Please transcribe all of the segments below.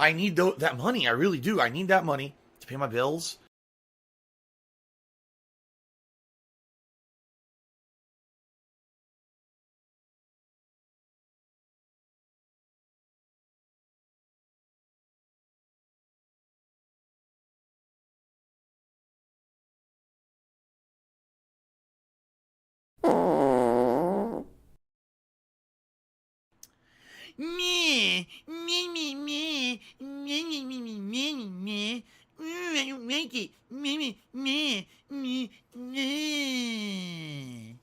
I need that money. I really do. I need that money to pay my bills. Me, me, me, me, me, me, me, me, me, me, me. I don't like it. Me, me, me, me, me.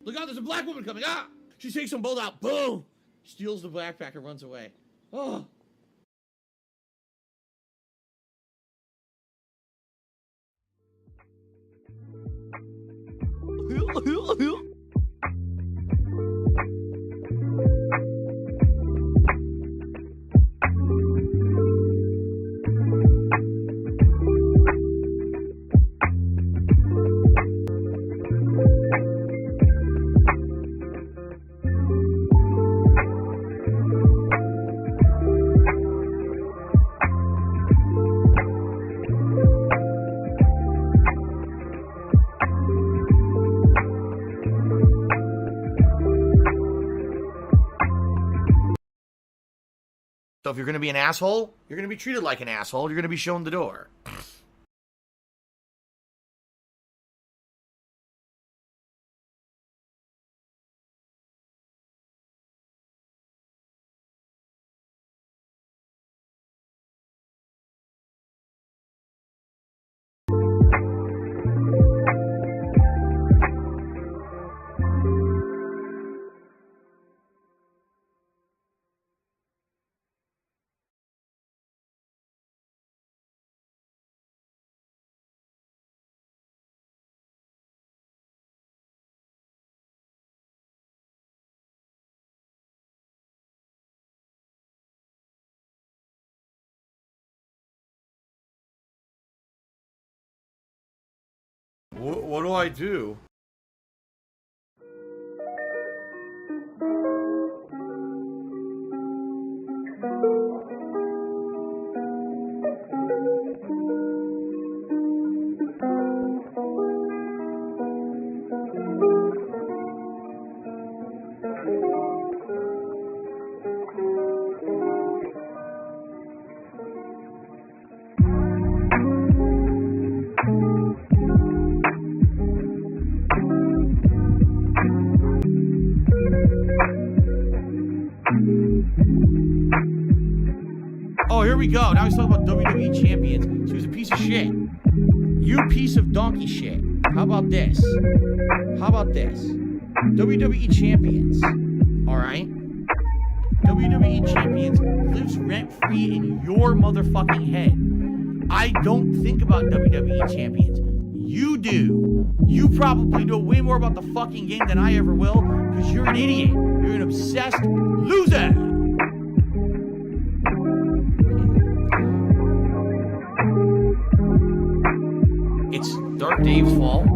Look out, there's a black woman coming. Ah! She takes them both out. Boom! Steals the backpack and runs away. Oh. So if you're going to be an asshole, you're going to be treated like an asshole. You're going to be shown the door. What do I do? Oh, here we go. Now he's talking about WWE champions. So he was a piece of shit. You piece of donkey shit. How about this? WWE champions. Alright? WWE champions lives rent-free in your motherfucking head. I don't think about WWE champions. You do. You probably know way more about the fucking game than I ever will, because you're an idiot. You're an obsessed loser. It's Dark Dave's fault.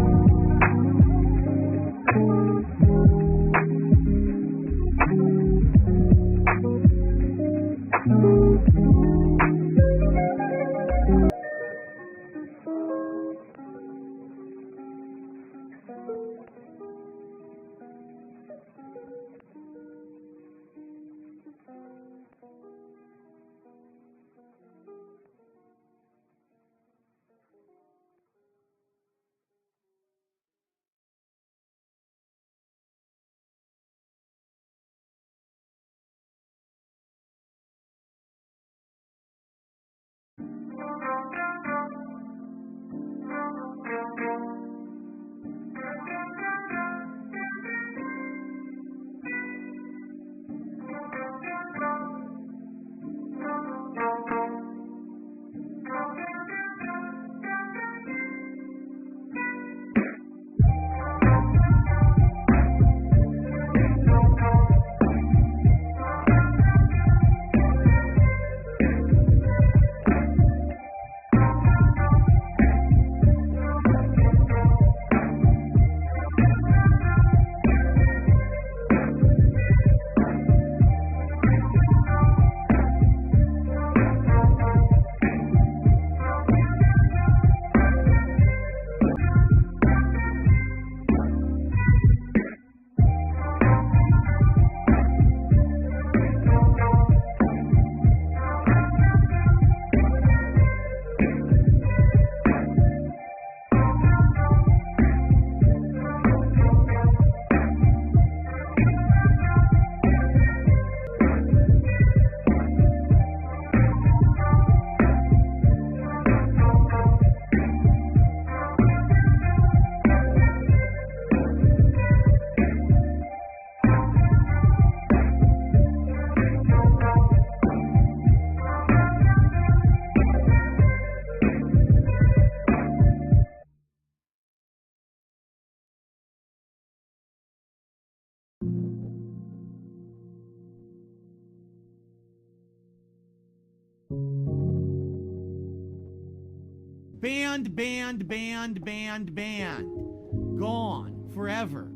Banned. Gone. Forever.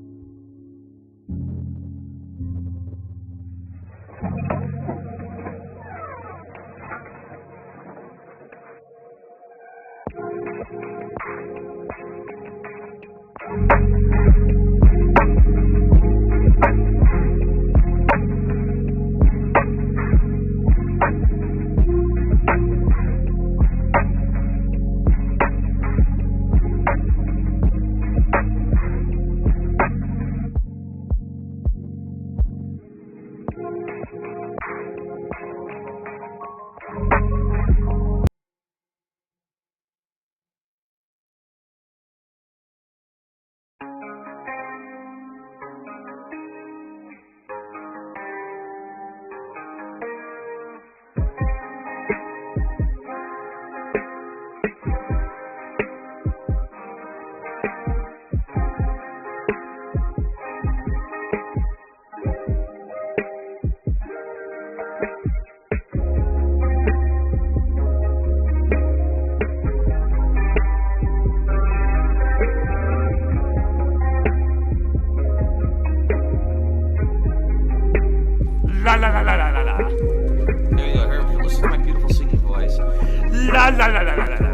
La la la la la la la. There you go. Here, listen to my beautiful singing voice. La la la la la la la.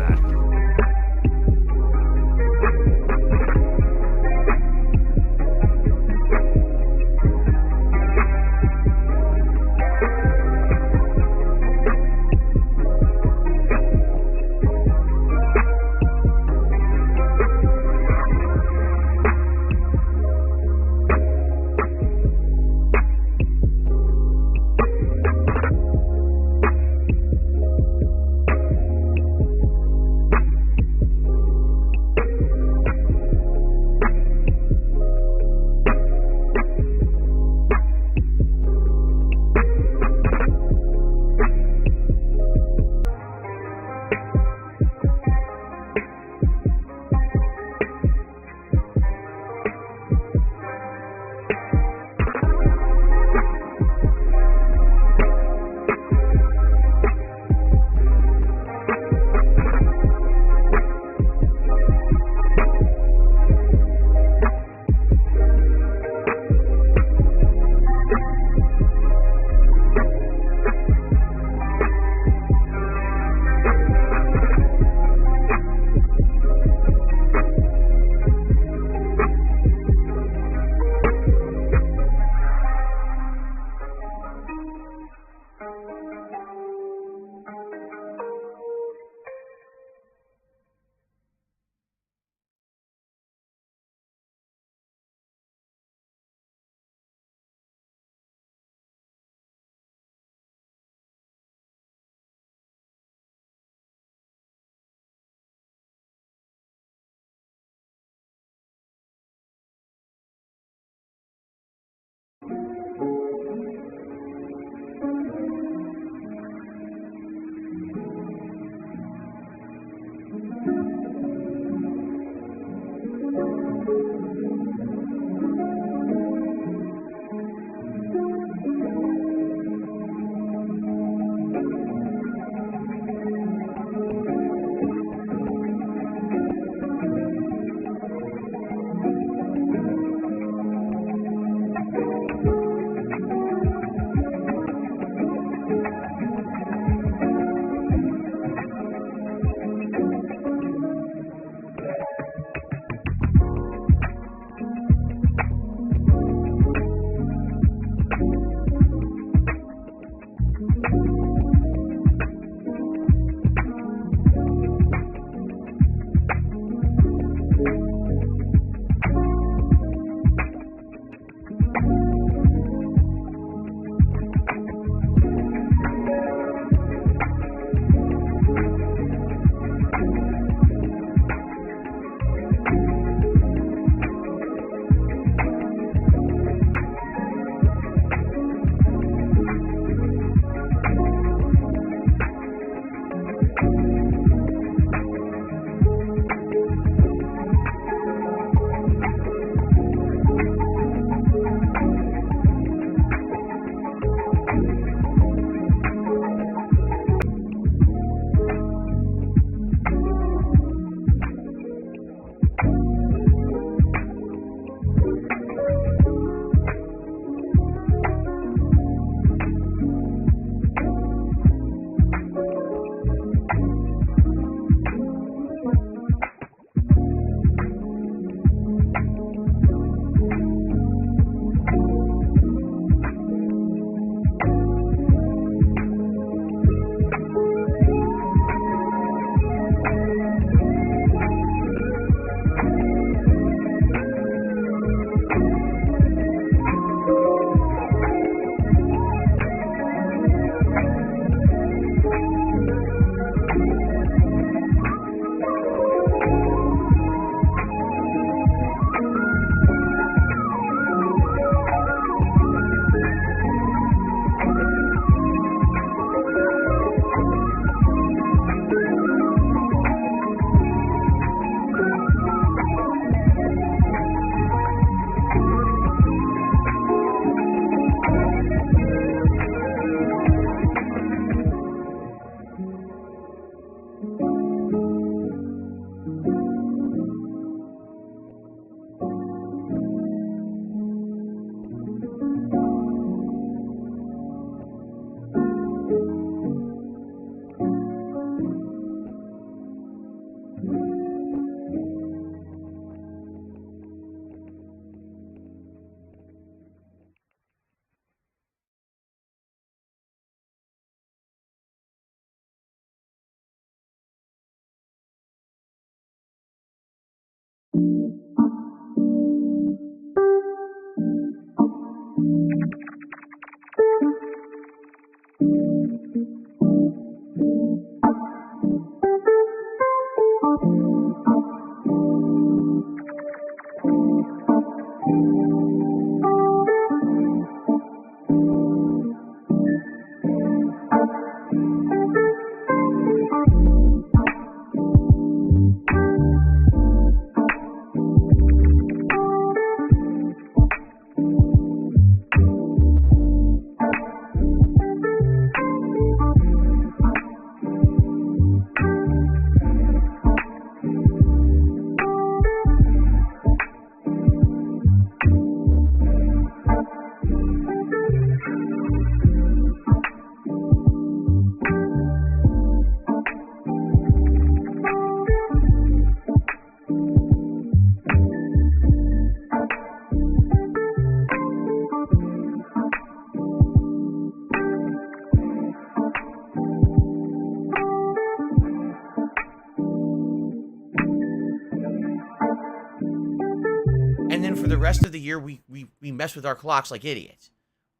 And then for the rest of the year, we mess with our clocks like idiots.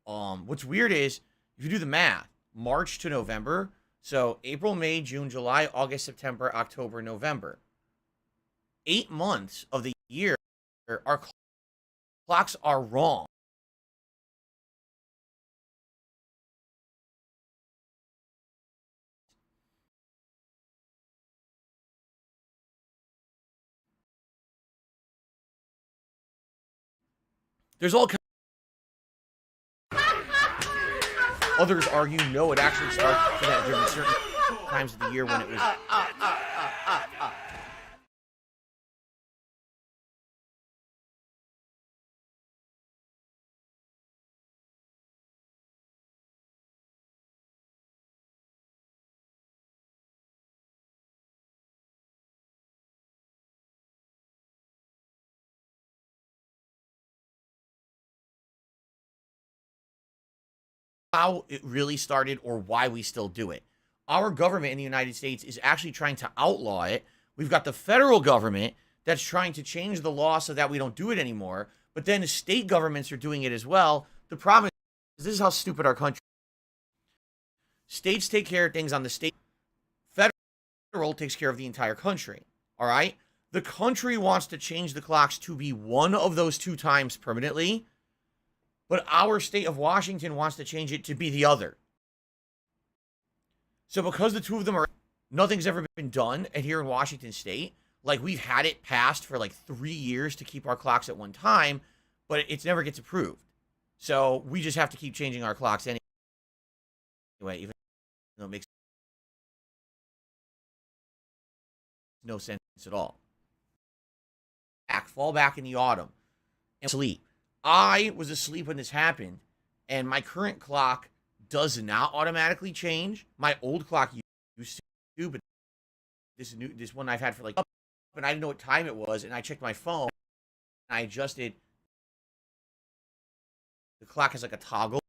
What's weird is if you do the math, March to November, so April, May, June, July, August, September, October, November, 8 months of the year, our clocks are wrong. There's all kinds. Others argue no, it actually starts during certain times of the year when it was. How it really started or why we still do it. Our government in the United States is actually trying to outlaw it. We've got the federal government that's trying to change the law so that we don't do it anymore. But then the state governments are doing it as well. The problem is this is how stupid our country is. States take care of things on the state. Federal takes care of the entire country. All right? The country wants to change the clocks to be one of those two times permanently. But our state of Washington wants to change it to be the other. So because the two of them are, nothing's ever been done. And here in Washington state, like we've had it passed for like 3 years to keep our clocks at one time, but it never gets approved. So we just have to keep changing our clocks anyway, even though it makes no sense at all. Fall back in the autumn and sleep. I was asleep when this happened, and my current clock does not automatically change. My old clock used to, but this one I've had for like, and I didn't know what time it was, and I checked my phone, and I adjusted. The clock has like a toggle.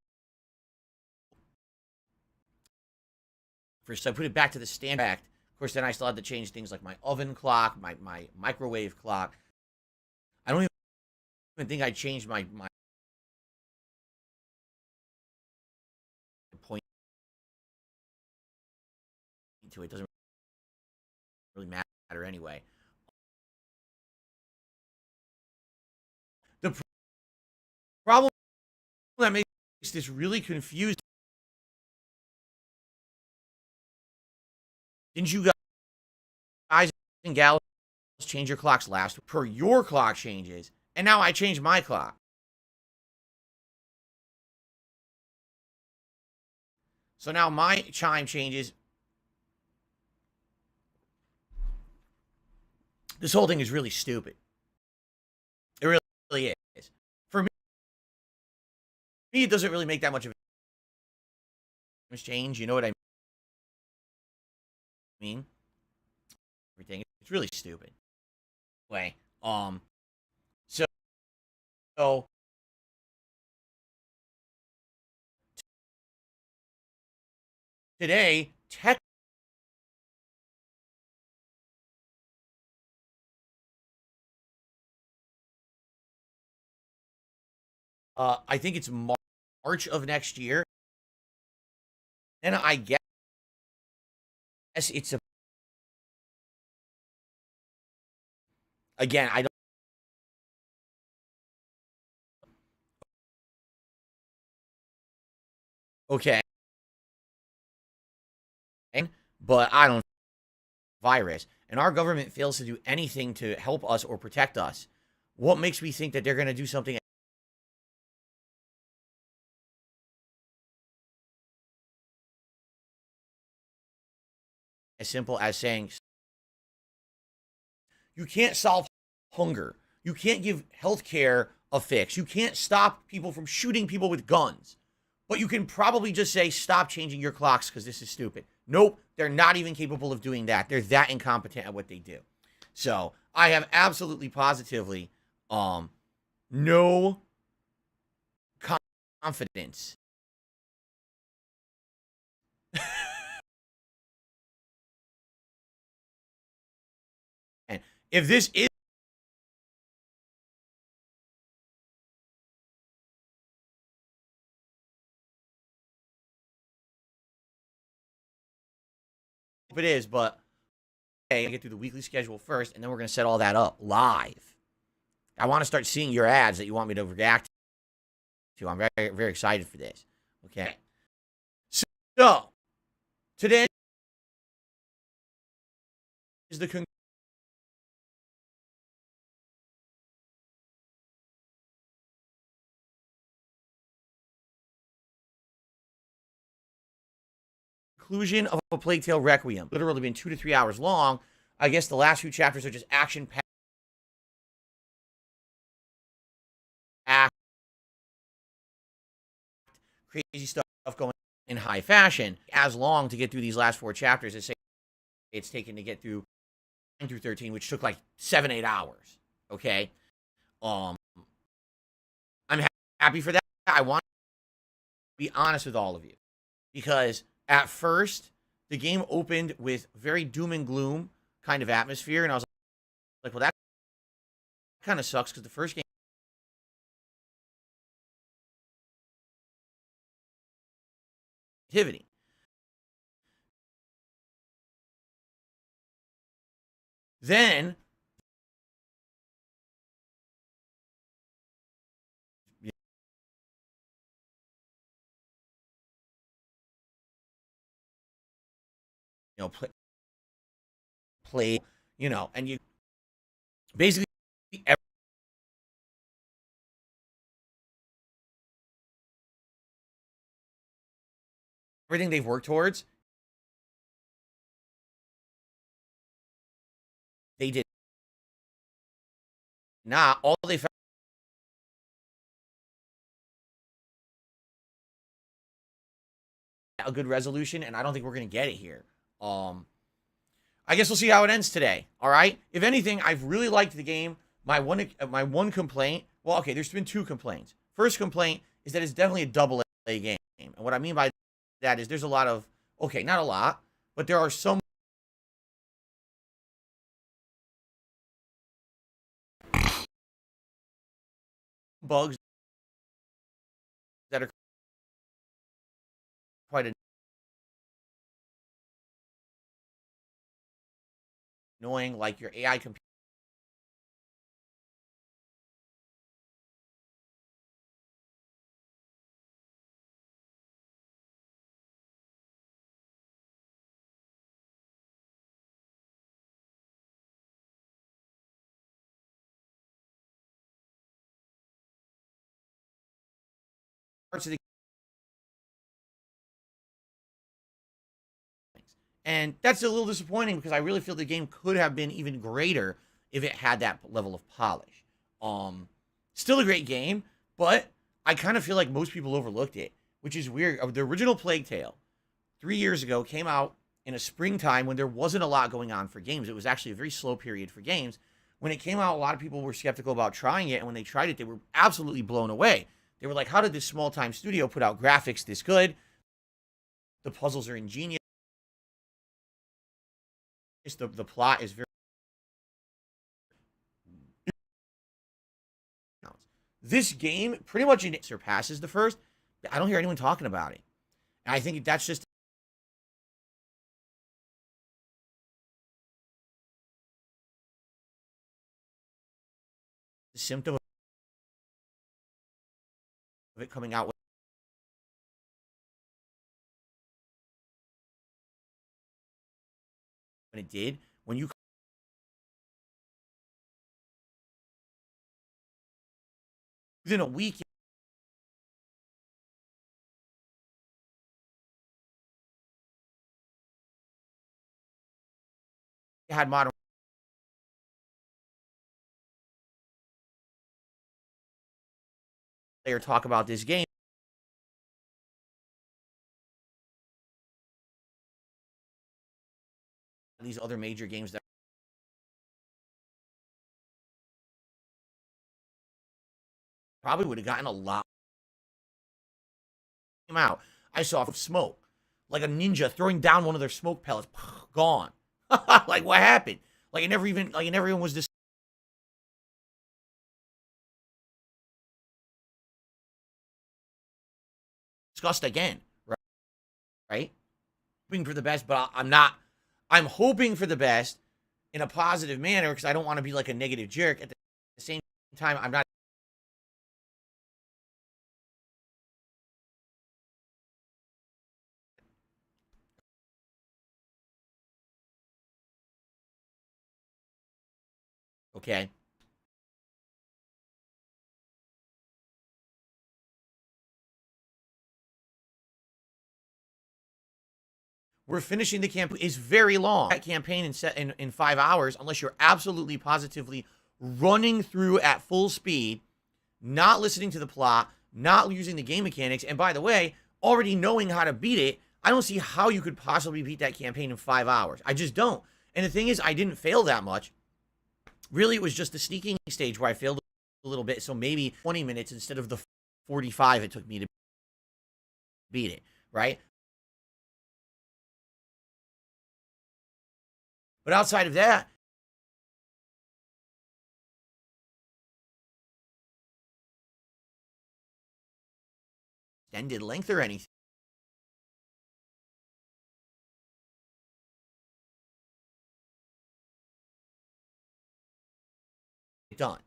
First, so I put it back to the standard. Of course, then I still had to change things like my oven clock, my microwave clock. I don't even think I changed my point to it. Doesn't really matter anyway. The problem that makes this really confusing. Didn't you guys and gals change your clocks last week? Per your clock changes, and now I changed my clock. So now my chime changes. This whole thing is really stupid. It really is. For me, it doesn't really make that much of a change. You know what I mean? Everything. It's really stupid. Anyway, so today, I think it's March of next year. And I guess it's a, again, I don't, okay, but I don't virus, and our government fails to do anything to help us or protect us. What makes me think that they're going to do something as simple as saying you can't solve hunger, you can't give healthcare a fix, you can't stop people from shooting people with guns, but you can probably just say stop changing your clocks because this is stupid. Nope, they're not even capable of doing that. They're that incompetent at what they do. So I have absolutely positively no confidence. And if this is if it is, but okay, I get through the weekly schedule first, and then we're gonna set all that up live. I want to start seeing your ads that you want me to react to. I'm very, very excited for this. Okay. So today is the conclusion of a Plague Tale Requiem. Literally been 2 to 3 hours long. I guess the last few chapters are just action packed, crazy stuff going in high fashion. As long to get through these last 4 chapters as it's taken to get through 9 through 13, which took like 7-8 hours. Okay. Um, I'm happy for that. I want to be honest with all of you because at first the game opened with very doom and gloom kind of atmosphere, and I was like, well, that kind of sucks because the first game activity. Then you know play and you basically everything they've worked towards, they did not. All they found a good resolution, and I don't think we're gonna get it here. Um, I guess we'll see how it ends today. All right. If anything, I've really liked the game. My one complaint. Well, okay. There's been 2 complaints. First complaint is that it's definitely a double A game, and what I mean by that is there's a lot of okay, not a lot, but there are some bugs that are quite annoying, like your AI computer parts of the and that's a little disappointing because I really feel the game could have been even greater if it had that level of polish. Um, Still a great game, but I kind of feel like most people overlooked it, which is weird. The original Plague Tale 3 years ago came out in a springtime when there wasn't a lot going on for games. It was actually a very slow period for games. When it came out, a lot of people were skeptical about trying it, and when they tried it, they were absolutely blown away. They were like, "How did this small-time studio put out graphics this good? The puzzles are ingenious. The plot is very This game pretty much surpasses the first. I don't hear anyone talking about it. And I think that's just a symptom of it coming out when it did. When you within a week, you had modern player talk about this game. These other major games that probably would have gotten a lot came out. I saw smoke, like a ninja throwing down one of their smoke pellets, gone. Like what happened? Like it never even was discussed again, right? Hoping for the best, but I'm not. I'm hoping for the best in a positive manner because I don't want to be like a negative jerk. At the same time, I'm not. Okay. We're finishing the campaign. It's very long. That campaign in 5 hours, unless you're absolutely positively running through at full speed, not listening to the plot, not using the game mechanics, and by the way, already knowing how to beat it. I don't see how you could possibly beat that campaign in 5 hours. I just don't. And the thing is, I didn't fail that much. Really, it was just the sneaking stage where I failed a little bit. So maybe 20 minutes instead of the 45 it took me to beat it, right? But outside of that, extended length or anything. Done.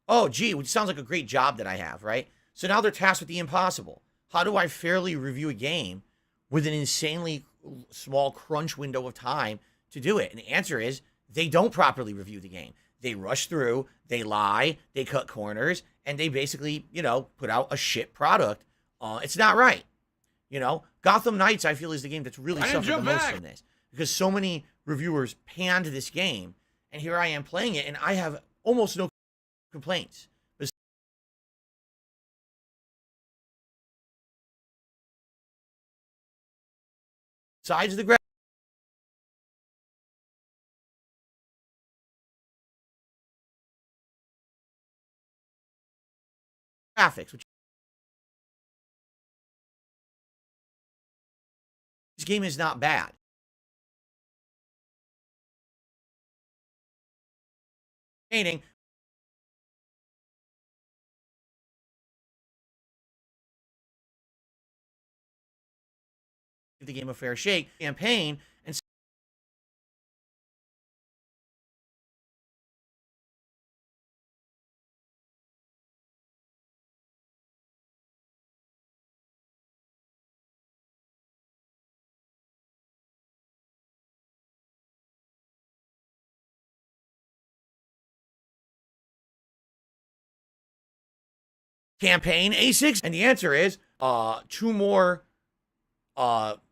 Oh, gee, which sounds like a great job that I have, right? So now they're tasked with the impossible. How do I fairly review a game with an insanely small crunch window of time to do it? And the answer is they don't properly review the game. They rush through, they lie, they cut corners, and they basically, put out a shit product. It's not right. Gotham Knights, I feel, is the game that's really suffered the most from this because so many reviewers panned this game, and here I am playing it, and I have almost no complaints. Besides the graphics, which this game is not bad. Painting. Give the game a fair shake. Campaign and campaign A6, and the answer is 2 more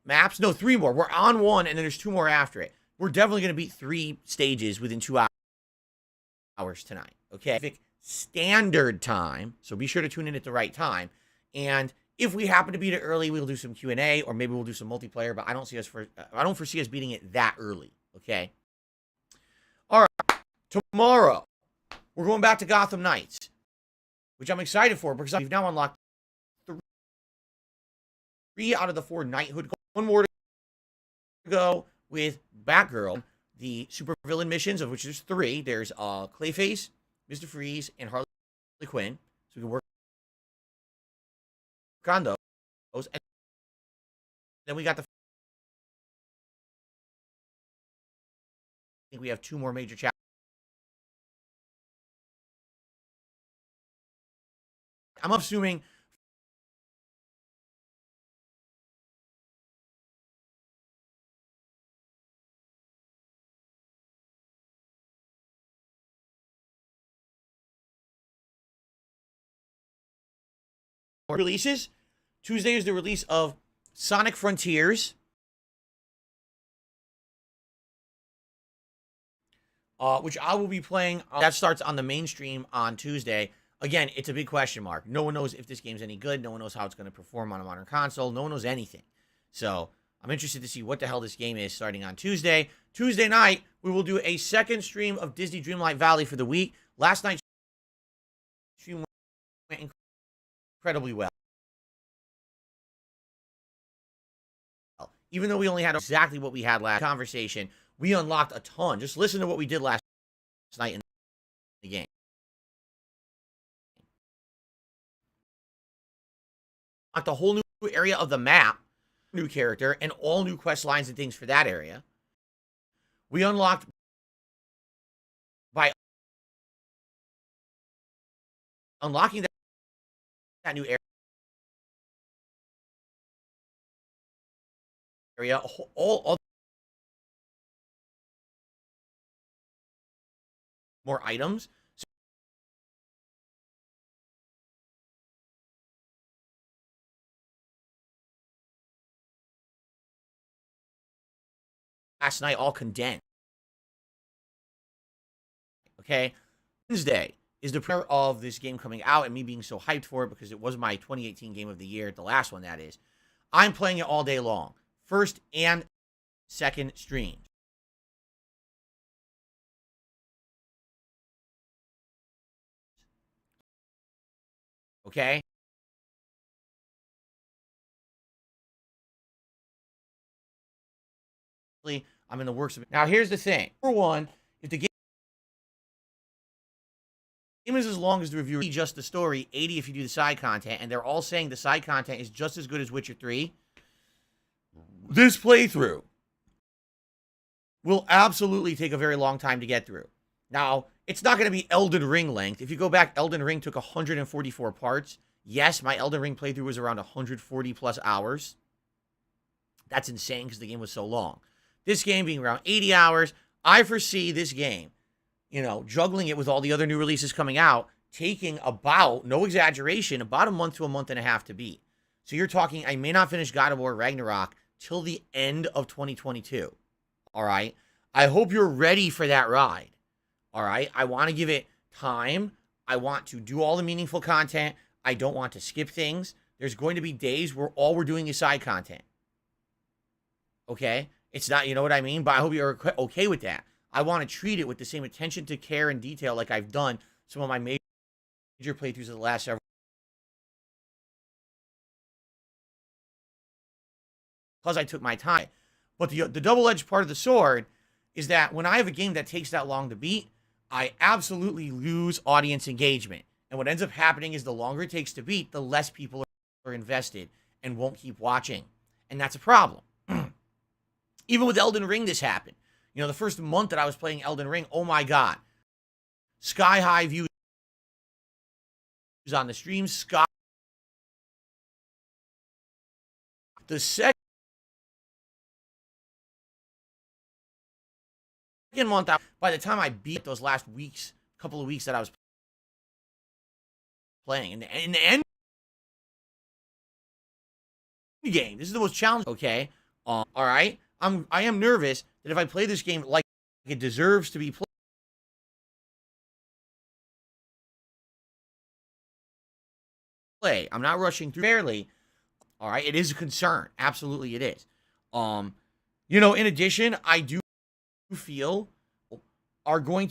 maps. No, 3 more. We're on 1, and then there's 2 more after it. We're definitely going to beat 3 stages within 2 hours tonight. Okay, standard time. So be sure to tune in at the right time. And if we happen to beat it early, we'll do some Q&A, or maybe we'll do some multiplayer. But I don't foresee us beating it that early. Okay. All right. Tomorrow, we're going back to Gotham Knights, which I'm excited for because we've now unlocked 3 out of the 4 knighthood. 1 more to go with Batgirl. The supervillain missions, of which there's 3. There's Clayface, Mr. Freeze, and Harley Quinn, so we can work on those. And then we got the. I think we have 2 more major chapters. I'm assuming releases. Tuesday is the release of Sonic Frontiers, which I will be playing. That starts on the mainstream on Tuesday. Again, it's a big question mark. No one knows if this game's any good. No one knows how it's going to perform on a modern console. No one knows anything. So I'm interested to see what the hell this game is starting on Tuesday. Tuesday night, we will do a second stream of Disney Dreamlight Valley for the week. Last night's stream went incredibly well. Even though we only had exactly what we had last conversation, we unlocked a ton. Just listen to what we did last night in the game. Unlocked a whole new area of the map, new character, and all new quest lines and things for that area. We unlocked by unlocking that new area, all other more items. So last night, all condensed. Okay, Wednesday is the premiere of this game coming out, and me being so hyped for it because it was my 2018 game of the year, the last one that is. I'm playing it all day long, first and second streams. Okay? I'm in the works of it. Now, here's the thing. Number one, if the game is as long as the review, just the story, 80 if you do the side content, and they're all saying the side content is just as good as Witcher 3, this playthrough will absolutely take a very long time to get through. Now, it's not going to be Elden Ring length. If you go back, Elden Ring took 144 parts. Yes, my Elden Ring playthrough was around 140 plus hours. That's insane because the game was so long. This game being around 80 hours, I foresee this game, juggling it with all the other new releases coming out, taking about, no exaggeration, about a month to a month and a half to beat. So you're talking, I may not finish God of War Ragnarok till the end of 2022. All right? I hope you're ready for that ride. All right? I want to give it time. I want to do all the meaningful content. I don't want to skip things. There's going to be days where all we're doing is side content. Okay? It's not, you know what I mean? But I hope you're okay with that. I want to treat it with the same attention to care and detail like I've done some of my major playthroughs of the last several. Because I took my time. But the double-edged part of the sword is that when I have a game that takes that long to beat, I absolutely lose audience engagement. And what ends up happening is the longer it takes to beat, the less people are invested and won't keep watching. And that's a problem. Even with Elden Ring, this happened. The first month that I was playing Elden Ring, oh my God. Sky high views on the stream. The second month, by the time I beat those last couple of weeks that I was playing, in the end game, this is the most challenging. Okay, all right. I am nervous that if I play this game like it deserves to be played, I'm not rushing through fairly. All right, it is a concern. Absolutely, it is. In addition, I do feel are going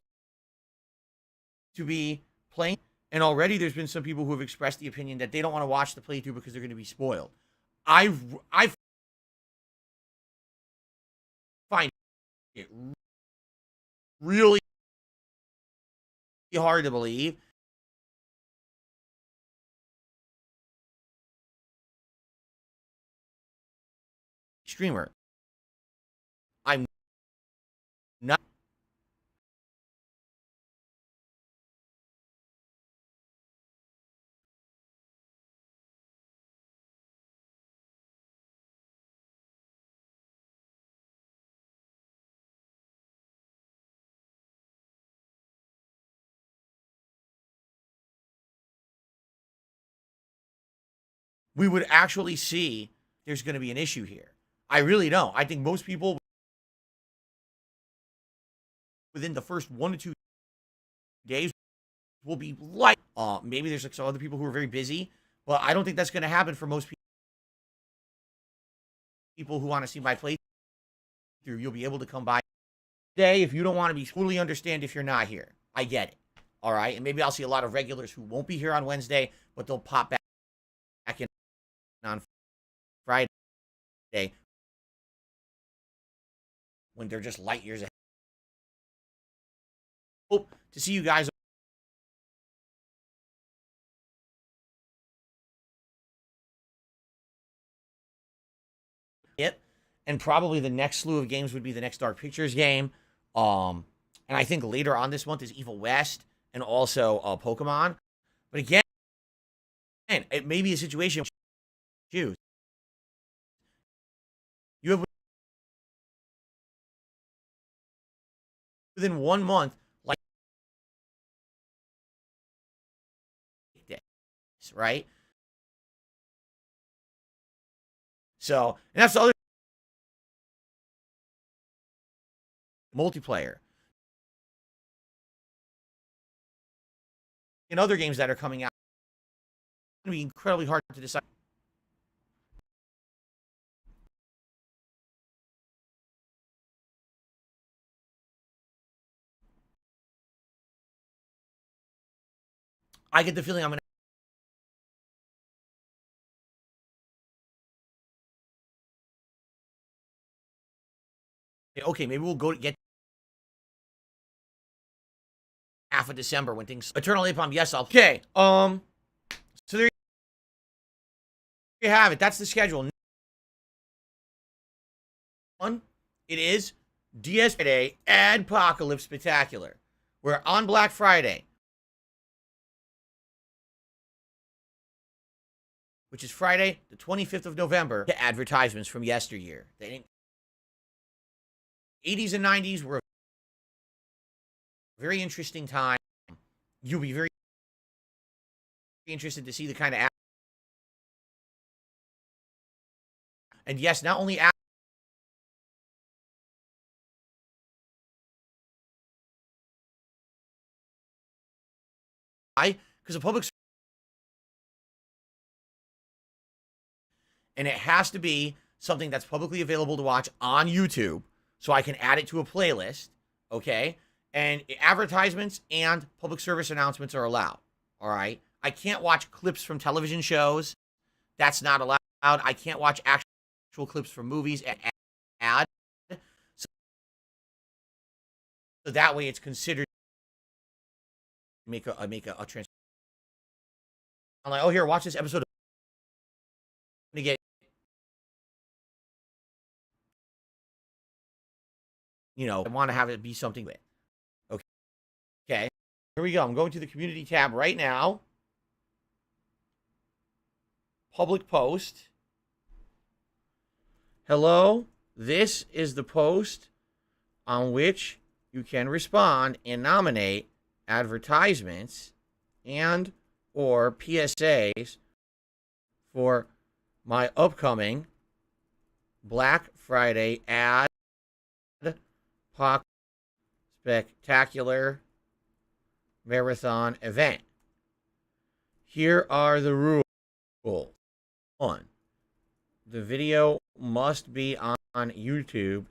to be playing, and already there's been some people who have expressed the opinion that they don't want to watch the playthrough because they're going to be spoiled. I find it really hard to believe streamer. I'm not. We would actually see there's going to be an issue here. I really don't. I think most people within the first 1 to 2 days will be like, maybe there's like some other people who are very busy, but I don't think that's going to happen for most people who want to see my playthrough. You'll be able to come by today if you don't want to be. Totally understand if you're not here. I get it. All right, and maybe I'll see a lot of regulars who won't be here on Wednesday, but they'll pop back in on Friday when they're just light years ahead. Hope to see you guys. It and probably the next slew of games would be the next Dark Pictures game. And I think later on this month is Evil West and also Pokemon. But again, it may be a situation you have within 1 month like this, right? So, and that's the other multiplayer. In other games that are coming out, it's going to be incredibly hard to decide. I get the feeling I'm going to, okay, maybe we'll go get half of December when things, Eternal Napalm, yes, I'll, okay, so there you have it. That's the schedule. One, it is DS Friday Adpocalypse Spectacular. We're on Black Friday, which is Friday, the 25th of November, to advertisements from yesteryear. The 80s and 90s were a very interesting time. You'll be very interested to see the kind of and yes, not only because the public, and it has to be something that's publicly available to watch on YouTube, so I can add it to a playlist, okay? And advertisements and public service announcements are allowed, all right? I can't watch clips from television shows. That's not allowed. I can't watch actual clips from movies and ad. So that way it's considered make a trans. I'm like, oh, here, watch this episode. To get, I want to have it be something with. Okay, here we go. I'm going to the community tab right now. Public post. Hello, this is the post on which you can respond and nominate advertisements and or PSAs for my upcoming Black Friday ad Poc Spectacular Marathon event. Here are the rules. 1. The video must be on YouTube.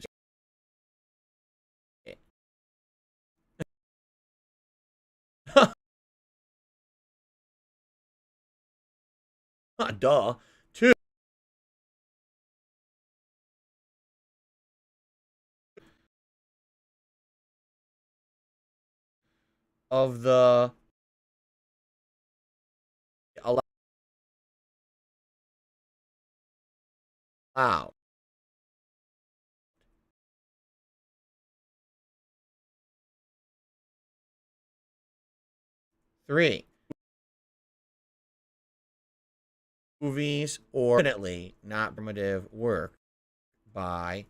Duh. 2. Of the allow. 3. Movies or definitely not primitive work by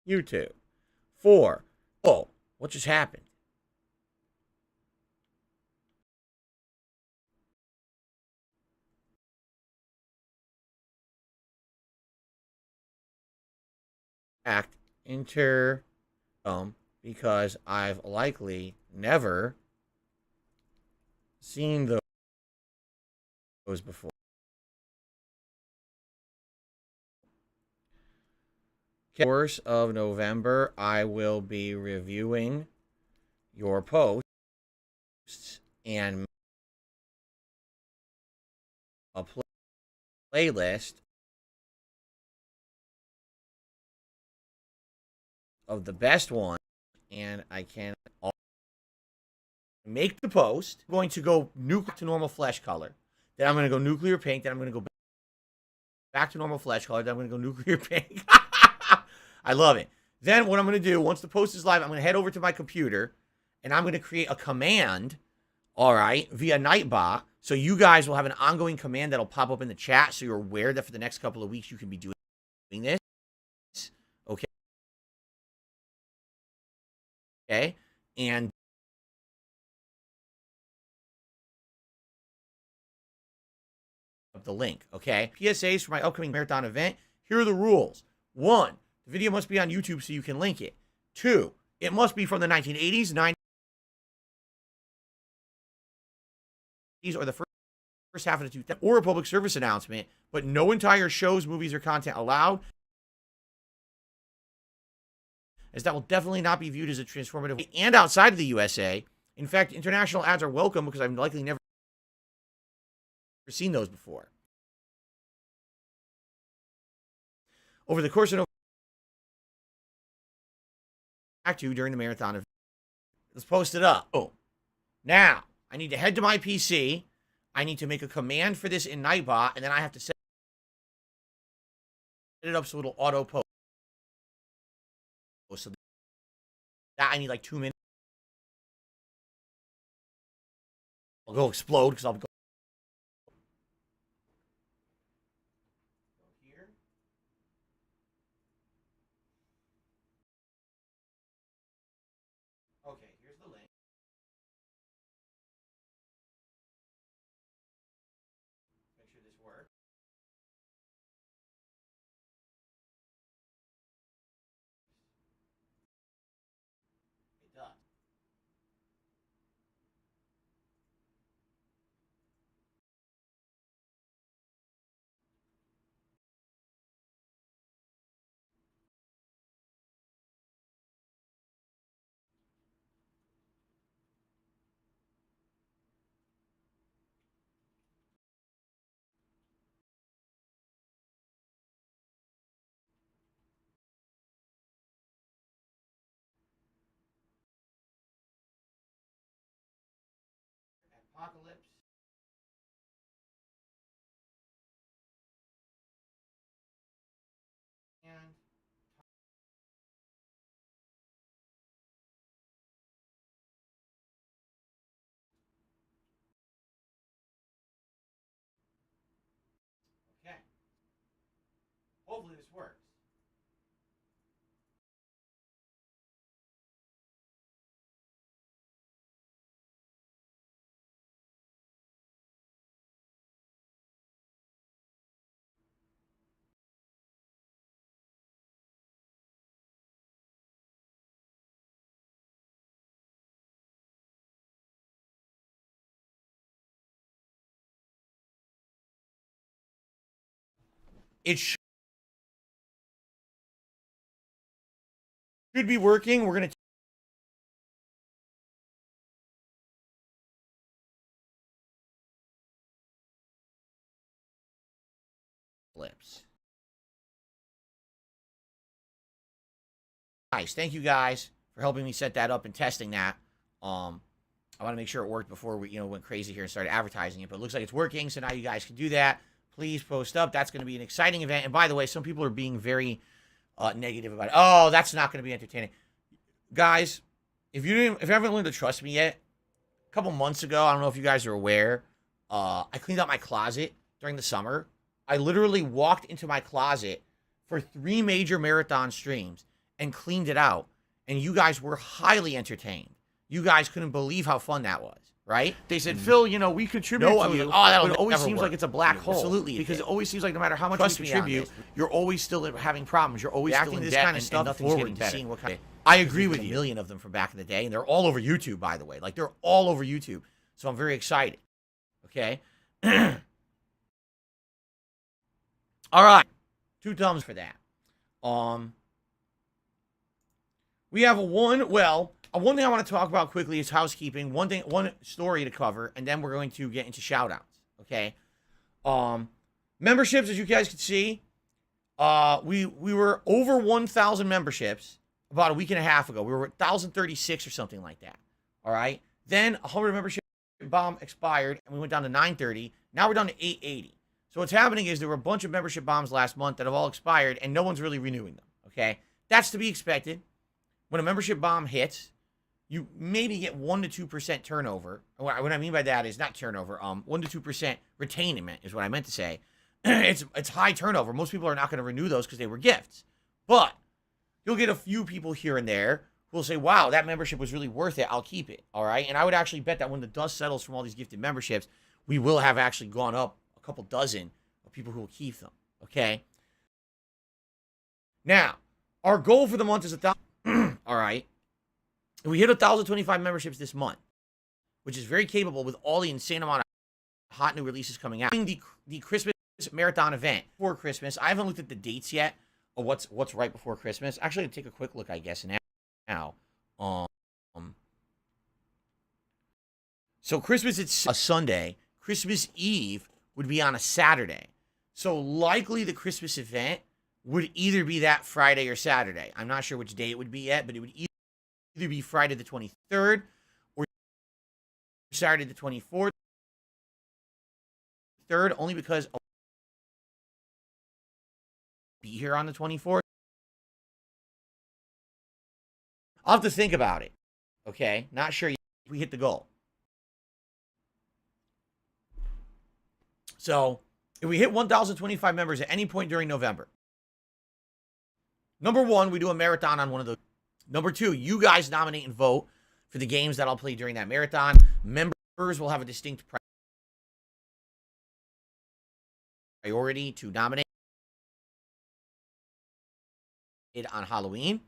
YouTube. 4. Oh, what just happened? Act inter because I've likely never seen those before. Course of November, I will be reviewing your posts and a playlist of the best ones, and I can make the post. I'm going to go nuclear to normal flesh color. Then I'm going to go nuclear pink. Then I'm going to go back to normal flesh color. Then I'm going to go nuclear pink. I love it. Then what I'm going to do, once the post is live, I'm going to head over to my computer, and I'm going to create a command, all right, via Nightbot. So you guys will have an ongoing command that'll pop up in the chat, so you're aware that for the next couple of weeks you can be doing this. Okay. Okay. And the link, okay? PSAs for my upcoming marathon event. Here are the rules. 1, the video must be on YouTube so you can link it. 2, it must be from the 1980s, 90s, or the first half of the 2000s, or a public service announcement, but no entire shows, movies, or content allowed, as that will definitely not be viewed as a transformative and outside of the USA. In fact, international ads are welcome because I've likely never seen those before. Over the course of Act 2 during the marathon event. Let's post it up. Oh, now I need to head to my PC. I need to make a command for this in Nightbot, and then I have to set it up so it'll auto post. So that I need like 2 minutes. I'll go explode because I'll go here. Okay, here's the link. Make sure this works. It does. Apocalypse. And okay. Hopefully this works. It should be working. We're going to flips. Nice. Thank you guys for helping me set that up and testing that. I want to make sure it worked before we, went crazy here and started advertising it. But it looks like it's working, so now you guys can do that. Please post up. That's going to be an exciting event. And by the way, some people are being very negative about it. Oh, that's not going to be entertaining. Guys, if you haven't learned to trust me yet, a couple months ago, I don't know if you guys are aware, I cleaned out my closet during the summer. I literally walked into my closet for 3 major marathon streams and cleaned it out. And you guys were highly entertained. You guys couldn't believe how fun that was, right? They said, Phil, we contribute to you, but it always seems like it's a black hole. Absolutely. Because it always seems like no matter how much Trust we me on contribute, this. you're always still having problems. You're always still Reacting in to this debt kind of and stuff nothing's forward getting to better. seeing what kind of... I agree with you. A million of them from back in the day, and they're all over YouTube, by the way. Like, they're all over YouTube. So I'm very excited. Okay? All right. 2 thumbs for that. We have one thing I want to talk about quickly is housekeeping. One story to cover, and then we're going to get into shoutouts. Okay. Memberships, as you guys can see, we were over 1,000 memberships about a week and a half ago. We were at 1,036 or something like that. All right. Then 100 membership bomb expired, and we went down to 930. Now we're down to 880. So what's happening is there were a bunch of membership bombs last month that have all expired, and no one's really renewing them. Okay. That's to be expected. When a membership bomb hits, you maybe get 1 to 2% turnover. What I mean by that is not turnover. 1 to 2% retainment is what I meant to say. It's high turnover. Most people are not going to renew those because they were gifts. But you'll get a few people here and there who will say, wow, that membership was really worth it. I'll keep it. All right. And I would actually bet that when the dust settles from all these gifted memberships, we will have actually gone up a couple dozen of people who will keep them. Okay. Now, our goal for the month is 1,000. All right. We hit 1,025 memberships this month, which is very capable with all the insane amount of hot new releases coming out. The Christmas marathon event for Christmas. I haven't looked at the dates yet of what's right before Christmas. Actually, I'll take a quick look, I guess, now. So Christmas, it's a Sunday. Christmas Eve would be on a Saturday. So likely the Christmas event would either be that Friday or Saturday. I'm not sure which day it would be yet, but it would either be Friday the 23rd or Saturday the 24th. Third, only because I'll be here on the 24th. I'll have to think about it. Okay? Not sure yet if we hit the goal. So, if we hit 1,025 members at any point during November, number 1, we do a marathon on one of those. Number 2, you guys nominate and vote for the games that I'll play during that marathon. Members will have a distinct priority to nominate it on Halloween.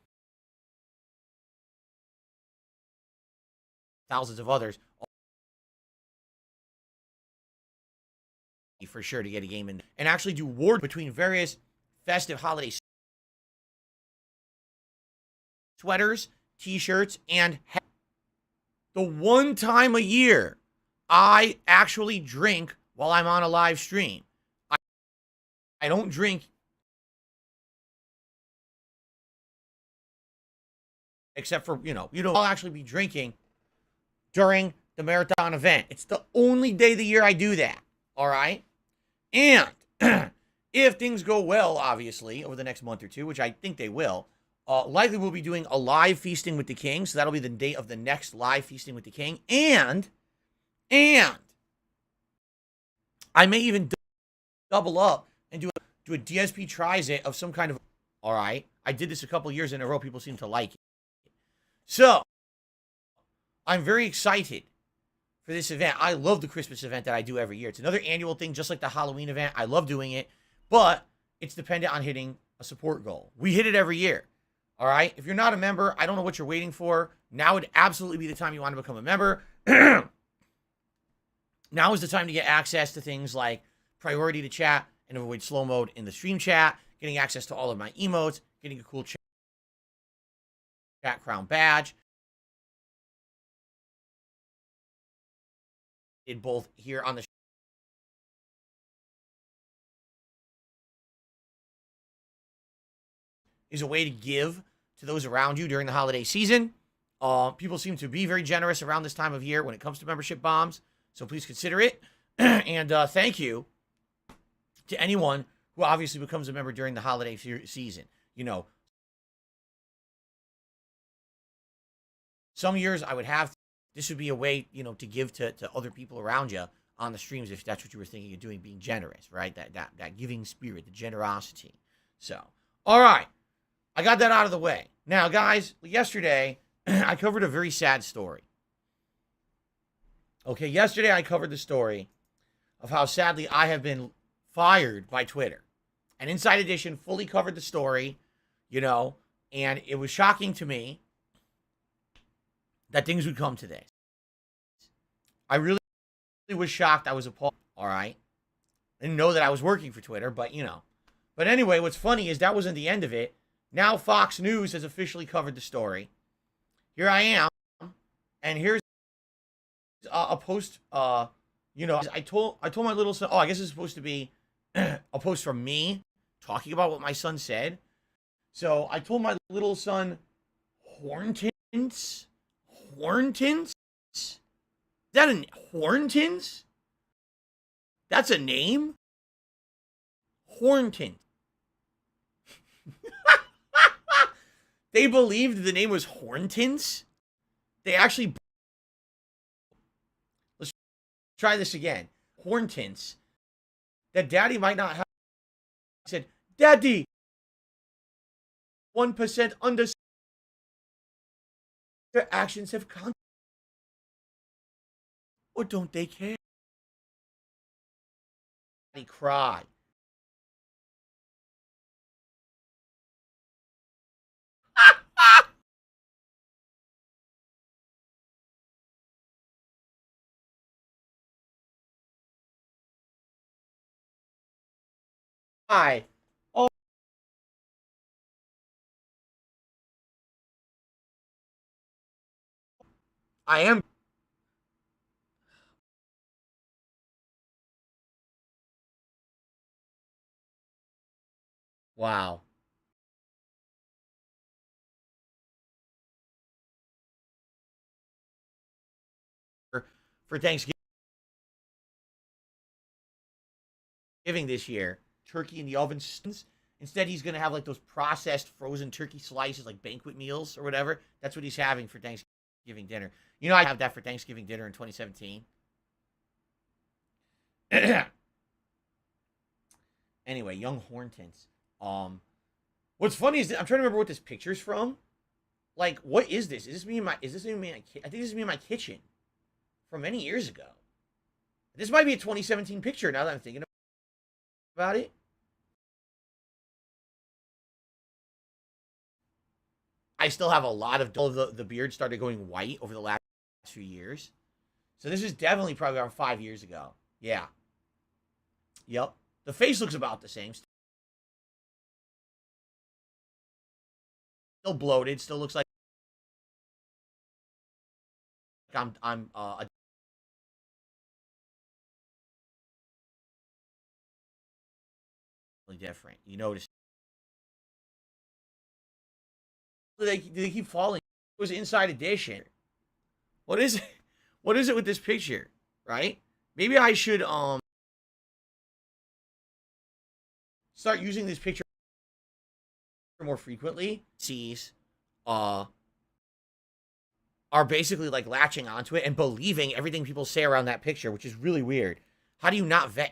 Thousands of others for sure to get a game in and actually do ward between various festive holiday sweaters, t-shirts, and the one time a year I actually drink while I'm on a live stream. I don't drink except for, I'll actually be drinking during the marathon event. It's the only day of the year I do that. All right? And if things go well, obviously, over the next month or two, which I think they will, likely we'll be doing a live Feasting with the King. So that'll be the date of the next live Feasting with the King. And I may even double up and do a DSP tries it of some kind of... All right? I did this a couple years in a row. People seem to like it. So, I'm very excited for this event. I love the Christmas event that I do every year. It's another annual thing, just like the Halloween event. I love doing it, but it's dependent on hitting a support goal. We hit it every year. All right? If you're not a member, I don't know what you're waiting for. Now would absolutely be the time you want to become a member. Now is the time to get access to things like priority to chat and avoid slow mode in the stream chat, getting access to all of my emotes, getting a cool chat crown badge. It both here on the is a way to give to those around you during the holiday season. People seem to be very generous around this time of year when it comes to membership bombs, so please consider it. And thank you to anyone who obviously becomes a member during the holiday season. Some years I would have, this would be a way, to give to other people around you on the streams if that's what you were thinking of doing, being generous, right? That giving spirit, the generosity. So, all right. I got that out of the way. Now, guys, yesterday I covered a very sad story. Okay, yesterday I covered the story of how sadly I have been fired by Twitter. And Inside Edition fully covered the story, and it was shocking to me that things would come to this. I really was shocked. I was appalled. All right. I didn't know that I was working for Twitter, but But anyway, what's funny is that wasn't the end of it. Now Fox News has officially covered the story. Here I am, and here's a post. I told my little son. Oh, I guess it's supposed to be a post from me talking about what my son said. So I told my little son, Horntons? Is that a Horntons? That's a name? Horntons. They believed the name was Horntons? They actually... Let's try this again. Horntons. That daddy might not have... He said, Daddy! 1% under... Their actions have consequences. Or don't they care? He cried. Hi. Oh. I am. Wow. For Thanksgiving this year, turkey in the oven. Instead, he's going to have like those processed frozen turkey slices, like banquet meals or whatever. That's what he's having for Thanksgiving dinner. I have that for Thanksgiving dinner in 2017. Anyway, young Horntons. What's funny is that I'm trying to remember what this picture's from. Like, what is this? Is this me in my? Is this me in my? I think this is me in my kitchen from many years ago. This might be a 2017 picture. Now that I'm thinking about it. I still have a lot of the beard started going white over the last few years. So this is definitely probably around 5 years ago. Yeah. Yep. The face looks about the same. Still bloated. Still looks like I'm different. You notice. They keep falling. It was Inside Edition. What is it? What is it with this picture? Right? Maybe I should start using this picture more frequently. Sees are basically like latching onto it and believing everything people say around that picture, which is really weird. How do you not vet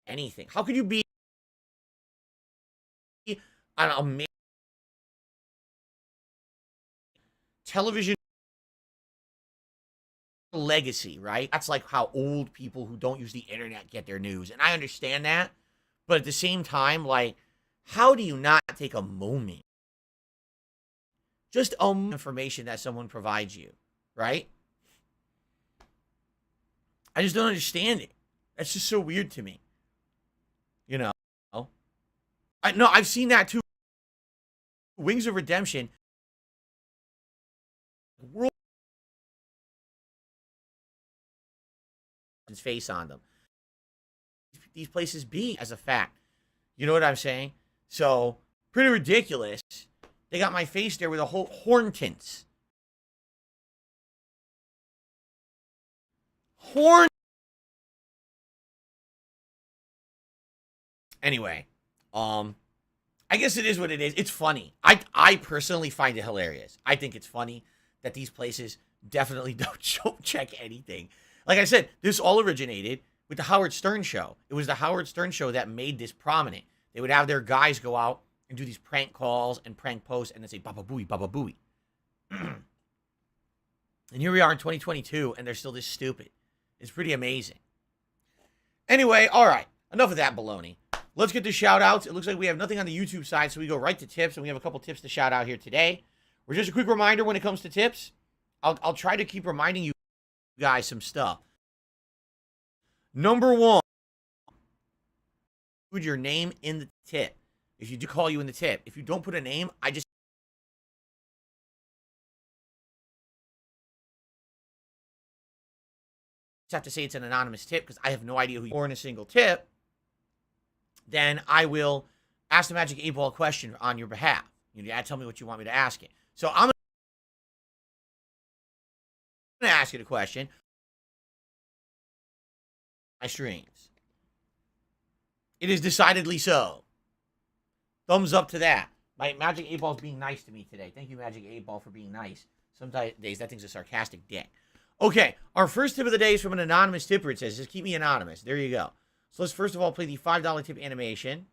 anything? How could you be an amazing television legacy, right? That's like how old people who don't use the internet get their news. And I understand that. But at the same time, like, how do you not take a moment? Just information that someone provides you, right? I just don't understand it. That's just so weird to me. I've seen that too. Wings of Redemption. World face on them. These places be as a fact. You know what I'm saying? So, pretty ridiculous. They got my face there with a whole Horntons. Anyway, I guess it is what it is. It's funny. I personally find it hilarious. I think it's funny that these places definitely don't check anything. Like I said, this all originated with the Howard Stern show. It was the Howard Stern show that made this prominent. They would have their guys go out and do these prank calls and prank posts and then say, Baba Booey, Baba Booey. And here we are in 2022, and they're still this stupid. It's pretty amazing. Anyway, all right. Enough of that baloney. Let's get to shout-outs. It looks like we have nothing on the YouTube side, so we go right to tips, and we have a couple tips to shout out here today. Or just a quick reminder when it comes to tips, I'll try to keep reminding you guys some stuff. Number one, put your name in the tip. If you do call you in the tip. If you don't put a name, I just have to say it's an anonymous tip because I have no idea who you are in a single tip. Then I will ask the Magic 8 Ball question on your behalf. You gotta tell me what you want me to ask it. So I'm going to ask you the question. My streams. It is decidedly so. Thumbs up to that. My Magic 8 Ball is being nice to me today. Thank you, Magic 8 Ball, for being nice. Some days that thing's a sarcastic dick. Okay, our first tip of the day is from an anonymous tipper. It says, just keep me anonymous. There you go. So let's first of all play the $5 tip animation.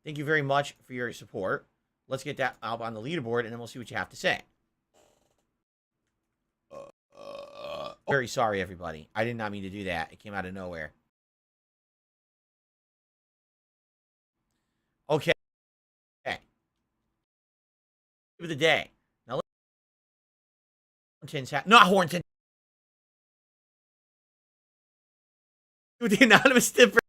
Thank you very much for your support. Let's get that up on the leaderboard, and then we'll see what you have to say. Very sorry, everybody. I did not mean to do that. It came out of nowhere. Okay. Okay. Tip of the day. Now, not Hornton. With the anonymous tipper.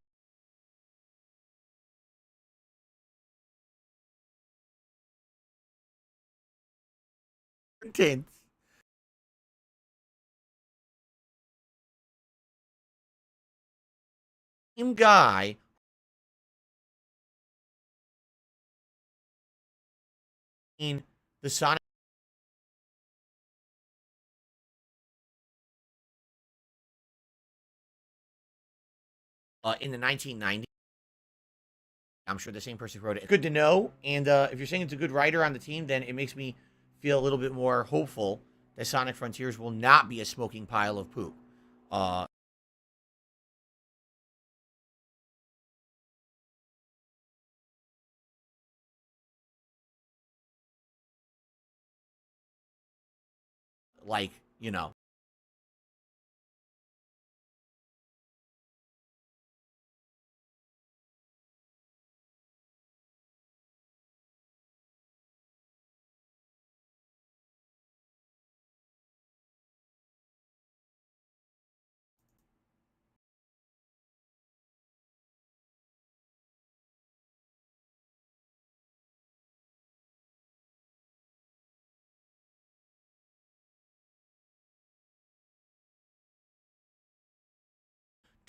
Tints. Same guy in the Sonic in the 1990s. I'm sure the same person wrote it. Good to know. And if you're saying it's a good writer on the team, then it makes me feel a little bit more hopeful that Sonic Frontiers will not be a smoking pile of poop. Like, you know.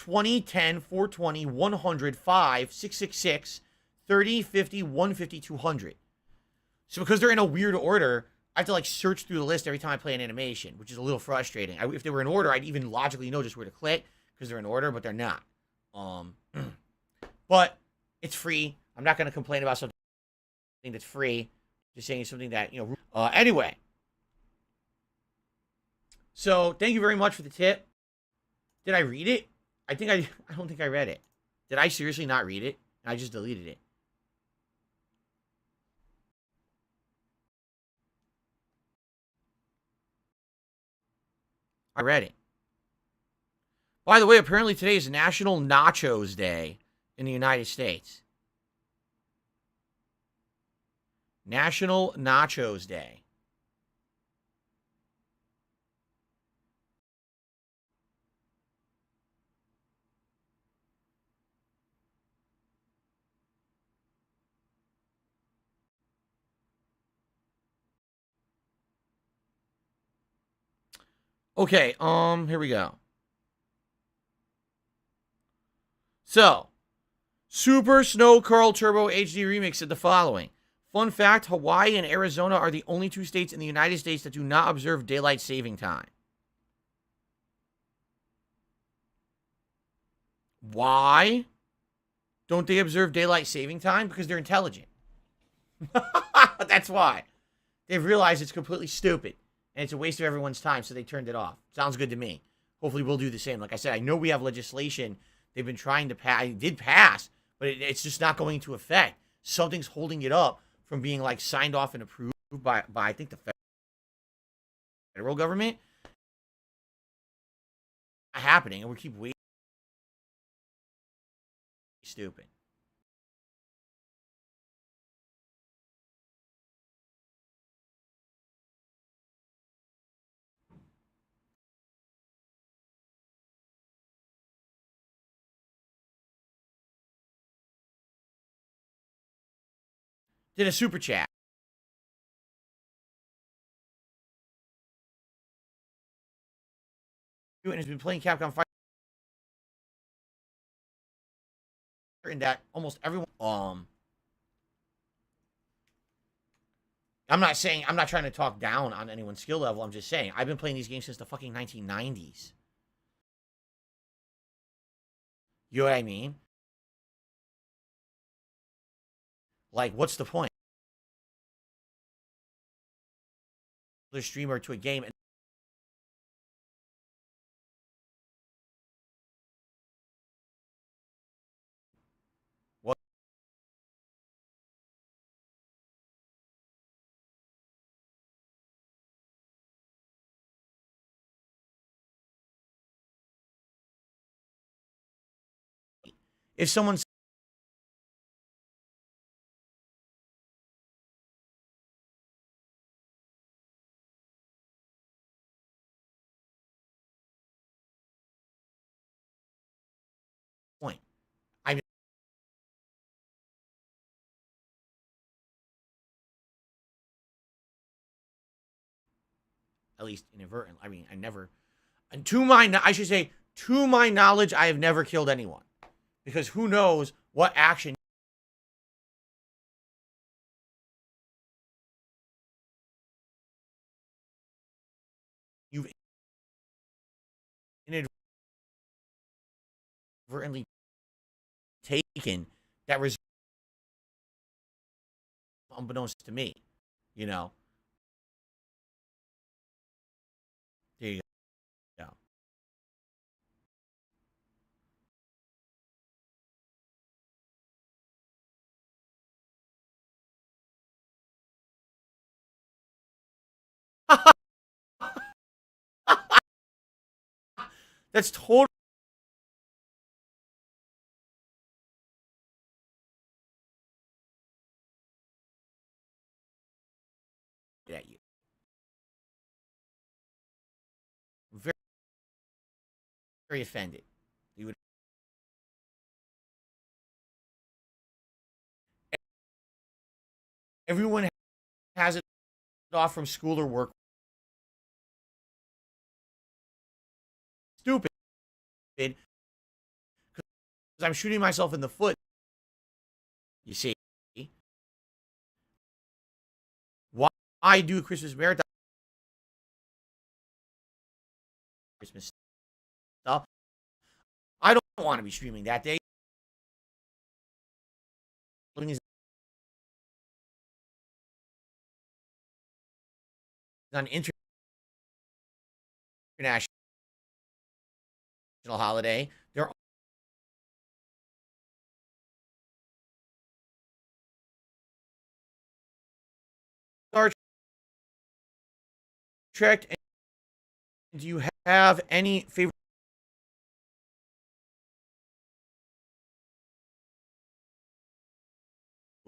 $20, $10, $420, $100, $5, $666, $30, $50, $150, $200. So because they're in a weird order, I have to like search through the list every time I play an animation, which is a little frustrating. If they were in order, I'd even logically know just where to click because they're in order, but they're not. But it's free. I'm not going to complain about something that's free. Just saying something that, you know. Anyway. So thank you very much for the tip. Did I read it? I don't think I read it. Did I seriously not read it? I just deleted it. I read it. By the way, apparently today is National Nachos Day in the United States. National Nachos Day. Okay, here we go. So, Super Snow Curl Turbo HD Remix said the following. Fun fact, Hawaii and Arizona are the only two states in the United States that do not observe daylight saving time. Why? Don't they observe daylight saving time? Because they're intelligent. That's why. They've realized it's completely stupid and it's a waste of everyone's time, so they turned it off. Sounds good to me. Hopefully we'll do the same. Like I said, I know we have legislation they've been trying to pass. It did pass, but it's just not going into effect. Something's holding it up from being like signed off and approved by I think the federal government. Not happening, and we keep waiting. Stupid. Did a super chat. And has been playing Capcom Fire. And that almost everyone. I'm not trying to talk down on anyone's skill level. I'm just saying I've been playing these games since the fucking 1990s. You know what I mean? Like, what's the point? Another streamer to a game, and what? If someone's point, I'm at least inadvertent. I mean, I never, and I should say, to my knowledge, I have never killed anyone, because who knows what action you've inadvertently taken that result unbeknownst to me. You know, there you go. That's totally at you. Very, very offended. You would. Everyone has it off from school or work. Stupid. Because I'm shooting myself in the foot. You see, why I do Christmas marathon, Christmas stuff. I don't want to be streaming that day. Is on international holiday. There are Trek. Do you have any favorite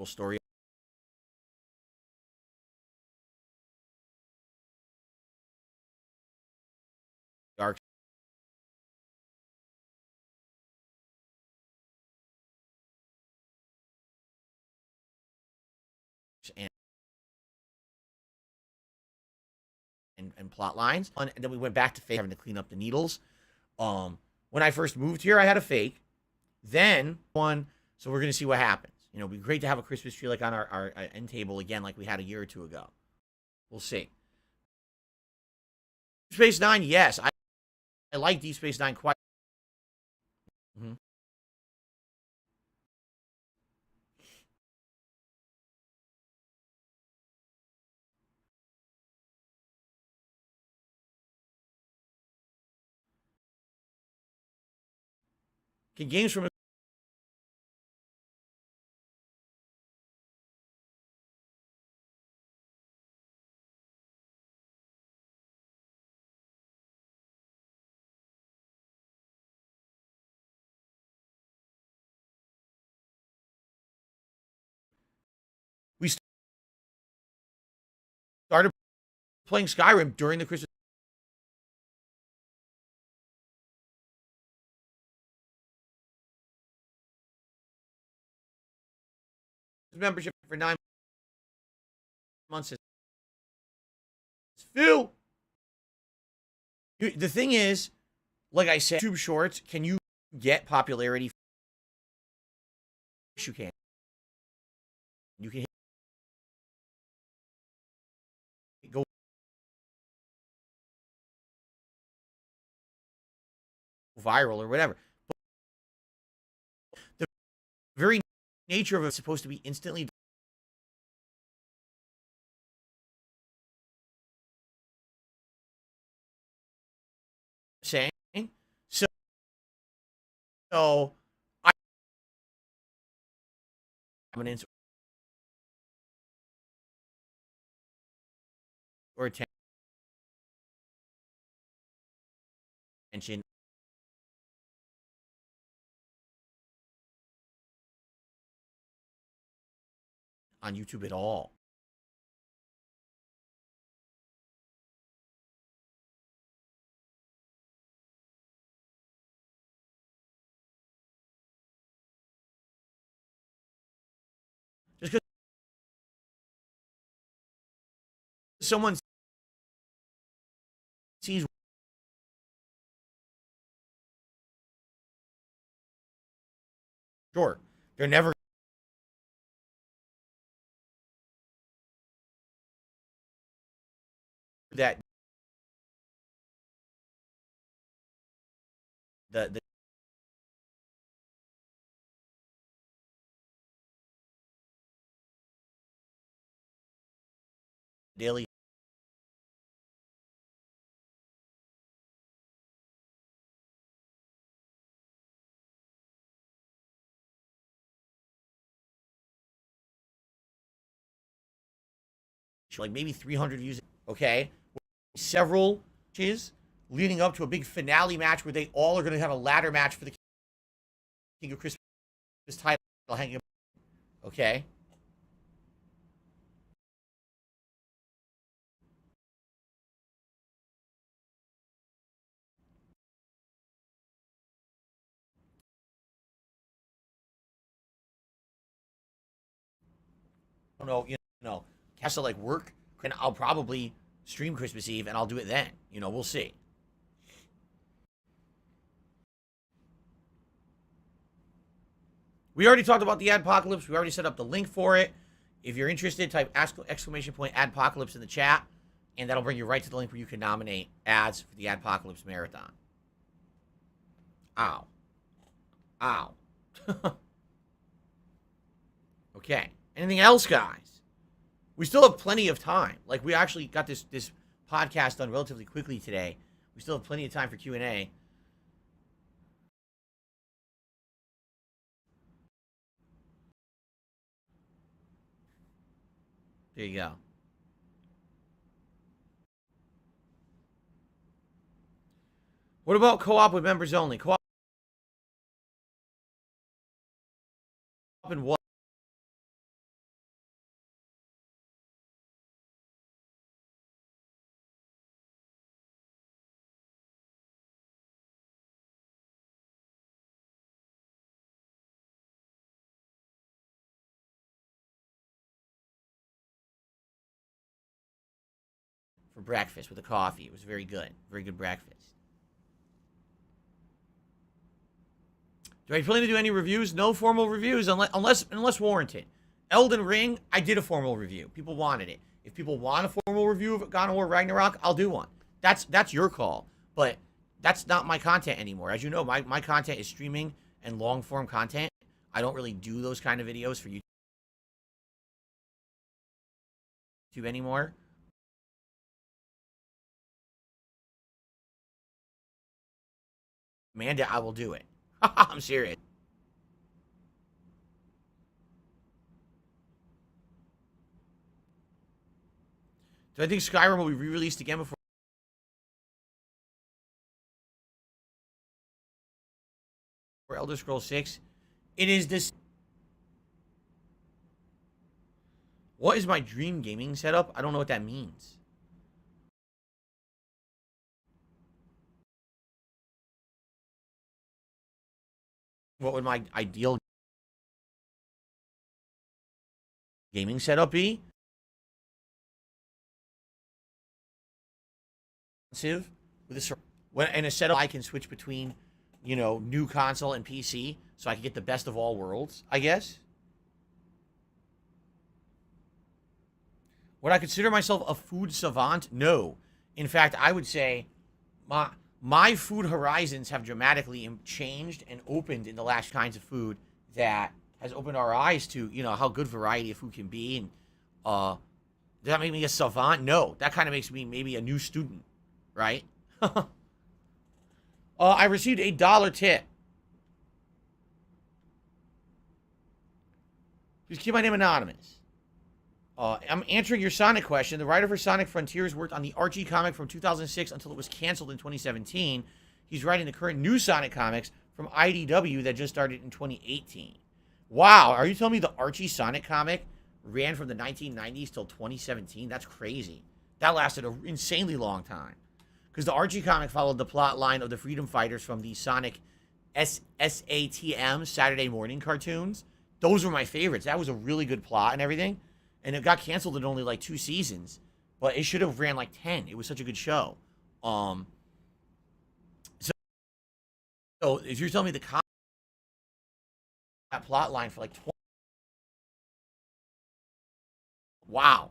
story? Dark and plot lines, and then we went back to fake, having to clean up the needles. When I first moved here, I had a fake. Then one, so we're gonna see what happens. You know, it'd be great to have a Christmas tree like on our end table again, like we had a year or two ago. We'll see. Deep Space Nine, yes, I like Deep Space Nine quite. Mm-hmm. Can games from we started playing Skyrim during the Christmas membership for 9 months. Phil, the thing is, like I said, YouTube Shorts, can you get popularity? You can. You can go viral or whatever. But the very nature of it is supposed to be instantly saying. So I dominance or attention on YouTube at all. Just because someone sees short, they're never that the daily like maybe 300 views. Okay, several matches leading up to a big finale match where they all are going to have a ladder match for the King of Christmas title hanging up. Okay. I don't know, has to like work, and I'll probably stream Christmas Eve and I'll do it then. We'll see. We already talked about the Adpocalypse. We already set up the link for it. If you're interested, type !Adpocalypse in the chat, and that'll bring you right to the link where you can nominate ads for the Adpocalypse Marathon. Ow. Ow. Okay. Anything else, guys? We still have plenty of time. Like, we actually got this podcast done relatively quickly today. We still have plenty of time for Q&A. There you go. What about co-op with members only? Co-op in what? For breakfast with a coffee. It was very good. Very good breakfast. Do I plan to do any reviews? No formal reviews unless warranted. Elden Ring, I did a formal review. People wanted it. If people want a formal review of God of War Ragnarok, I'll do one. That's your call. But that's not my content anymore. As you know, my content is streaming and long form content. I don't really do those kind of videos for YouTube anymore. Amanda, I will do it. I'm serious. Do I think Skyrim will be re-released again before Elder Scrolls 6? It is this. What is my dream gaming setup? I don't know what that means. What would my ideal gaming setup be? With a setup I can switch between, new console and PC, so I can get the best of all worlds, I guess. Would I consider myself a food savant? No. In fact, I would say my food horizons have dramatically changed and opened in the last kinds of food that has opened our eyes to, how good variety of food can be. And does that make me a savant? No. That kind of makes me maybe a new student, right? I received $8 tip. Just keep my name anonymous. I'm answering your Sonic question. The writer for Sonic Frontiers worked on the Archie comic from 2006 until it was canceled in 2017. He's writing the current new Sonic comics from IDW that just started in 2018. Wow, are you telling me the Archie Sonic comic ran from the 1990s till 2017? That's crazy. That lasted an insanely long time. Because the Archie comic followed the plot line of the Freedom Fighters from the Sonic SATM Saturday morning cartoons. Those were my favorites. That was a really good plot and everything. And it got canceled in only like 2 seasons. But it should have ran like 10. It was such a good show. So if you're telling me that plot line for like 20... Wow.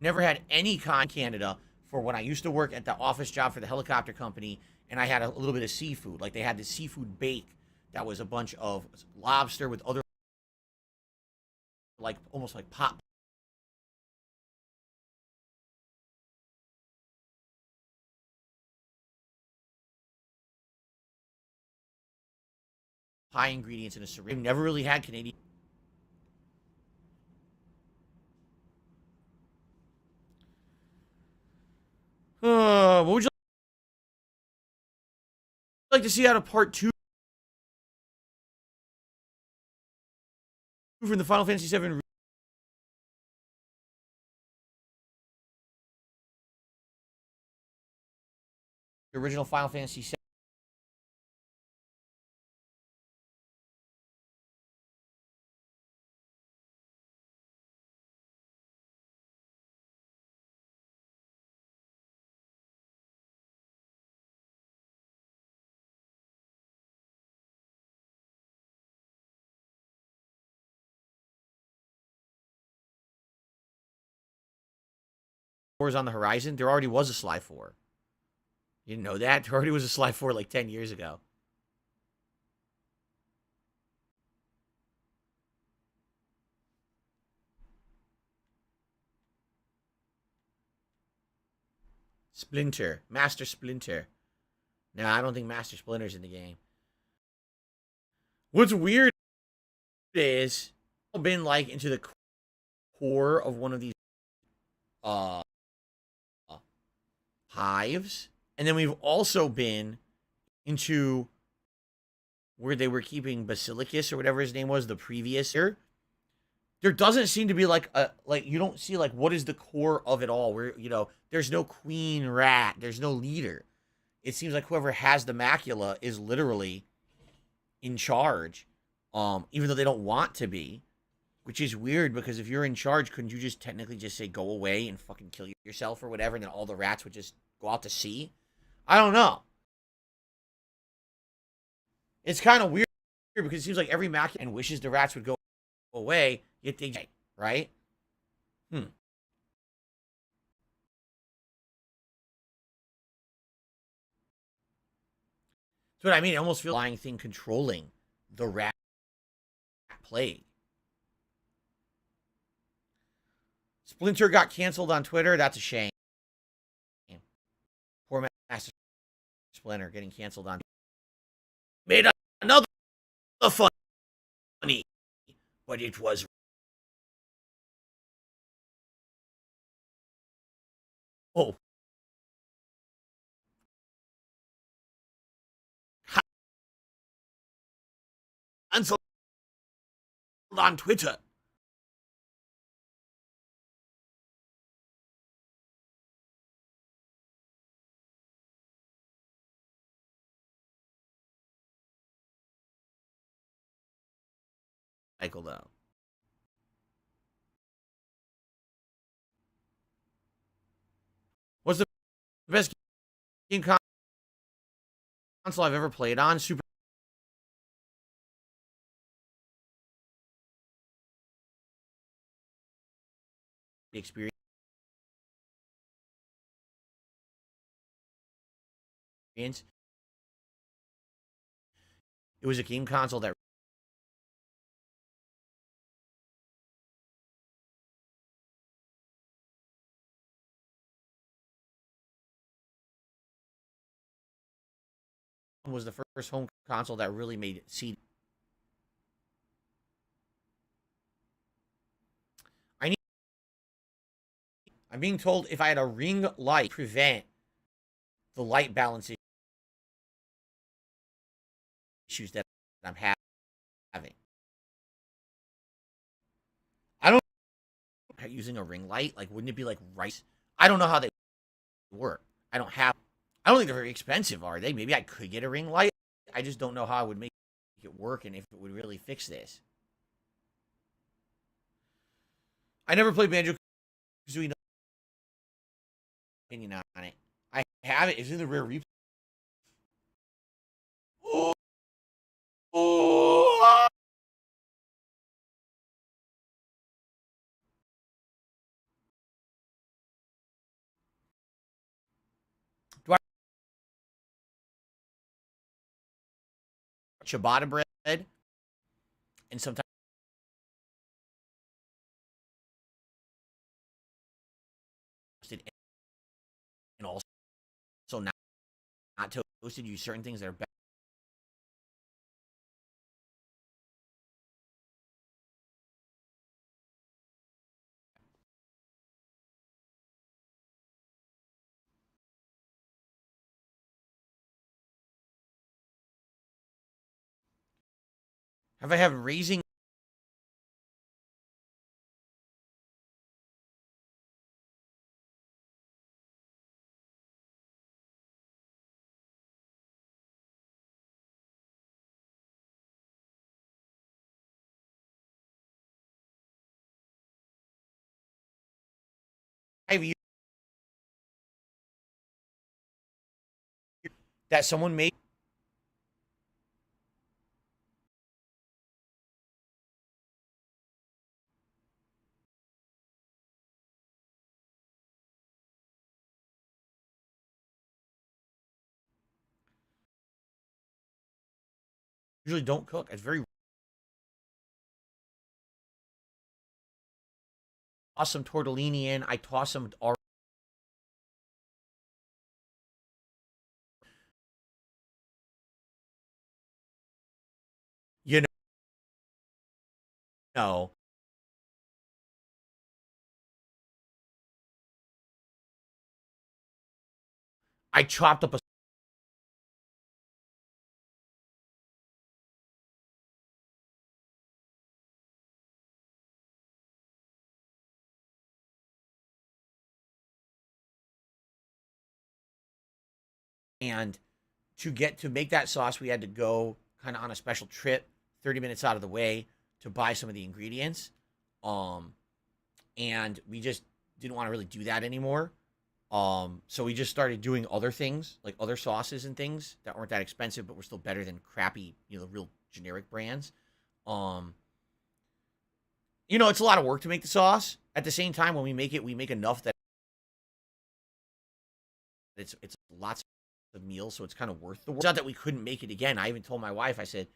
Never had any con Canada for when I used to work at the office job for the helicopter company, and I had a little bit of seafood. Like they had this seafood bake that was a bunch of lobster with other, like almost like pot pie ingredients in a syringe. Never really had Canadian. What would you like to see out of part 2 from the Final Fantasy VII original Final Fantasy VII? Wars on the horizon. There already was a Sly 4. You didn't know that? There already was a Sly 4 like 10 years ago. Splinter. Master Splinter. No, I don't think Master Splinter's in the game. What's weird is I've been like into the core of one of these uh hives, and then we've also been into where they were keeping Basilicus or whatever his name was the previous year. There doesn't seem to be like you don't see like what is the core of it all, where there's no queen rat, there's no leader. It seems like whoever has the macula is literally in charge, even though they don't want to be, which is weird because if you're in charge, couldn't you just technically just say go away and fucking kill yourself or whatever, and then all the rats would just go out to sea? I don't know. It's kind of weird because it seems like every macula and wishes the rats would go away, yet they, right? That's what I mean. I almost feel like lying thing controlling the rat plague. Splinter got canceled on Twitter. That's a shame. Poor Master Splinter getting canceled on. Made another funny, but it was. Oh. Canceled on Twitter. Michael, though. What's the best game console I've ever played on? Super experience. It was a game console that was the first home console that really made CD. I'm being told if I had a ring light, prevent the light balance issues that I'm having. I don't know using a ring light. Like, wouldn't it be like right? I don't know how they work. I don't think they're very expensive, are they? Maybe I could get a ring light. I just don't know how I would make it work and if it would really fix this. I never played Banjo-Kazooie. Opinion on it. I have it. It's in the rare replay. Oh. Oh. Do I ciabatta bread and sometimes toasted and also not toasted? Use certain things that are better. Have I had raising? I've used that someone made. Usually don't cook. It's very toss some tortellini in. I toss some. You know, I chopped up a and to get to make that sauce, we had to go kind of on a special trip, 30 minutes out of the way to buy some of the ingredients. Um, and we just didn't want to really do that anymore. So we just started doing other things, like other sauces and things that weren't that expensive, but were still better than crappy, real generic brands. Um, it's a lot of work to make the sauce. At the same time, when we make it, we make enough that it's lots of meals, so it's kind of worth the work. It's not that we couldn't make it again. I even told my wife, I said,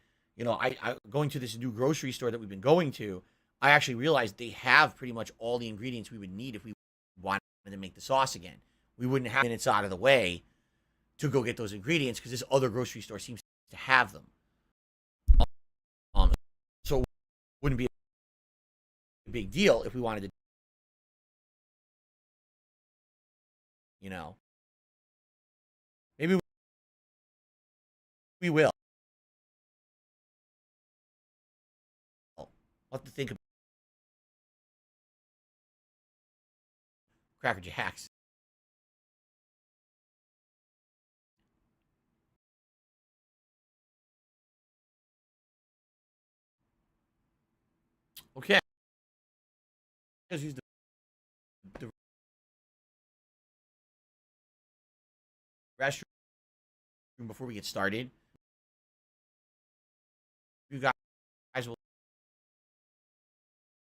I going to this new grocery store that we've been going to, I actually realized they have pretty much all the ingredients we would need if we wanted to make the sauce again. We wouldn't have minutes out of the way to go get those ingredients because this other grocery store seems to have them. So it wouldn't be a big deal if we wanted to, maybe we will. I'll have to think about Cracker Jacks. Okay. Let's use the restroom before we get started. You guys will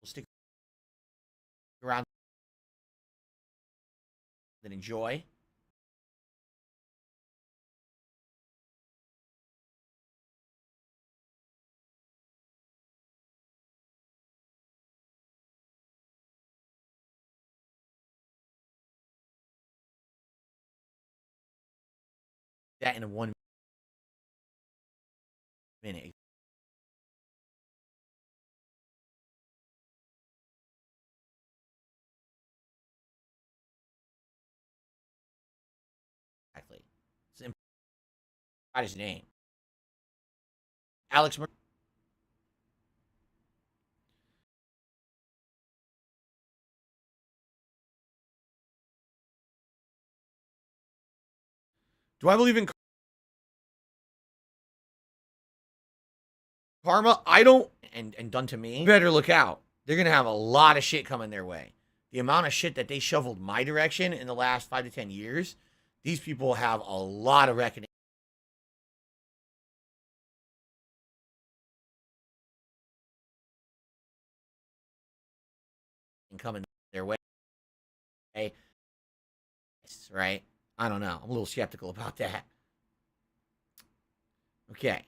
stick around and enjoy. That in 1 minute. Exactly. It's not his name. Alex. Do I believe in karma? I don't. And done to me. You better look out. They're going to have a lot of shit coming their way. The amount of shit that they shoveled my direction in the last 5 to 10 years, these people have a lot of reckoning coming their way. Right? I don't know. I'm a little skeptical about that. Okay.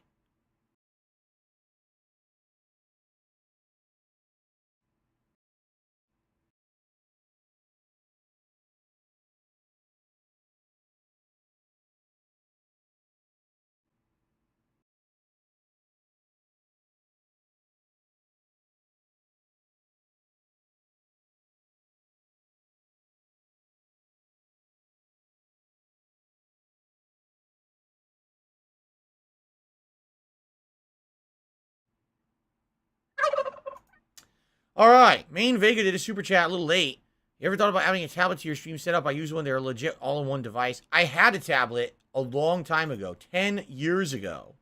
All right. Main Vega did a super chat a little late. You ever thought about adding a tablet to your stream setup? I use one. They're a legit all-in-one device. I had a tablet a long time ago, 10 years ago,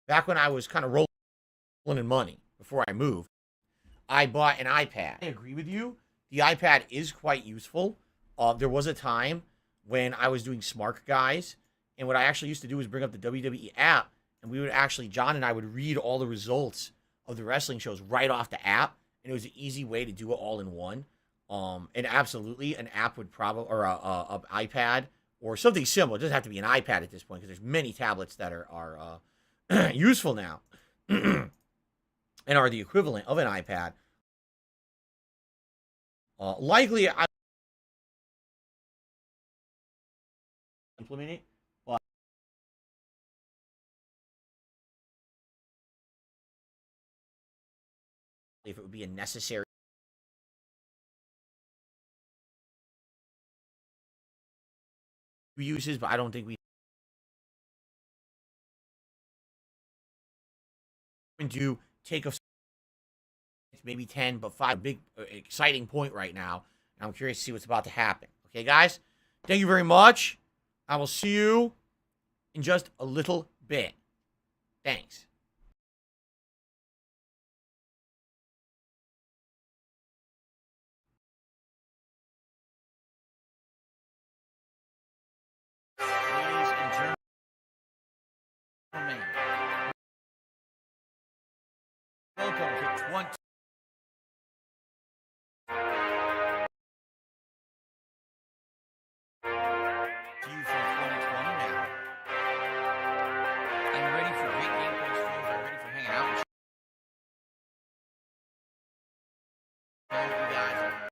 back when I was kind of rolling in money before I moved. I bought an iPad. I agree with you. The iPad is quite useful. There was a time when I was doing Smart Guys, and what I actually used to do was bring up the WWE app, and we would actually, John and I would read all the results of the wrestling shows right off the app, and it was an easy way to do it all in one. And absolutely, an app would probably, or a iPad, or something similar. It doesn't have to be an iPad at this point, because there's many tablets that are useful now, and are the equivalent of an iPad. Likely, I implement it, but if it would be a necessary uses, but I don't think we do take a maybe 10, but 5. Big exciting point right now. And I'm curious to see what's about to happen. Okay, guys, thank you very much. I will see you in just a little bit. Thanks. Ladies and gentlemen, welcome to 20. You from 2020 now. I'm ready for great gameplay streams. I'm ready for hanging out with you. Thank you guys.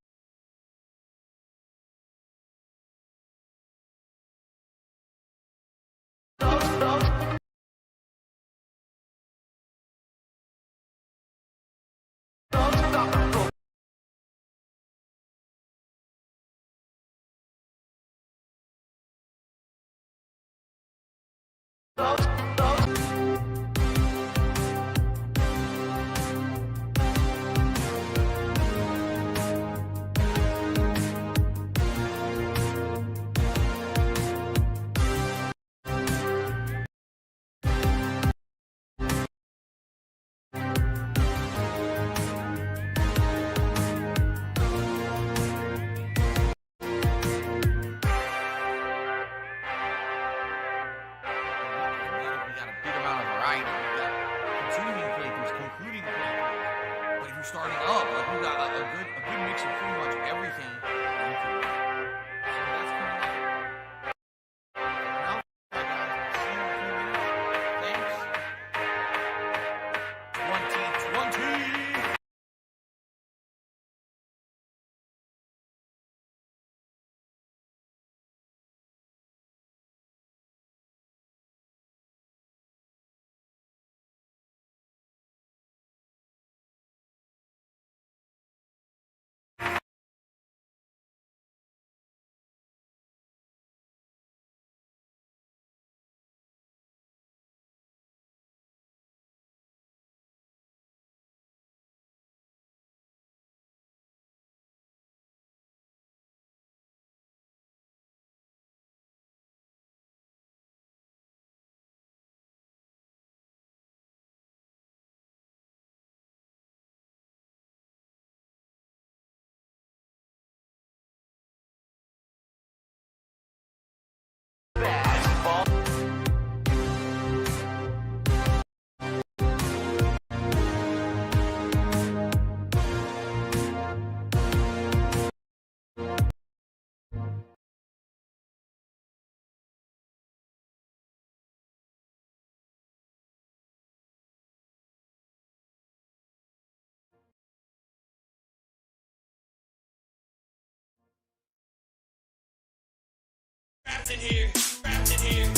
We got a big amount of variety. We got continuing playthroughs, concluding playthroughs. But if you're starting up, like we got a good mix of pretty much everything that you can do. So that's coming up. Now, guys, see you in a few minutes. Thanks. 2020. Trapped in here. Trapped in here.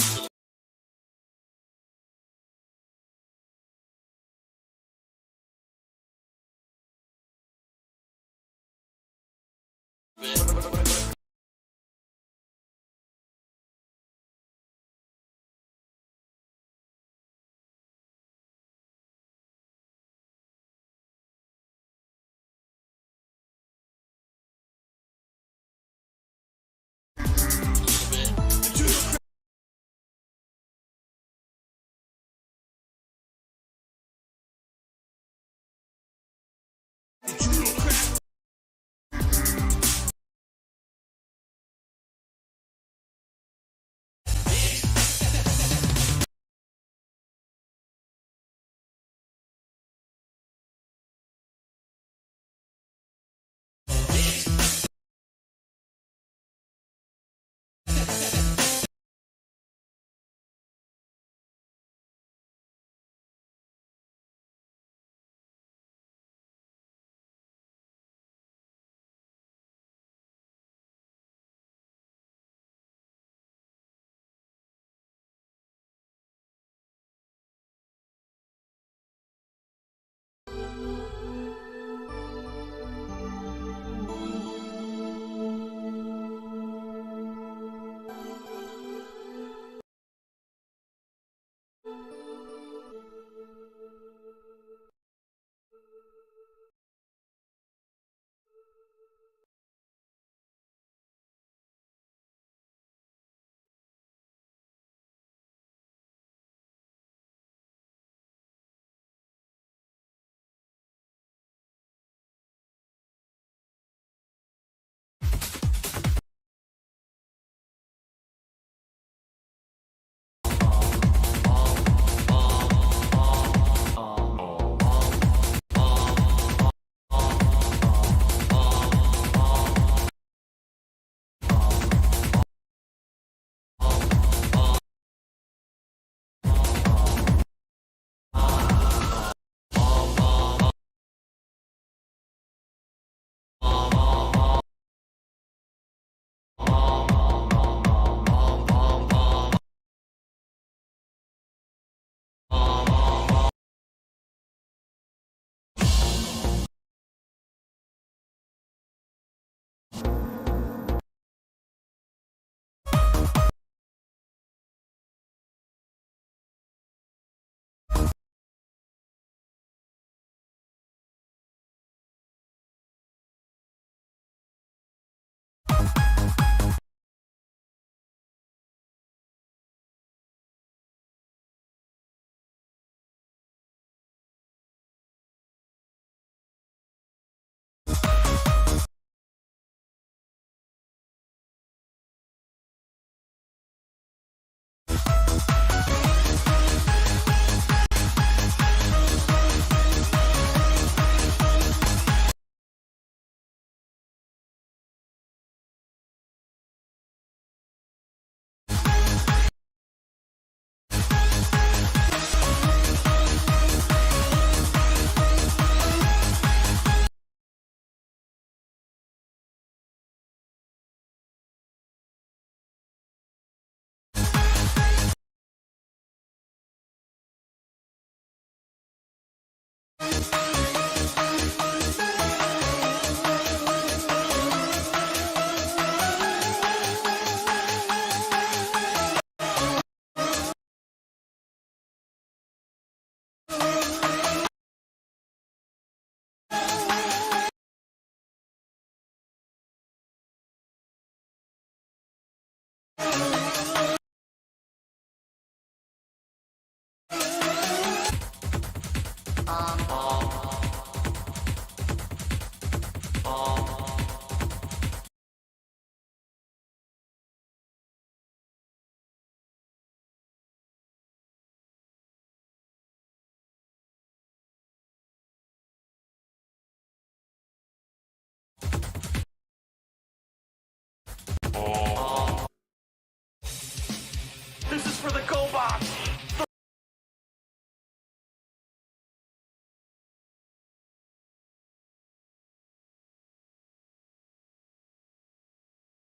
This is for the Go Box.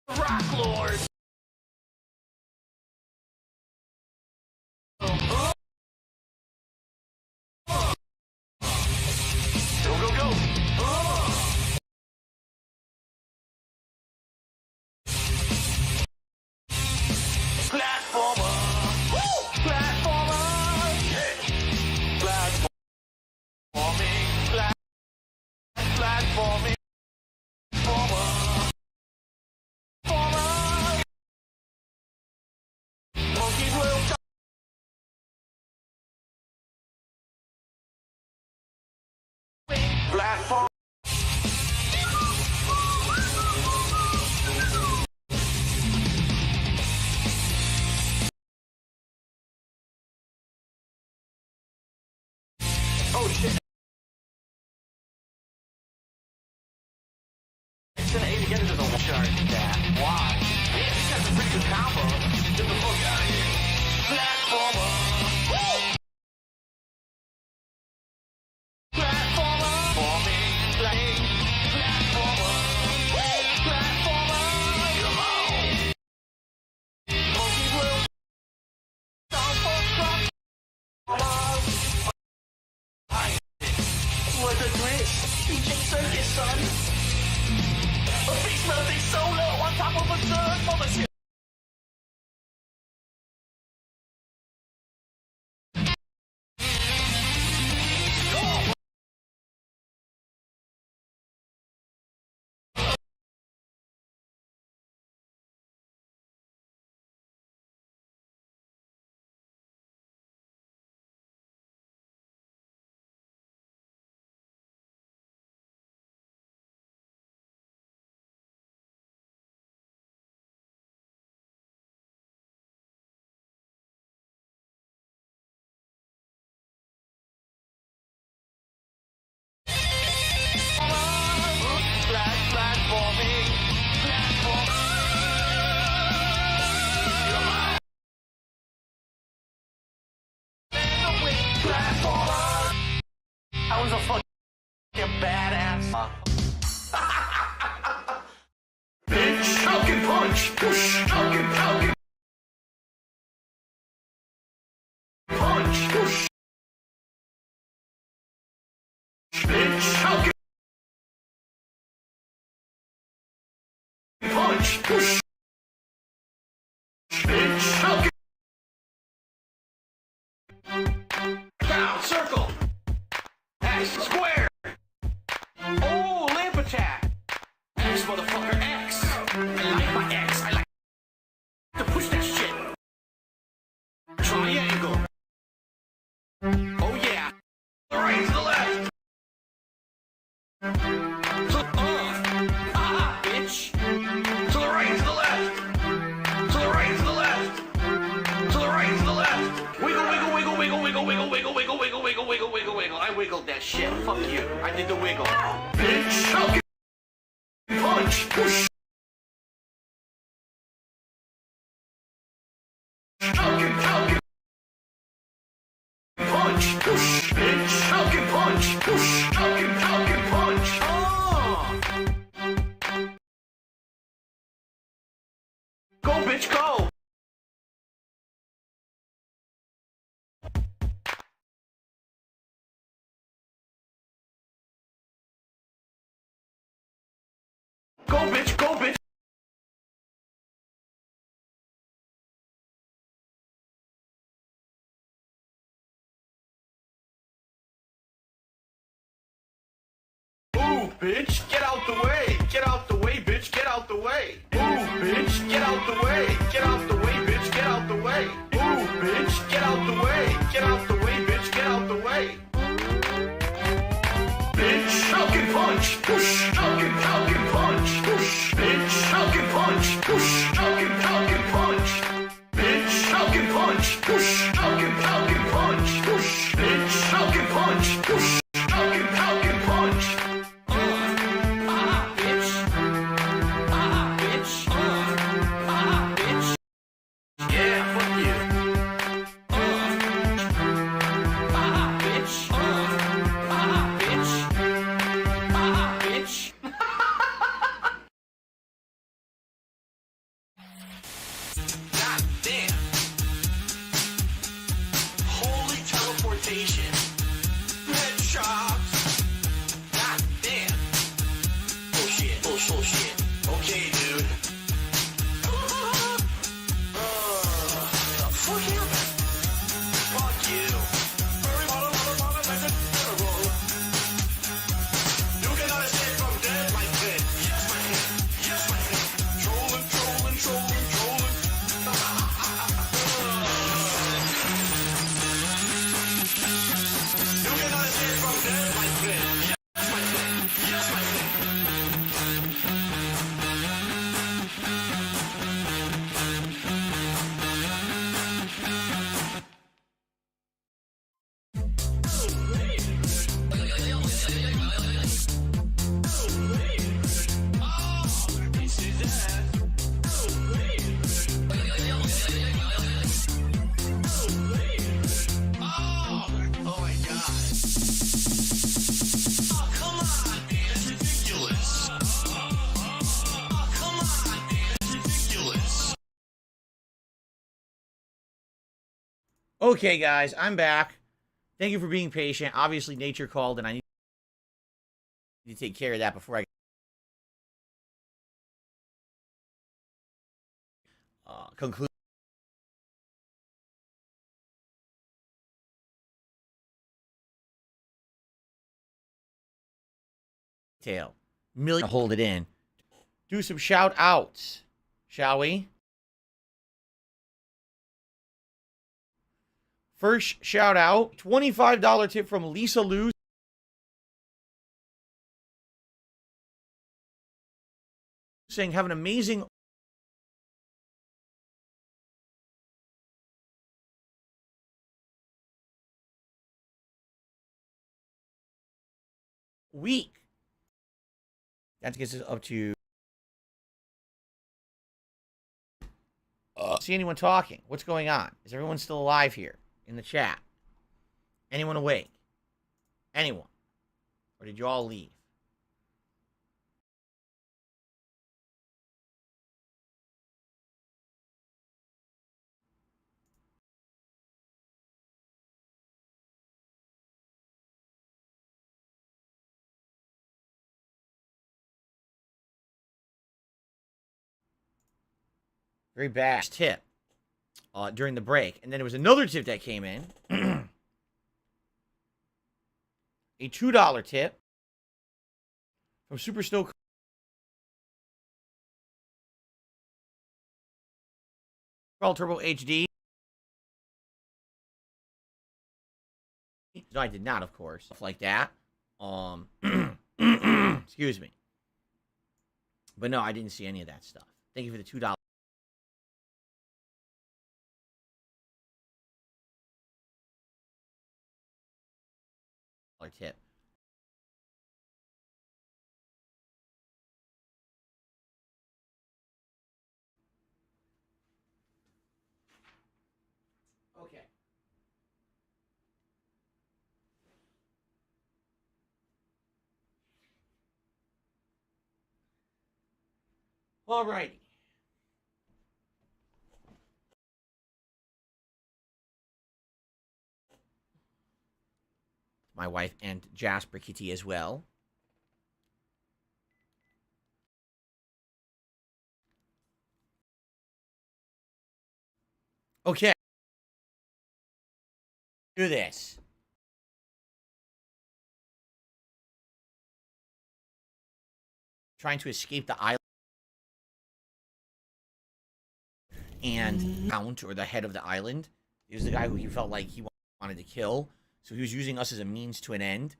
Rock Lord. Go, go, go. Platformer. Platformer. Yeah. Platforming. Platforming. Platformer. Monkeys will come. Platform. Oh shit. It's an A to get into the chart. Yeah. Why? Yeah, this has a pretty good combo. Get the fuck out of here. Platformer. Woo! Platformer. Forming. Platformer. Woo! Platformer. Come on. Monkey will. Down for crop. What a twist. DJ Circus, son. A beast melting solo on top of a third mothership. Platforming. Platformer. I was a fucking badass. Bitch, Falcon punch. Push, Falcon. Punch, push. Bitch, Falcon. Punch, push. Bitch, Falcon. Down, circle. X, square. Oh, lamp attack. X, motherfucker, X. I like my X. I like to push that shit. Triangle. Oh, yeah. The right to the left. Bitch. To the right, to the left. To the right, to the left. To the right, to the left. Wiggle, wiggle, wiggle, wiggle, wiggle, wiggle, wiggle, wiggle, wiggle, wiggle, wiggle, wiggle, wiggle. I wiggled that shit. Fuck you. I did the wiggle. Bitch. Falcon. Punch. Push. Falcon. Punch. Push. Bitch. Falcon punch. Push. Falcon punch. Oh. Go, bitch, go. Go, bitch, go, bitch. Ooh, bitch, get out the way. Get out the way, bitch, get out the way. Ooh, bitch, get out the way. Get out the way, bitch, get out the way. Ooh, bitch, get out the way. Get out the way, bitch, get out the way. social shit. Okay, dude. The fuck happened? Fuck you. Very terrible. You cannot escape from death, my friend. Yes, my friend. Yes, my friend. Trolling, trolling, trolling, trolling. You cannot escape from death, my friend. Yes, my friend. Yes, my friend. Oh my god. Oh, come on, man. It's ridiculous. Oh, come on, man. It's ridiculous. Okay, guys, I'm back. Thank you for being patient. Obviously, nature called, and I need to take care of that before I conclude. Tale. Million. Hold it in. Do some shout outs, shall we? First shout out, $25 tip from Lisa Lou. Saying, have an amazing week. That gets us up to. See anyone talking? What's going on? Is everyone still alive here in the chat? Anyone awake? Anyone? Or did you all leave? Very bad tip during the break. And then there was another tip that came in. A $2 tip from Super Snow Crawl Turbo HD. No, I did not, of course. Stuff like that. Excuse me. But no, I didn't see any of that stuff. Thank you for the $2 tip. Okay. Alrighty. My wife and Jasper Kitty as well. Okay. Do this. Trying to escape the island. And Count, or the head of the island, he was the guy who he felt like he wanted to kill. So he was using us as a means to an end.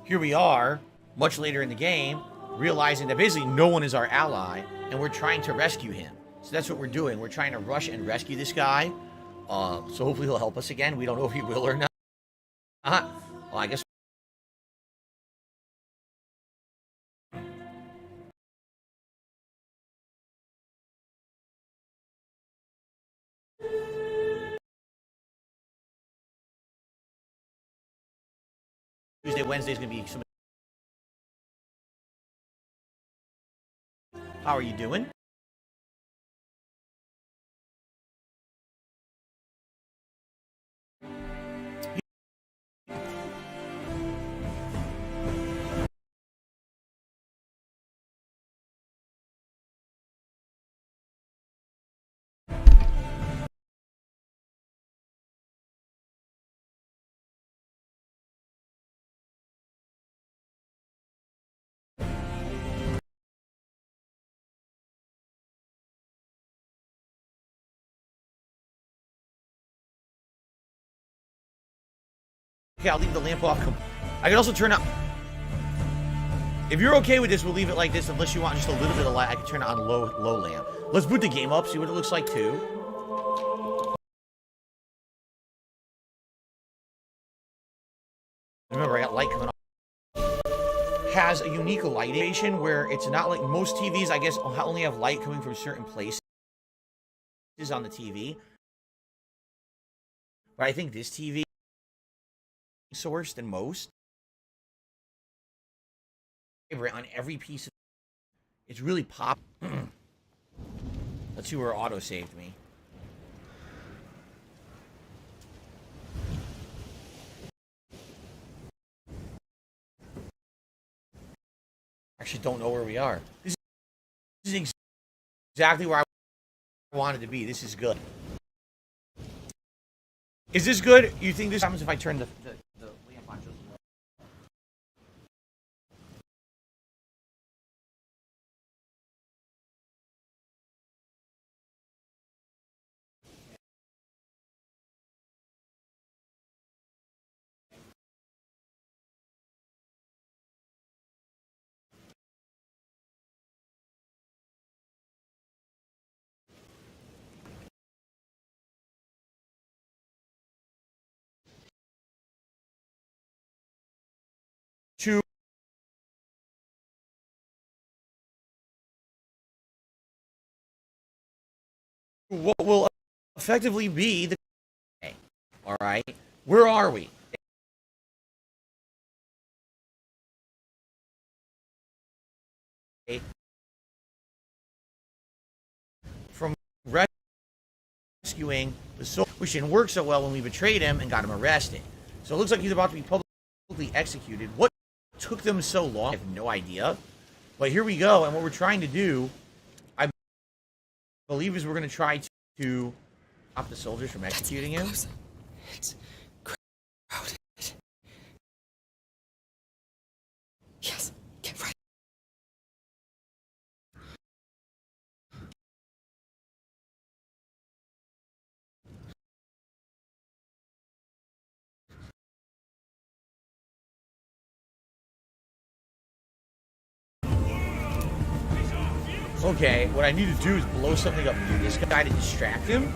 Here we are, much later in the game, realizing that basically no one is our ally, and we're trying to rescue him. So that's what we're doing. We're trying to rush and rescue this guy. So hopefully he'll help us again. We don't know if he will or not. Well, I guess. Tuesday, Wednesday is going to be some. How are you doing? Okay, I'll leave the lamp off. I can also turn up. If you're okay with this, we'll leave it like this. Unless you want just a little bit of light, I can turn it on low lamp. Let's boot the game up, see what it looks like too. Remember, I got light coming off. Has a unique lighting where it's not like most TVs, I guess, only have light coming from certain places on the TV. But I think this TV is sourced than most. On every piece of it's really pop. Let's see where auto saved me. Actually don't know where we are. This is exactly where I wanted to be. This is good. Is this good? You think this happens if I turn the lamp on just a little? What will effectively be the day. All right, where are we? From rescuing the soul, which didn't work so well when we betrayed him and got him arrested. So it looks like he's about to be publicly executed. What took them so long? I have no idea. But here we go, and what we're trying to do, I believe, is we're going to try to stop the soldiers from executing him. It's crowded. Yes, get right. Okay, what I need to do is blow something up near this guy to distract him.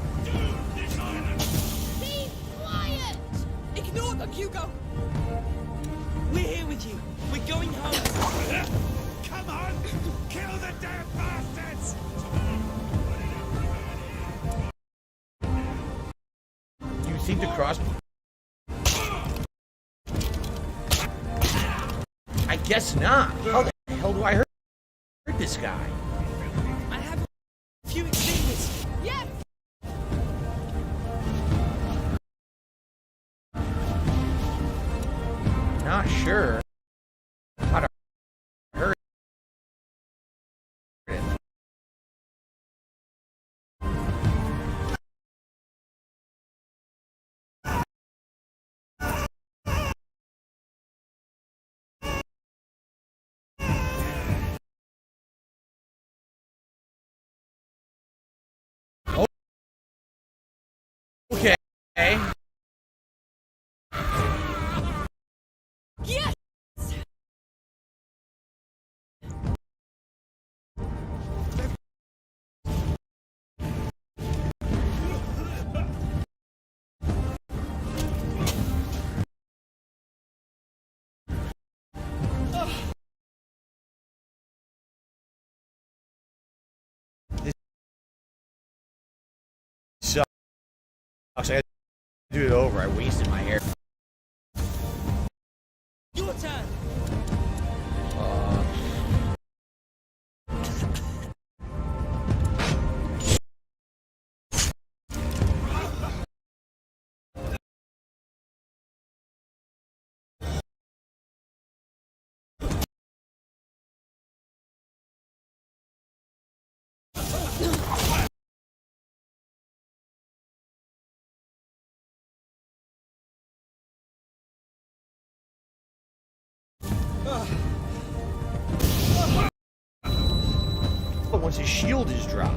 Be quiet! Ignore them, Hugo. We're here with you. We're going home. Come on! Kill the damn bastards! You think the cross... I guess not. How the hell do I hurt this guy? I have a few extinguishers. Yes! Not sure how to hurt it. Okay. Yes! Sucks. I gotta do it over. I wasted my hair. Your turn. But once his shield is dropped.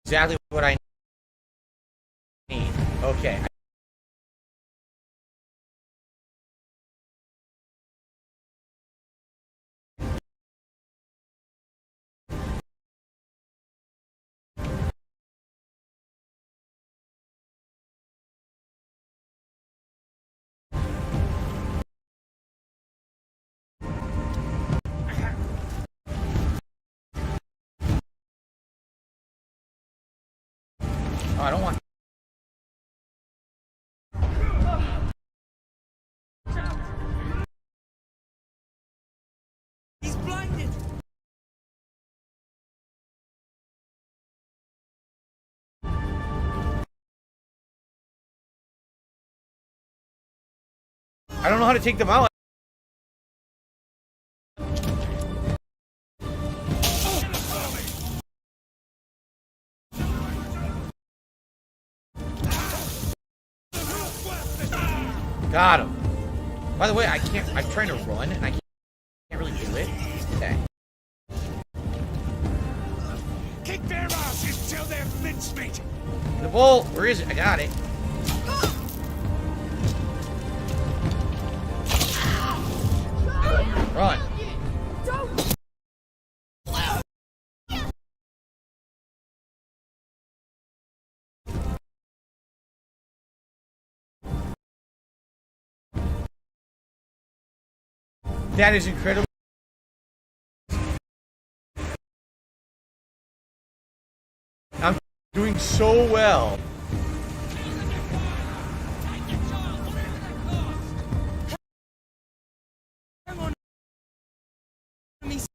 exactly what I need. Okay. Oh, I don't want. He's blinded. I don't know how to take them out. Got him. By the way, I can't. I'm trying to run and I can't really do it. Okay. Kick their asses till they're mincemeat. The bull. Where is it? I got it. Run. That is incredible. I'm doing so well. Hang on. Amicia.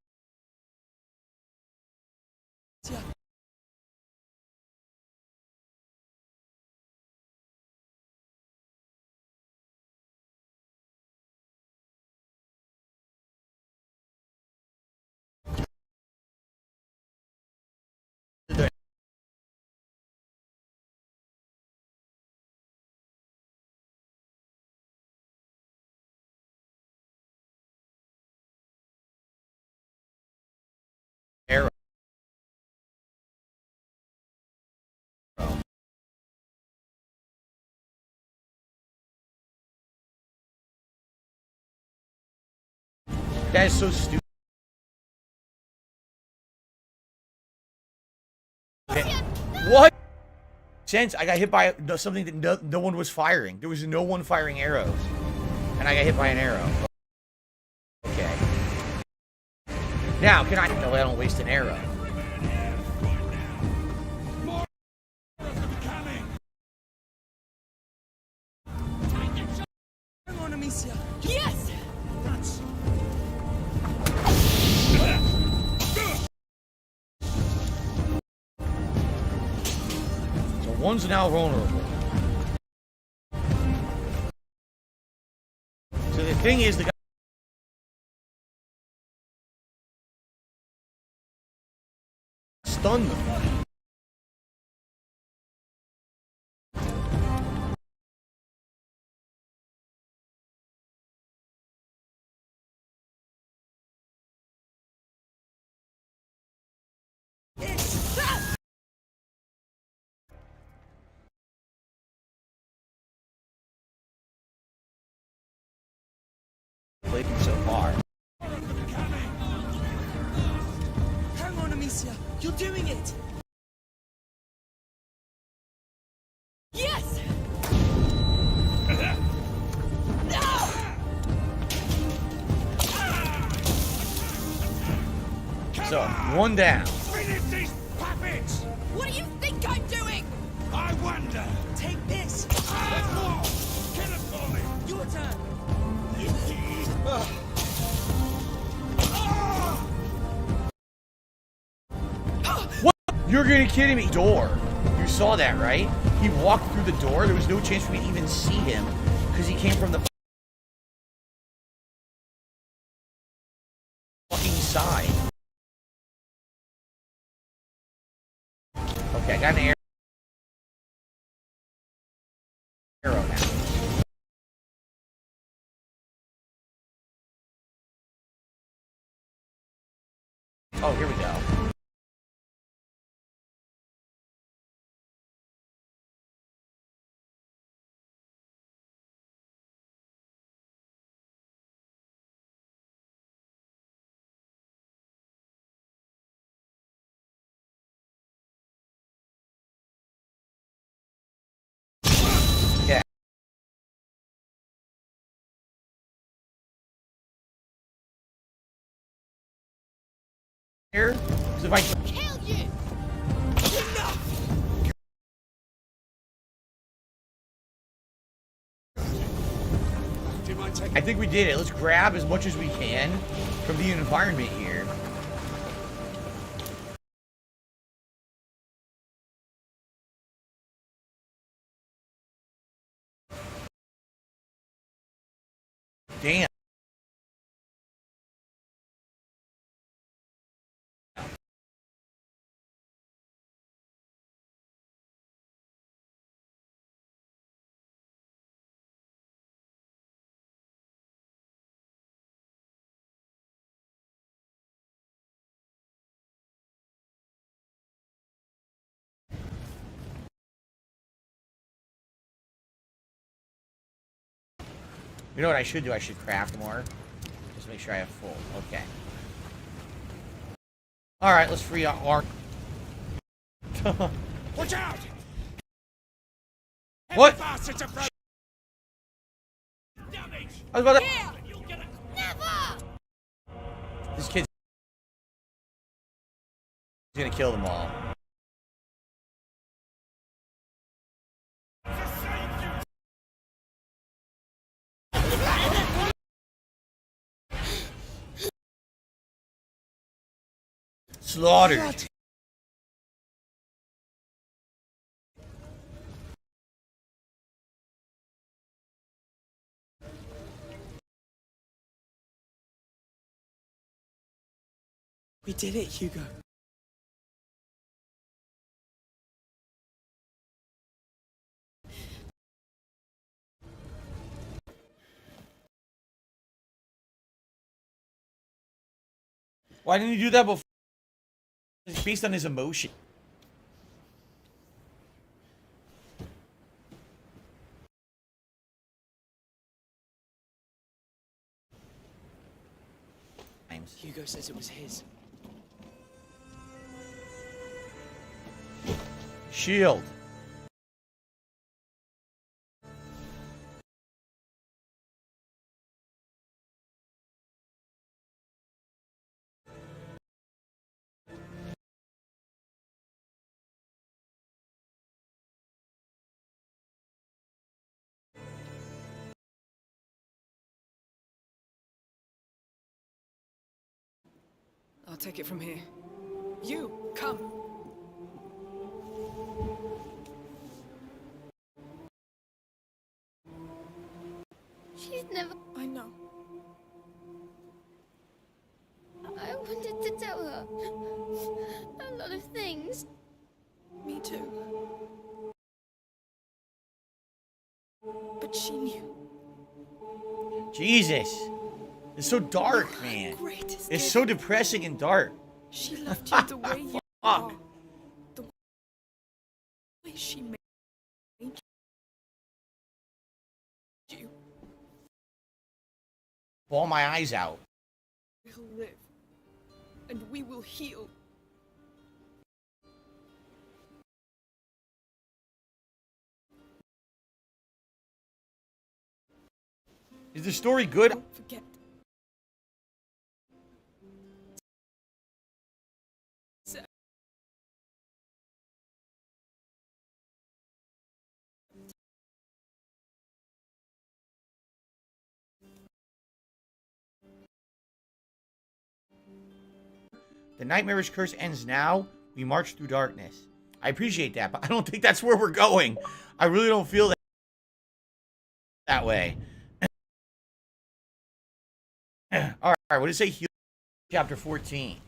Arrow. That is so stupid. What? Since I got hit by something that no one was firing. There was no one firing arrows. And I got hit by an arrow. Okay. Now, can I... No, I don't waste an arrow. Hang on, Amicia. Yes! So one's now vulnerable. So the thing is, the guy... stunned them. Played him so far. Hang on, Amicia. You're doing it. Yes! So, one down. Finish these puppets! What do you think I'm doing? I wonder. Take this. Ah! Kill it for me! Your turn. What? You're gonna kidding me? Door. You saw that, right? He walked through the door. There was no chance for me to even see him because he came from the fucking side. Okay, I got an arrow now. Oh, here we go. here. Because if I Kill you! I think we did it. Let's grab as much as we can from the environment here. Damn. You know what I should do? I should craft more. Just make sure I have full. Okay. Alright, let's free up our... Watch out! What? Bastards approach! Damage! I was about to... Yeah! Never! This kid's gonna kill them all. Slaughtered. We did it, Hugo. Why didn't you do that before? It's based on his emotion. Hugo says it was his. Shield. I'll take it from here. You, come. She's never... I know. I wanted to tell her a lot of things. Me too. But she knew. Jesus. It's so dark, man. Greatest It's gift. so depressing and dark. She loved you the way you are. Fuck. The way she made you. Ball my eyes out. We'll live. And we will heal. Is the story good? Don't forget. The nightmarish curse ends now. We march through darkness. I appreciate that, but I don't think that's where we're going. I really don't feel that way. All right, what did it say? Chapter 14.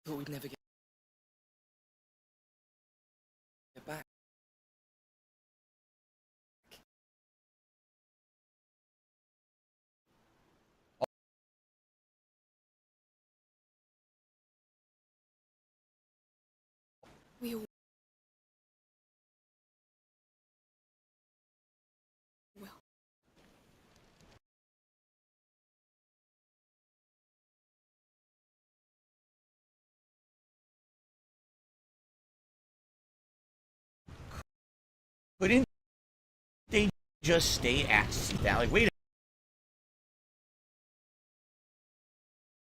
Thought we'd never get back. We all will. Couldn't they just stay at that? Like, wait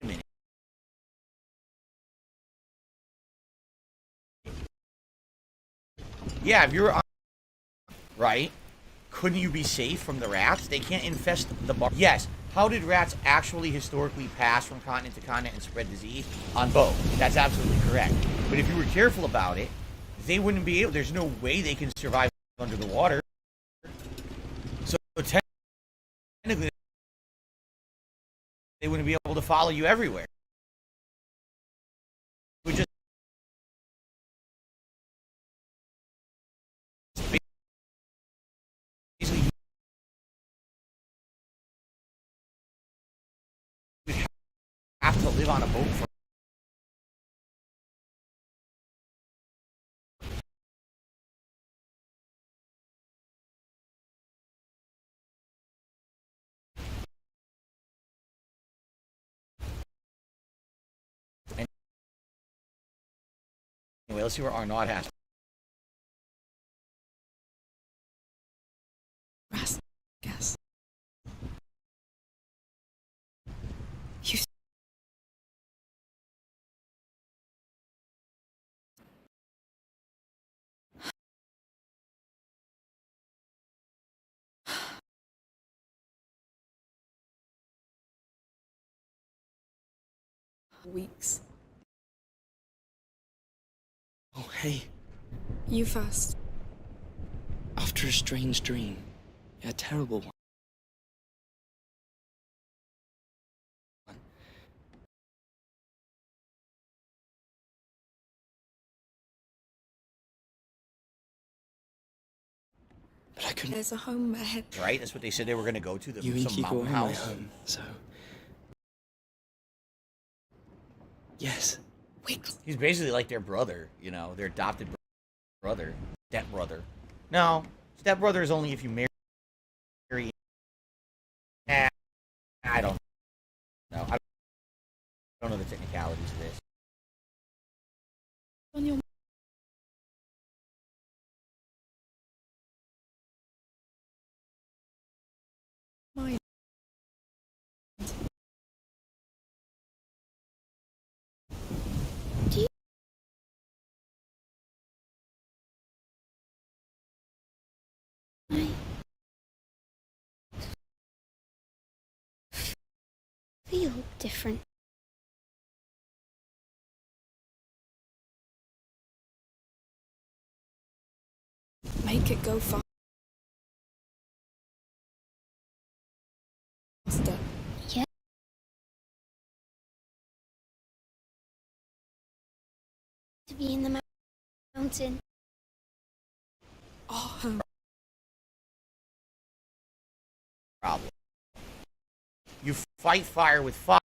a minute. Yeah, if you're on, right, couldn't you be safe from the rats? They can't infest the bar. Yes. How did rats actually historically pass from continent to continent and spread disease? On both. That's absolutely correct. But if you were careful about it, they wouldn't be able. There's no way they can survive under the water. So technically, they wouldn't be able to follow you everywhere. It would just basically you would have to live on a boat for. Anyway, let's see where Arnaud has. Guess. You. Weeks. Oh, hey. You first. After a strange dream. A terrible one. But I couldn't. There's a home ahead. Right? That's what they said they were going to go to. You and Some Kiko mountain are my house. home, so. Yes. Wiggle. He's basically like their brother, you know, their adopted brother, stepbrother. No, stepbrother is only if you marry. I don't know. I don't know the technicalities of this. On your mind. Feel different. Make it go faster. Yeah. To be in the mountain. Oh, Problem. You fight fire with fire.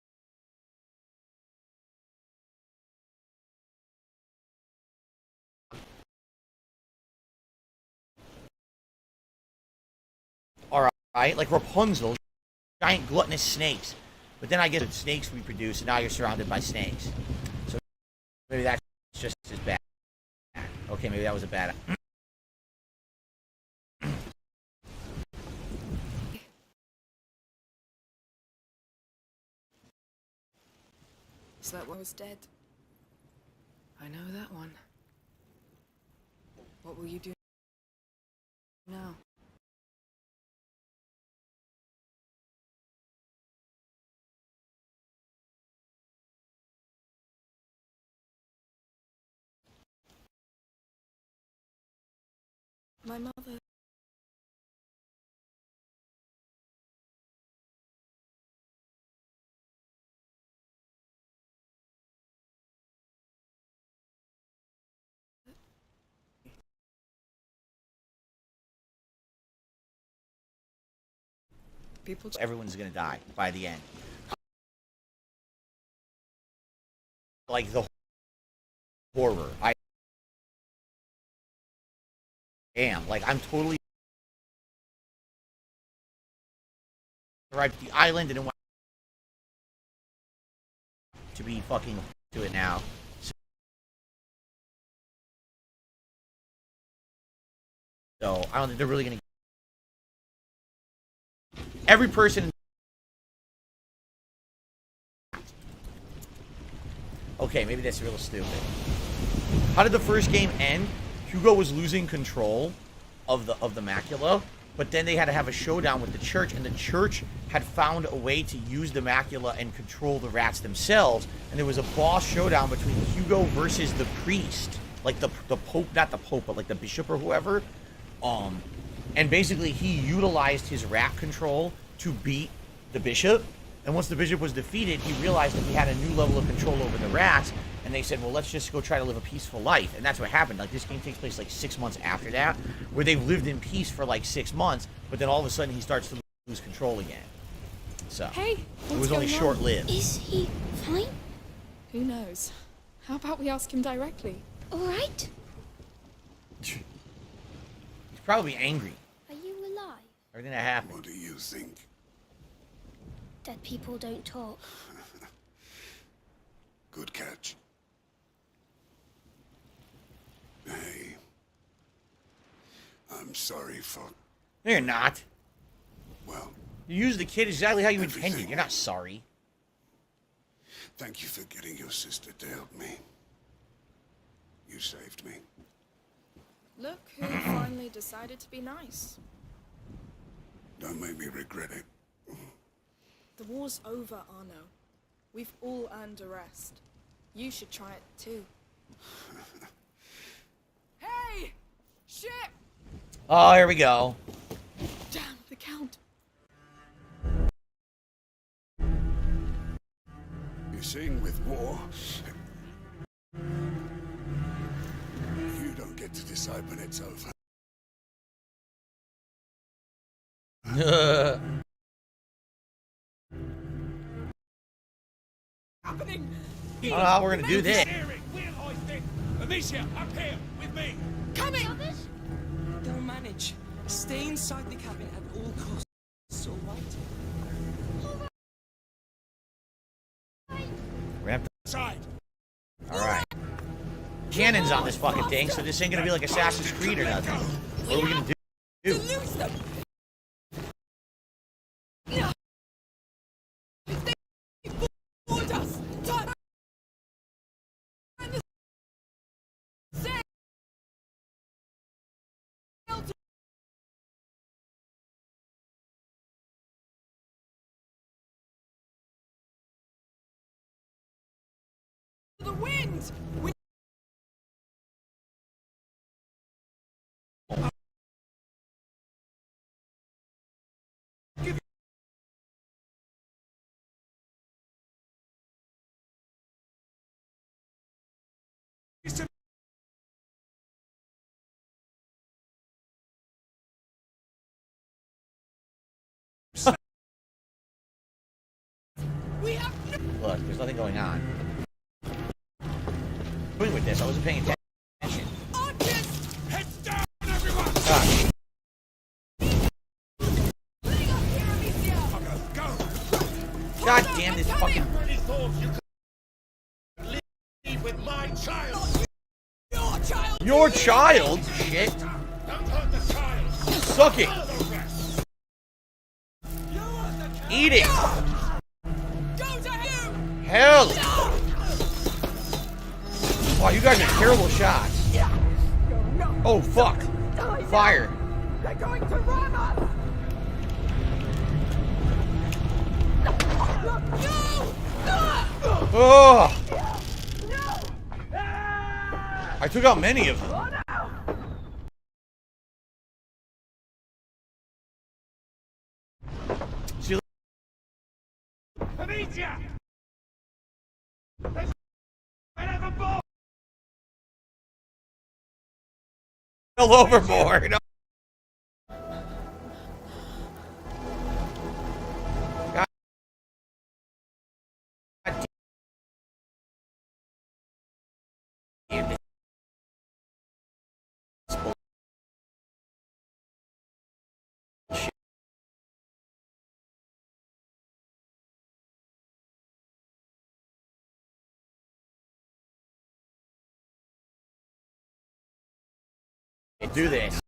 Alright, like Rapunzel, giant gluttonous snakes. But then I get the snakes reproduce, and now you're surrounded by snakes. So maybe that's just as bad. Okay, maybe that was a bad. is that one was dead? I know that one. What will you do now? My mother. People. Everyone's gonna die by the end. Like the horror. I am. Like, I'm totally arrived at the island and went to be fucking to it now. So I don't think they're really gonna Every person. Okay, maybe that's real stupid. How did the first game end? Hugo was losing control of the macula, but then they had to have a showdown with the church, and the church had found a way to use the macula and control the rats themselves. And there was a boss showdown between Hugo versus the priest, like the pope, not the pope, but like the bishop or whoever. And basically he utilized his rat control to beat the bishop. And once the bishop was defeated, he realized that he had a new level of control over the rats. And they said, well, let's just go try to live a peaceful life. And that's what happened. Like, this game takes place like 6 months after that, where they've lived in peace for like 6 months, but then all of a sudden he starts to lose control again. So, Hey, it was only short-lived. Is he fine? Who knows? How about we ask him directly? All right? He's probably angry. Are you alive? Everything that happened. What do you think? Dead people don't talk. Good catch. Hey. I'm sorry for... No, you're not. Well, You used the kid exactly how you intended. Everything. You're not sorry. thank you for getting your sister to help me. You saved me. Look who finally decided to be nice. Don't make me regret it. The war's over, Arno. We've all earned a rest. You should try it too. Hey! Ship! Oh, here we go. Damn, the Count. You sing with war. You don't get to decide when it's over. Happening! I don't know how we're gonna do this. Steering, wheel hoisting. Amicia, up here with me. Coming! They'll manage. Stay inside the cabin at all costs, all right? Ramp. Side. All right. Cannons on this fucking thing, so this ain't gonna be like Assassin's Creed or nothing. What are we gonna do? Lose them! They board us! Time! Sail to the wind! We have no Look, there's nothing going on. Doing with this, I wasn't paying attention. archers! Heads down, everyone. Ah, Bring up here, Amicia! Go. God damn this fucking. Really thought you could leave with my child. Your child! Your child? Shit. Don't hurt the child. Suck it. Follow the rest. Eat it. Go to him! Hell. Wow, you guys are terrible shots. Oh, fuck. Fire. They're going to ram us! No! Oh. I took out many of them. See, Amicia. There's another ball. fell overboard. God. Damn it. Do this.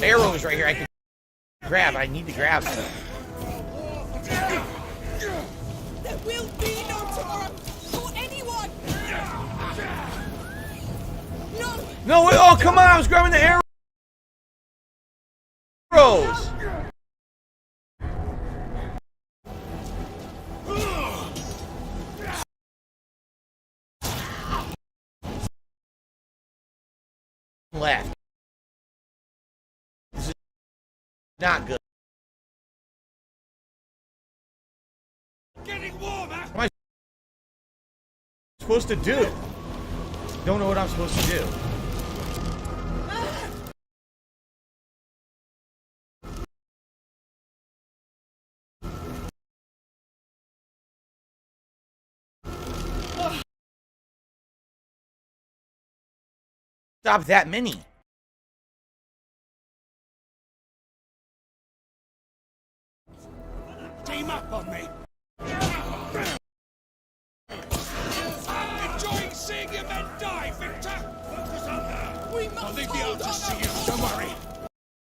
Arrow is right here. I can grab. I need to grab. There will be no tomorrow for anyone. No. No, wait, oh, come on. I was grabbing the arrows. Left. This is not good. Getting warmer. What am I supposed to do? Don't know what I'm supposed to do. Stop that mini. Team up on me. Enjoying seeing your men die, Victor. Focus on her. We must I'll leave the hold others to on. you. Don't worry.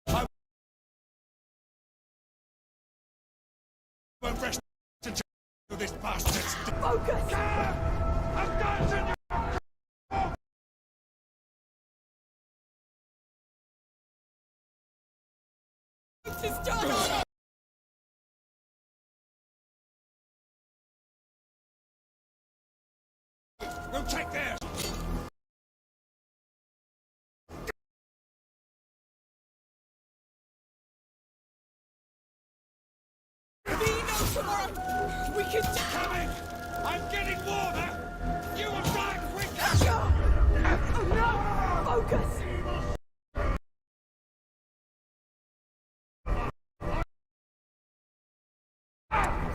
I won't rest until this bastard's dead. Focus. I've got to. This is done. We'll take theirs. Be no tomorrow. We can do. Coming. I'm getting warmer. You will die quicker. Oh no! Focus.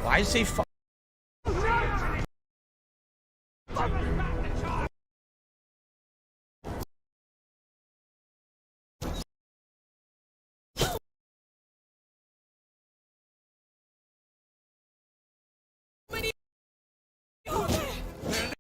Why is he fu- Many. Oh, there.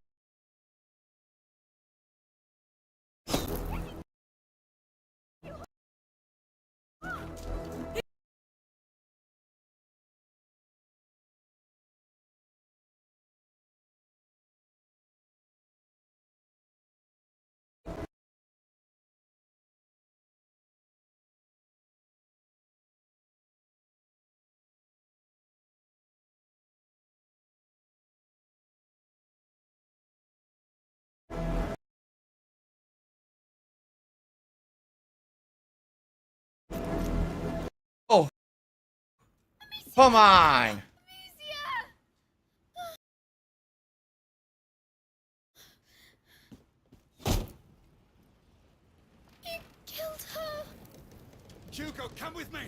Oh. Come on. He killed her. Hugo, come with me.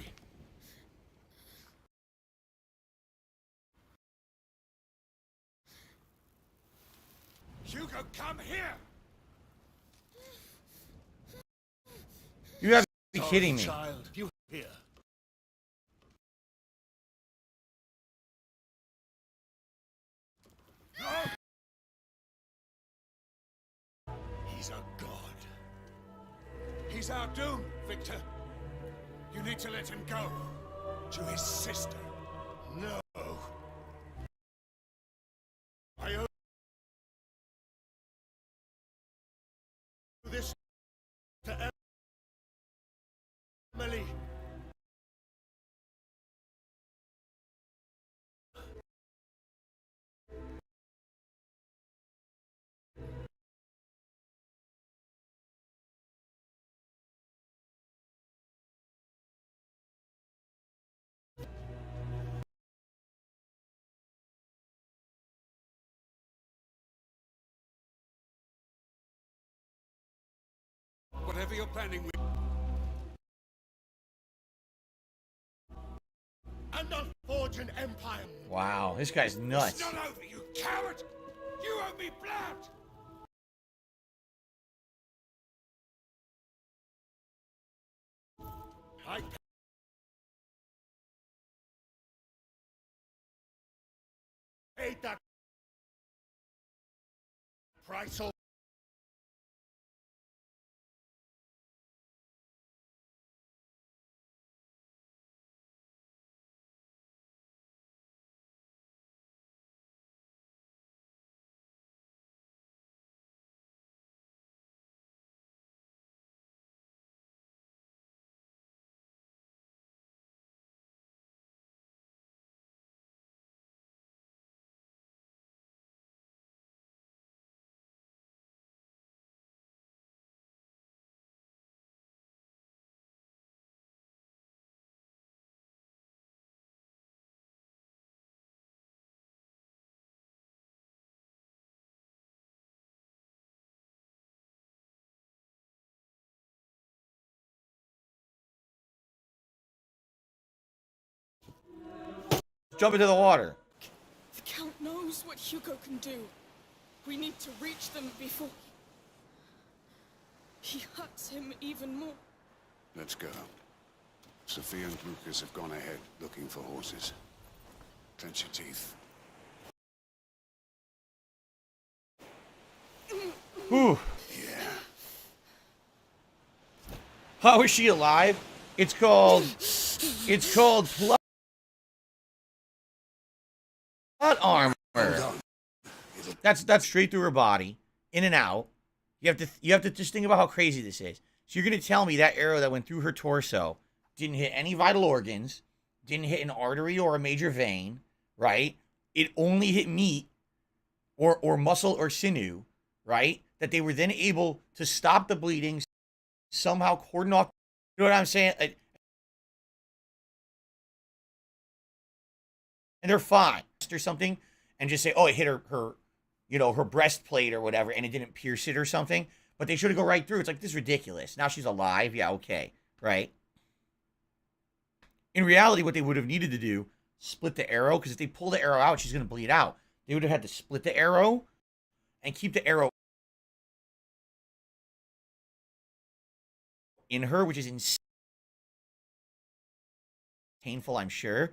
Hugo, come here. You have to be kidding me. Child, you here. He's a god. He's our doom, Victor. You need to let him go. To his sister. No. I owe this to Emily. Whatever you're planning with. And I'll forge an empire. Wow, this guy's nuts. It's not over, you coward! You owe me blood! I Paid that price. Jump into the water. The Count knows what Hugo can do. We need to reach them before he hurts him even more. Let's go. Sophia and Lucas have gone ahead looking for horses. Clench your teeth. Whew. Yeah. How is she alive? It's called plot armor. Hold on. That's straight through her body, in and out. You have to just think about how crazy this is. So you're gonna tell me that arrow that went through her torso didn't hit any vital organs, didn't hit an artery or a major vein, right? It only hit meat or muscle or sinew, right? That they were then able to stop the bleeding, somehow cordon off. You know what I'm saying? And they're fine or something, and just say, oh, it hit her, you know, her breastplate or whatever, and it didn't pierce it or something. But they should have go right through. It's like, this is ridiculous. Now she's alive. Yeah, okay, right? In reality, what they would have needed to do, split the arrow, because if they pull the arrow out, she's going to bleed out. They would have had to split the arrow and keep the arrow in her, which is insane. Painful, I'm sure.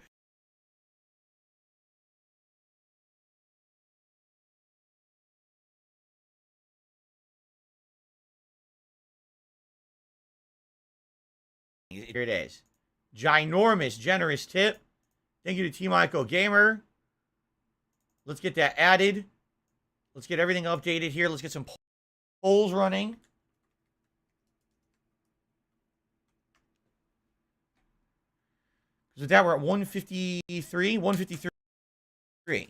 Here it is. Ginormous, generous tip. Thank you to Team Ico Gamer. Let's get that added. Let's get everything updated here. Let's get some polls running. Because with that, we're at 153. 153.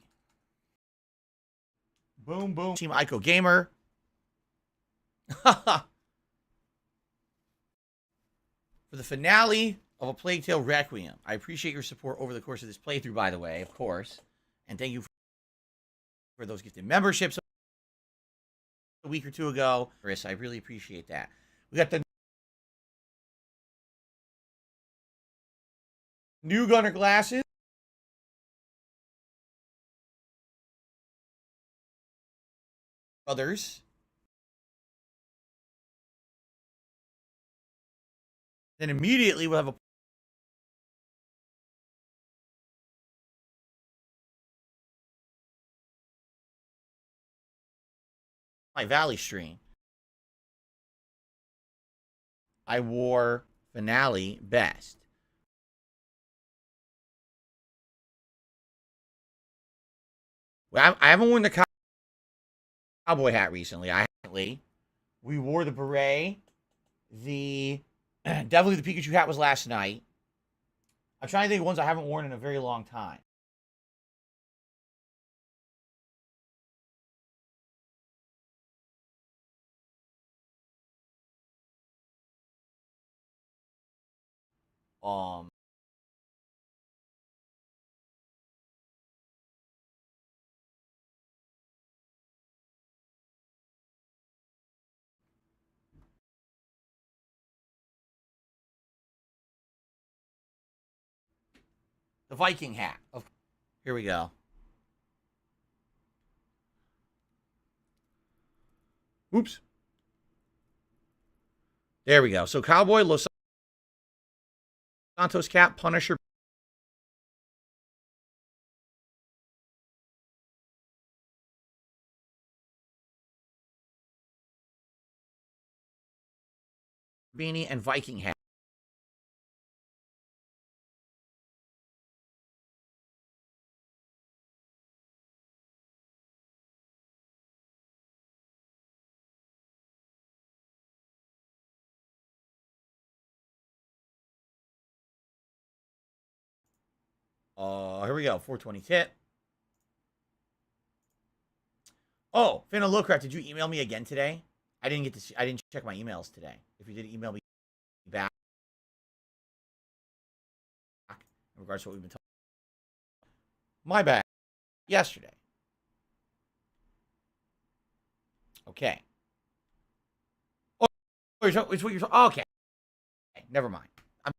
Boom, boom. Team Ico Gamer. For the finale of a Plague Tale Requiem. I appreciate your support over the course of this playthrough, by the way, of course. And thank you for those gifted memberships a week or two ago. Chris, I really appreciate that. We got the new Gunner glasses. Others. Then immediately we'll have a my Valley stream. I wore finale best. Well, I haven't worn the cowboy hat recently. We wore the beret. Definitely the Pikachu hat was last night. I'm trying to think of ones I haven't worn in a very long time. The Viking hat. Here we go. Oops. There we go. So Cowboy, Los Santos cap, Punisher, beanie and Viking hat. Here we go. 420 tip. Oh, Finn Lowcraft, did you email me again today? I didn't get to see, I didn't check my emails today. If you did email me back in regards to what we've been talking about. My bad. Yesterday. Okay. Oh, it's what you're talking. Oh, okay. Never mind. I'm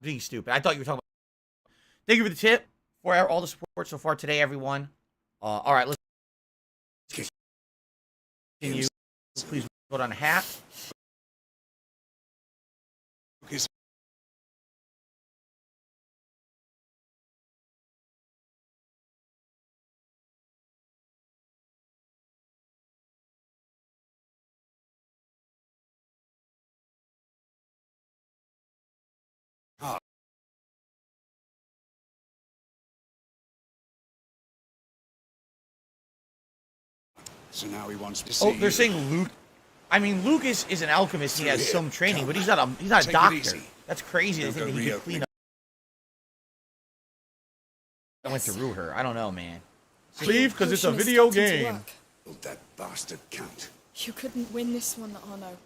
being stupid. I thought you were talking about. Thank you for the tip, for all the support so far today, everyone. All right, let's continue. Please vote on a hat. So now he wants to see. Oh, they're saying Luke. I mean, Luke is an alchemist. He has some training, but he's not a doctor. That's crazy to think that he could clean up. I went through her. I don't know, man. Leave because it's a video game. That bastard count. You couldn't win this one, Arno.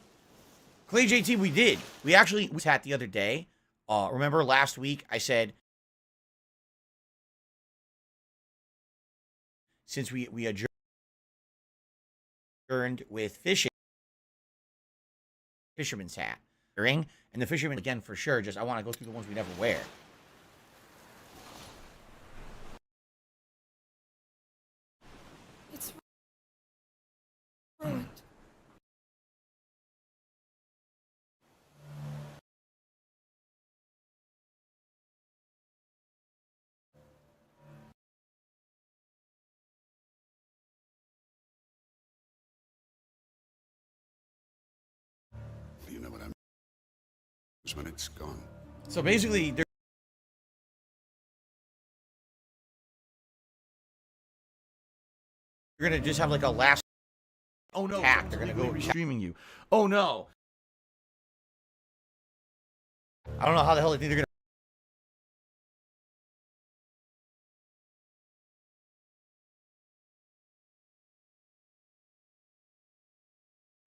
Clay JT, we did. We actually sat the other day. Remember last week I said since we adjourned with fisherman's hat, and the fisherman again for sure. Just I want to go through the ones we never wear. It's ruined. You know what I mean? When it's gone. So basically, they're gonna just have like a last. Oh no! Attack. They're gonna go streaming you. Oh no! I don't know how the hell they think they're gonna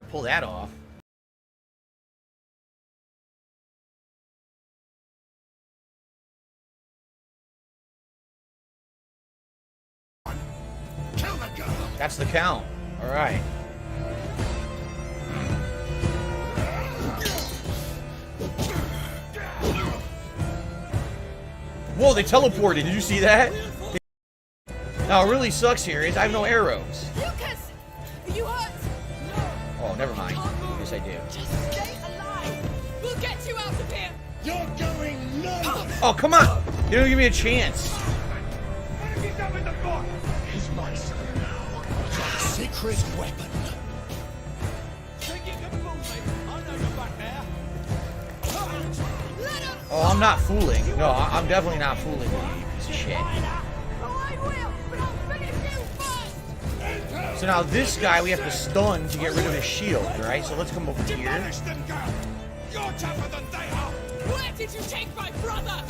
pull that off. Kill the girl. That's the count. All right. Whoa, they teleported. Did you see that? Now, what really sucks here is I have no arrows. Lucas! Are you hurt? Oh, never mind. Yes, I do. Just stay alive! We'll get you out of here! You're going nowhere. Oh, come on. You don't give me a chance. What have you done with the book? He's my son now. Secret weapon. Think you can fool me? I know you're back there. Oh, I'm not fooling. No, I'm definitely not fooling you, you piece of shit. Oh, I will, but I'll finish you first! So now this guy we have to stun to get rid of his shield, right? So let's come over here. Banish them, girl. You're tougher than they are. Where did you take my brother?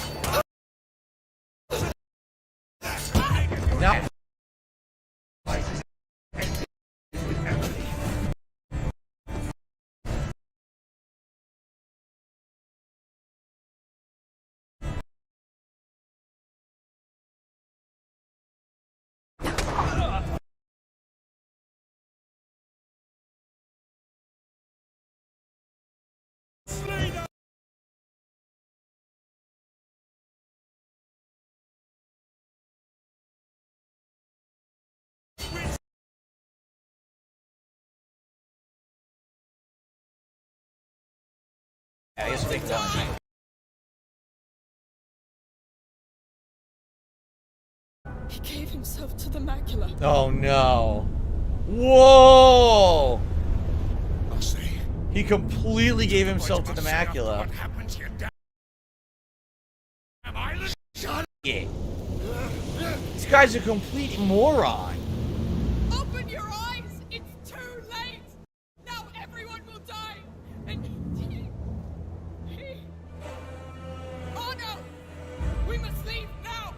Now, I guess take one. He gave himself to the macula. Oh no. Whoa! I'll say He completely gave himself to the macula. What happened to your damn island? Yeah. This guy's a complete moron. Open your eyes! It's too late! Now everyone will die! And he... Oh no! We must leave now!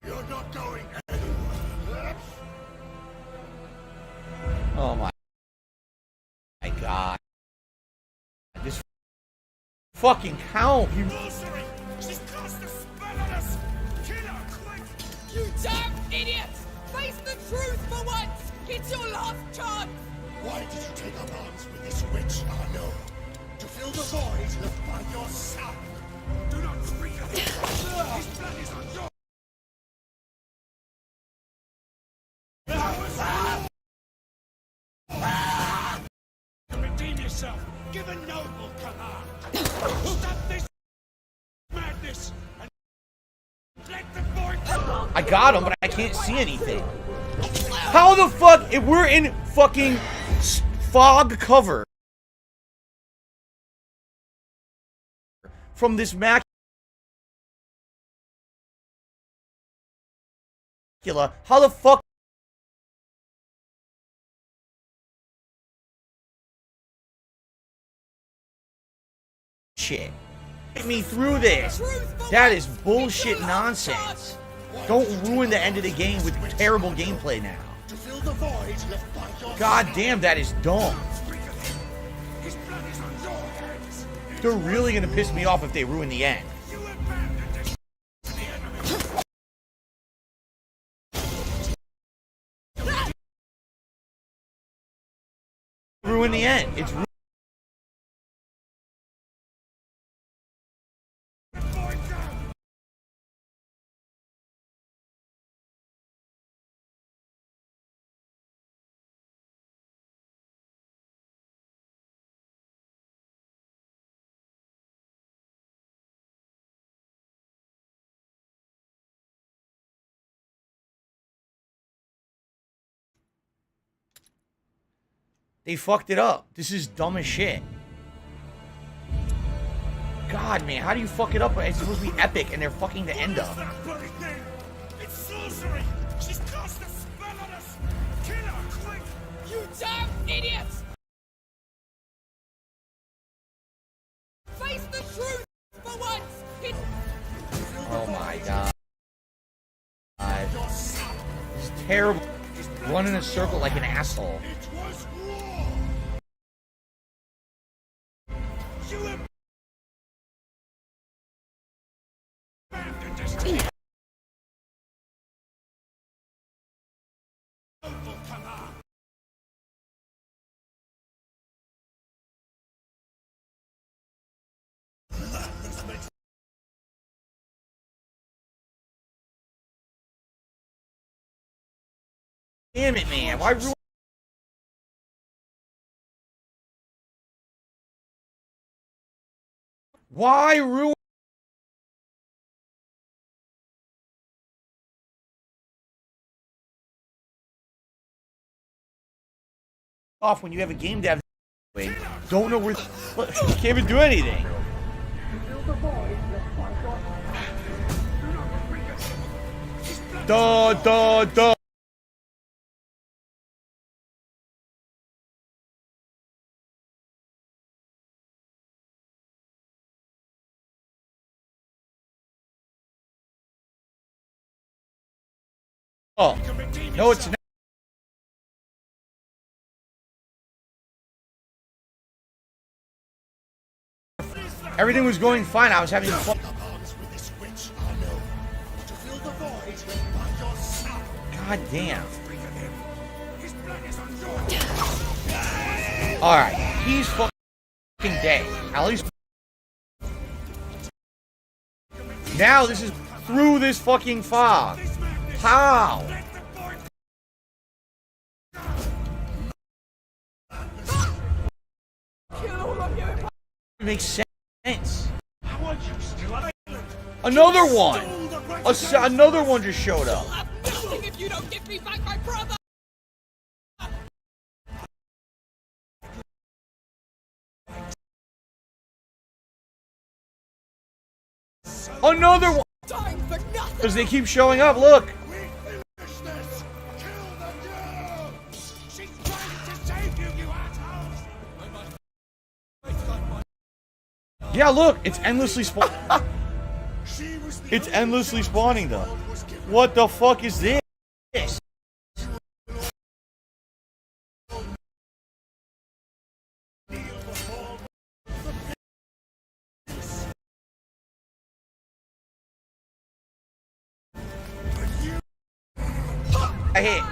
You're not going anywhere. Oh my god. This fucking count. You Sorcery! She's cast a spell on us! Kill her, quick! You damn idiots! Face the truth for once! It's your last chance! Why did you take up arms with this witch, Arno? To fill the void left by your son! Do not speak of him! His blood is on your... Redeem yourself! Give a noble command! Stop this madness! And let the void... I got him, but I can't see anything. How the fuck? If we're in fucking fog cover from this macula, how the fuck? Shit. Get me through this. That is bullshit nonsense. Don't ruin the end of the game with terrible gameplay now. To fill the void left by your God damn, that is dumb. His blood is on your hands! They're really gonna piss me off if they ruin the end. You abandoned us to the enemy! Ruin the end. It's They fucked it up. This is dumb as shit. God, man, how do you fuck it up? It's supposed to be epic, and they're fucking the end up. That bloody thing! It's sorcery! She's cast a spell on us! Kill her, quick! You damn idiots! Face the truth for once! It's... Oh my god. This is terrible. Just run in a circle like an asshole. It was war! You abandoned us to the noble command! This makes Damn it, man. Why ruin... Why ruin... off when you have a game dev don't know where... Can't even do anything. Duh, duh, duh. Oh, no, it's not. Everything was going fine. I was having fun. God damn. Alright, he's fucking dead. At least. Now this is through this fucking fog. How? It makes sense. Another one! Another one just showed up. If you don't give me back my brother! Another one! Dying for nothing! Because they keep showing up, look! We finish this! Kill the girl! She's trying to save you, you assholes! Yeah, look, it's endlessly spawning. She was the It's only endlessly chance spawning, the though. world was given. What the fuck is this? I hit.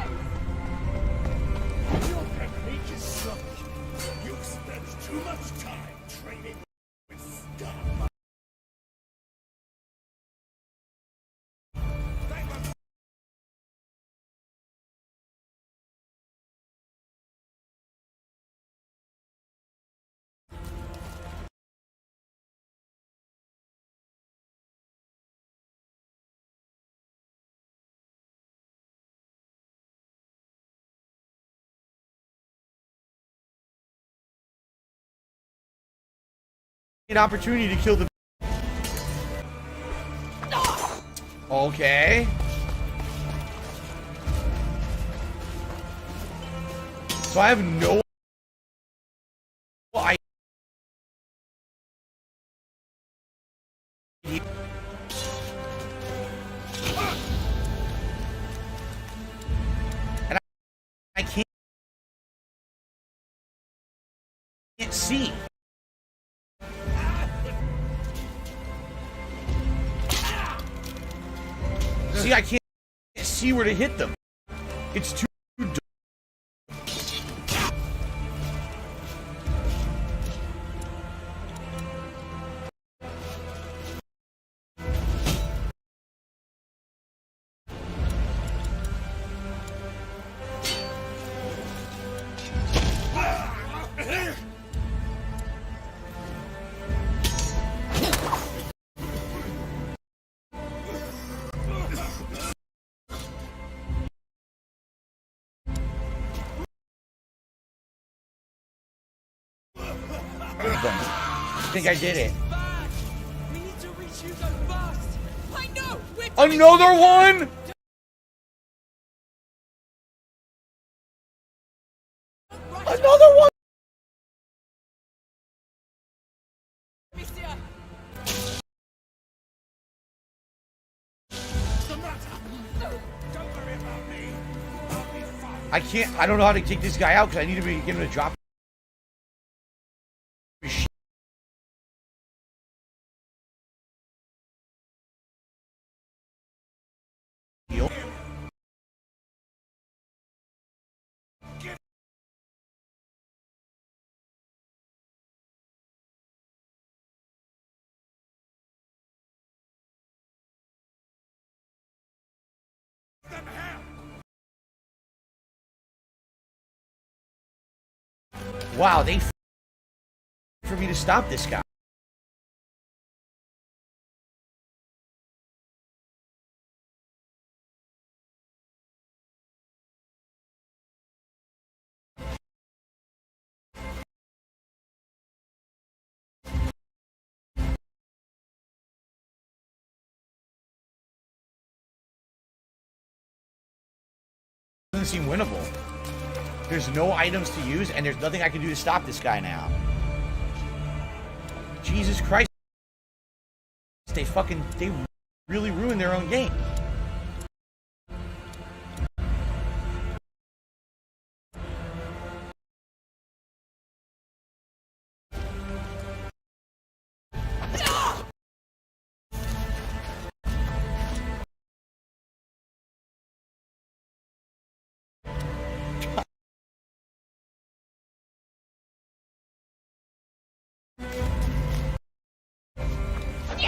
Your technique is rubbish. You've spent too much time training with scum. An opportunity to kill the. Okay. So I have no idea. And I can't see. See, I can't see where to hit them. It's too dark. I think I did it. Bad! We need to reach Hugo fast! I know! We're Another one? Another one? Monsieur! Don't worry about me. I'll be fine. I can't. I don't know how to take this guy out because I need to get him to drop. his shit. Wow, they for me to stop this guy. Doesn't seem winnable. There's no items to use, and there's nothing I can do to stop this guy now. Jesus Christ. They really ruined their own game.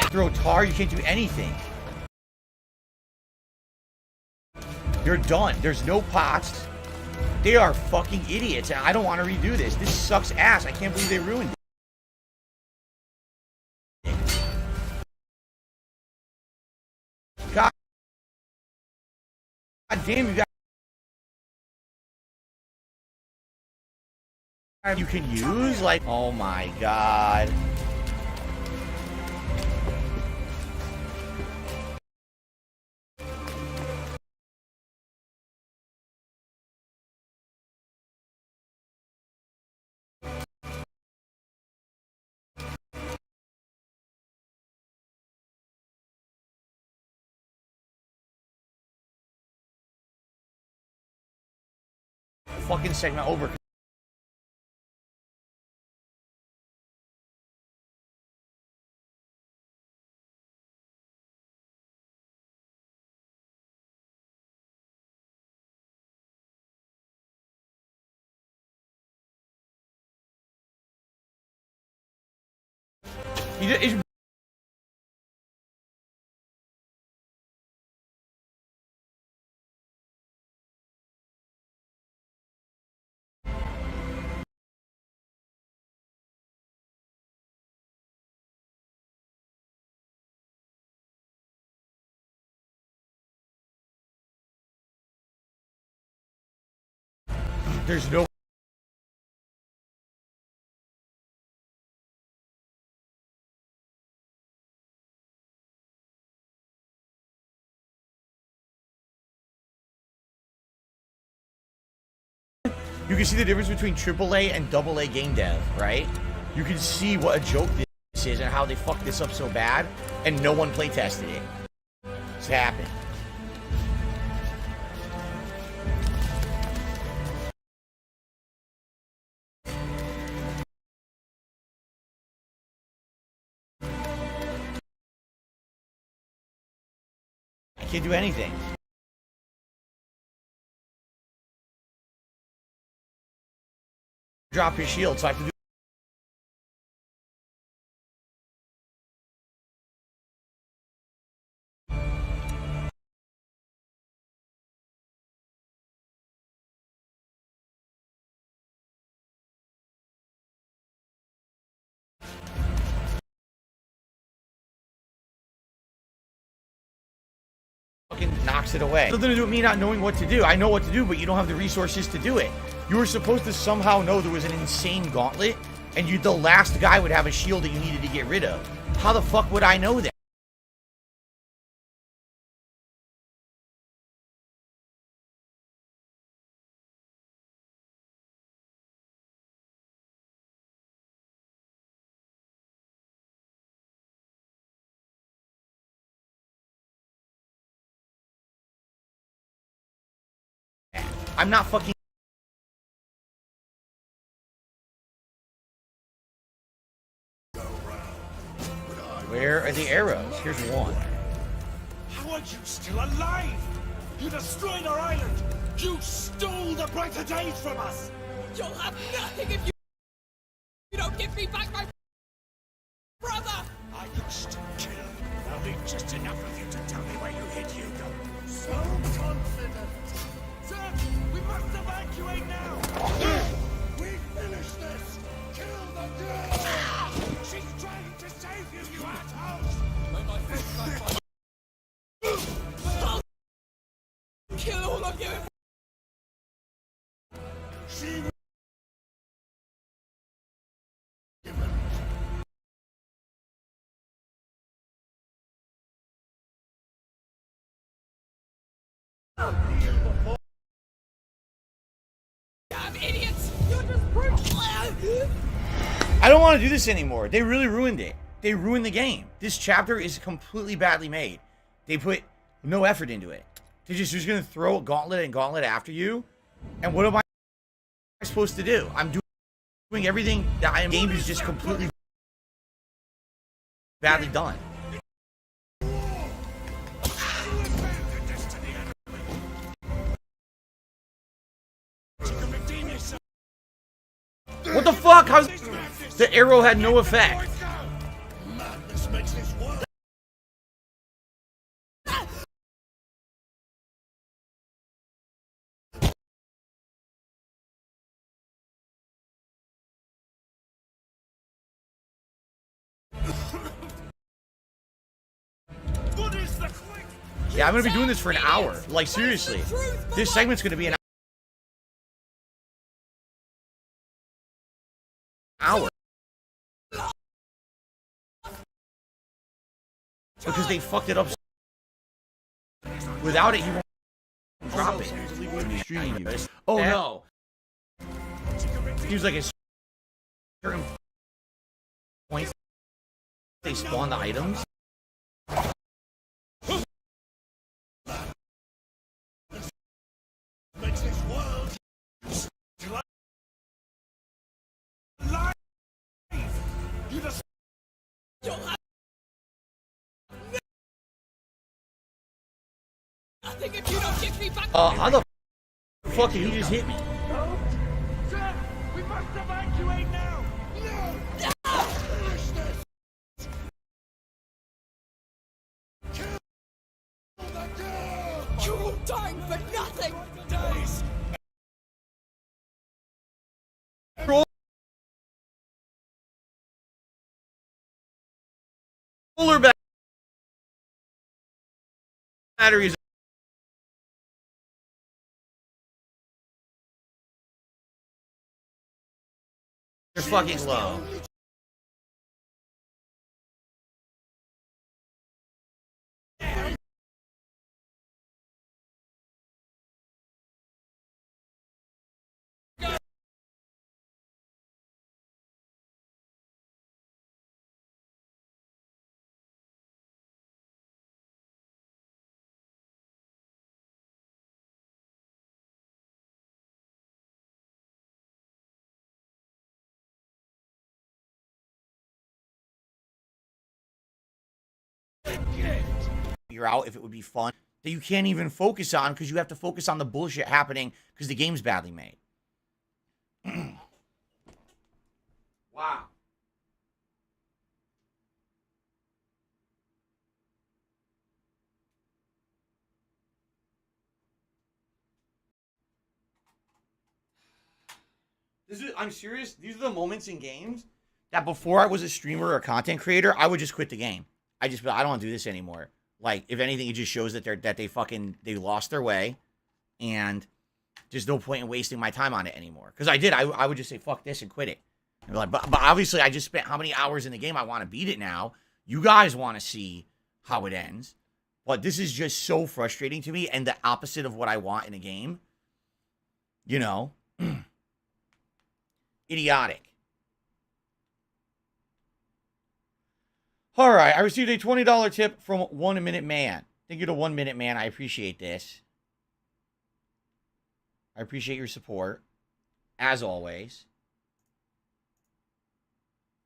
Throw tar, you can't do anything. You're done. There's no pots. They are fucking idiots, and I don't want to redo this. This sucks ass. I can't believe they ruined it. God damn, you can use? Like, oh my god. fucking segment over. There's no. You can see the difference between AAA and AA game dev, right? You can see what a joke this is and how they fucked this up so bad, and no one play tested it. It's happened. I can't do anything. Drop his shield, so I have to do. Fucking knocks it away. Nothing to do with me not knowing what to do. I know what to do, but you don't have the resources to do it. You were supposed to somehow know there was an insane gauntlet, and the last guy would have a shield that you needed to get rid of. How the fuck would I know that? I'm not fucking. Where are the arrows? Here's one. How are you still alive? You destroyed our island! You stole the brighter days from us! You'll have nothing if you don't give me back my brother! I can still kill. There'll be just enough of you to tell me where you hid Hugo. So confident! Sir, we must evacuate now! We finish this! Kill the girl! She's trying to save you, you assholes! Kill all of you! She Damn idiots! You're just brute! I don't want to do this anymore. They really ruined it. They ruined the game. This chapter is completely badly made. They put no effort into it. They're just going to throw a gauntlet and gauntlet after you. And what am I supposed to do? I'm doing everything that I am. The game is just completely badly done. What the fuck? How's the arrow had no effect? Madness makes this world. What is the quick? Yeah, I'm gonna be doing this for an hour. Like, seriously. This segment's gonna be an hour. Because they fucked it up. Without it, he won't drop it. Oh no. He was like a certain point. They spawn the items. Nothing if you don't give me back. How the fuck did he just hit me? No! Sir! We must evacuate now! No! Finish this! Kill the girl! You're all dying for nothing. Days! Solar batteries are fucking low. Figure out if it would be fun that you can't even focus on because you have to focus on the bullshit happening because the game's badly made. Wow. I'm serious. These are the moments in games that before I was a streamer or a content creator, I would just quit the game. I don't want to do this anymore. Like, if anything, it just shows that they lost their way, and there's no point in wasting my time on it anymore. Because I would just say fuck this and quit it. And like, but obviously, I just spent how many hours in the game? I want to beat it now. You guys want to see how it ends, but this is just so frustrating to me, and the opposite of what I want in a game. You know, idiotic. All right, I received a $20 tip from 1 Minute Man. Thank you to 1 Minute Man. I appreciate this. I appreciate your support, as always.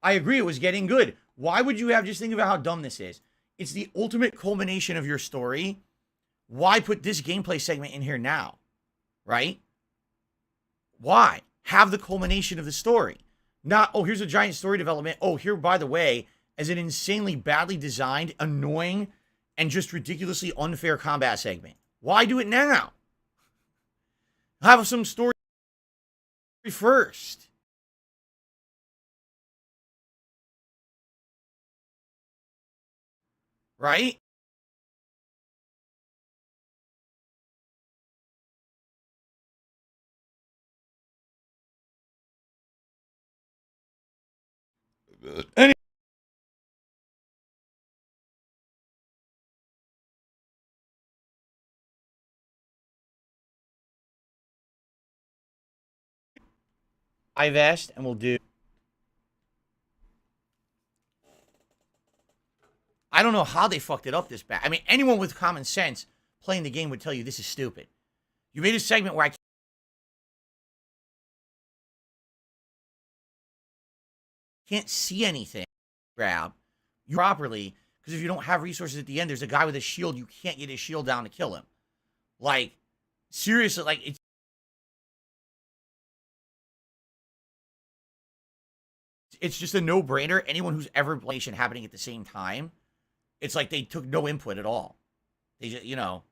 I agree, it was getting good. Why would you have, just think about how dumb this is. It's the ultimate culmination of your story. Why put this gameplay segment in here now? Right? Why? Have the culmination of the story. Not, oh, here's a giant story development. Oh, here, by the way, as an insanely badly designed, annoying, and just ridiculously unfair combat segment. Why do it now? Have some story first. Right? I've asked and we'll do. I don't know how they fucked it up this bad. I mean, anyone with common sense playing the game would tell you this is stupid. You made a segment where I can't see anything. Grab you properly, because if you don't have resources at the end, there's a guy with a shield. You can't get his shield down to kill him. Like, seriously, like it's just a no-brainer. Anyone who's ever played happening at the same time, it's like they took no input at all. They just, you know.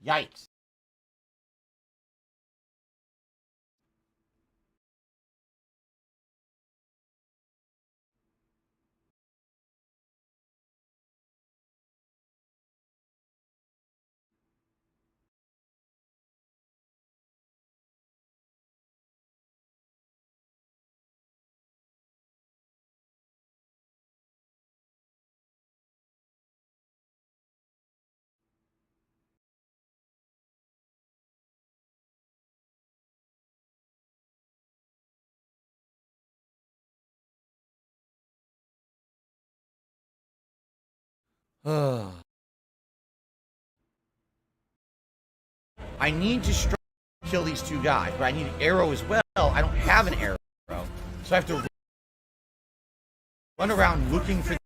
Yikes. I need to kill these two guys, but I need an arrow as well. I don't have an arrow, so I have to run around looking for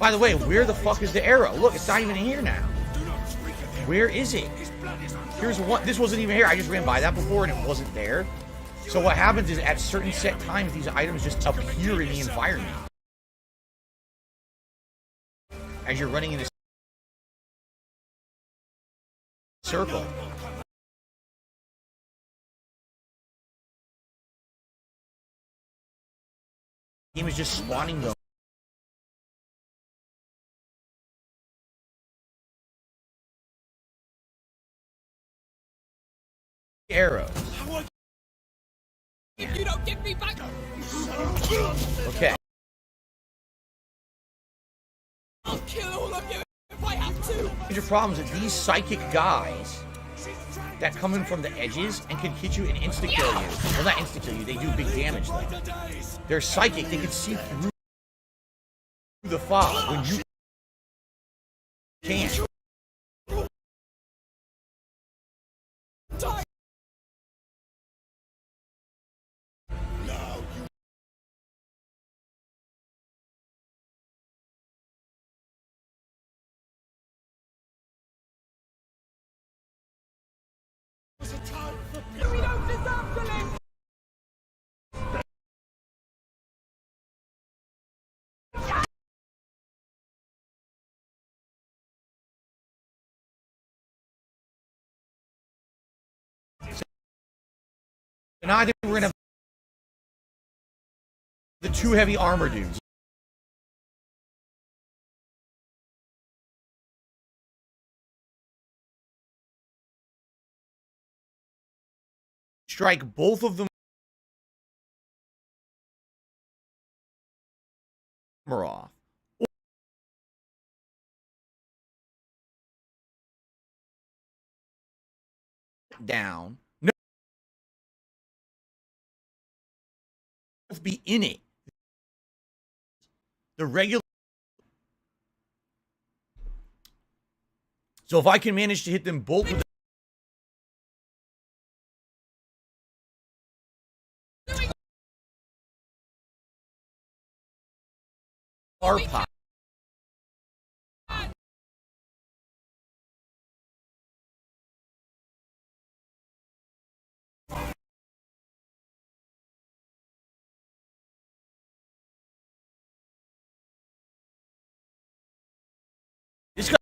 By the way, where the fuck is the arrow? Look, it's not even in here now. Where is it? Here's one. This wasn't even here. I just ran by that before and it wasn't there. So what happens is at certain set times, these items just appear in the environment. As you're running in a circle. He was just spawning them. Arrows. If you don't give me back. Okay. I'll kill all of you if I have to. Major problem is that these psychic guys that come in from the edges and can hit you and insta-kill you. Well, not insta-kill you, they do big damage though. They're psychic, they can see through the fog when you can't. We don't deserve to live. And I think we're gonna have the two heavy armor dudes. Strike both of them off. Down. No. Be in it. The regular. So if I can manage to hit them both with our pop. This guy.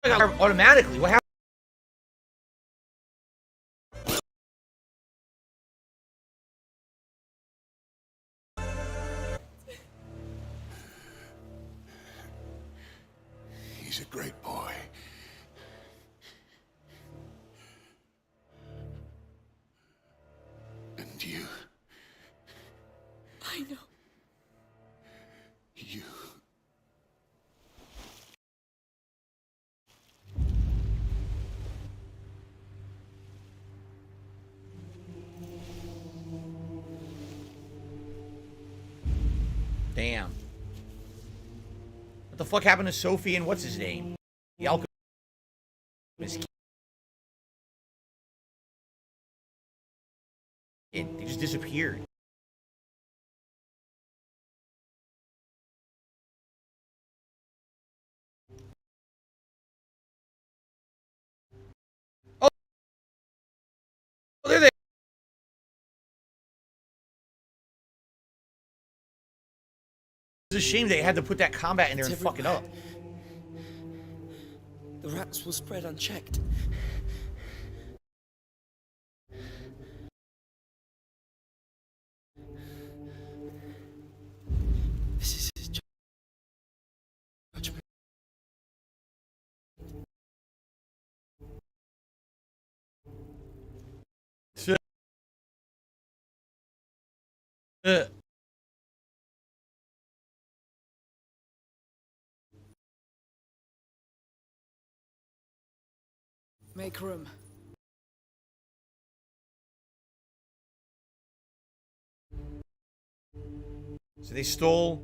Automatically. What happened? He's a great boy. And you. I know. You. Damn. What the fuck happened to Sophie and what's his name? The alchemist. They just disappeared. Oh, there they. It's a shame they had to put that combat in there and fuck it up. The rats will spread unchecked. This is his judgment. Make room. So they stole.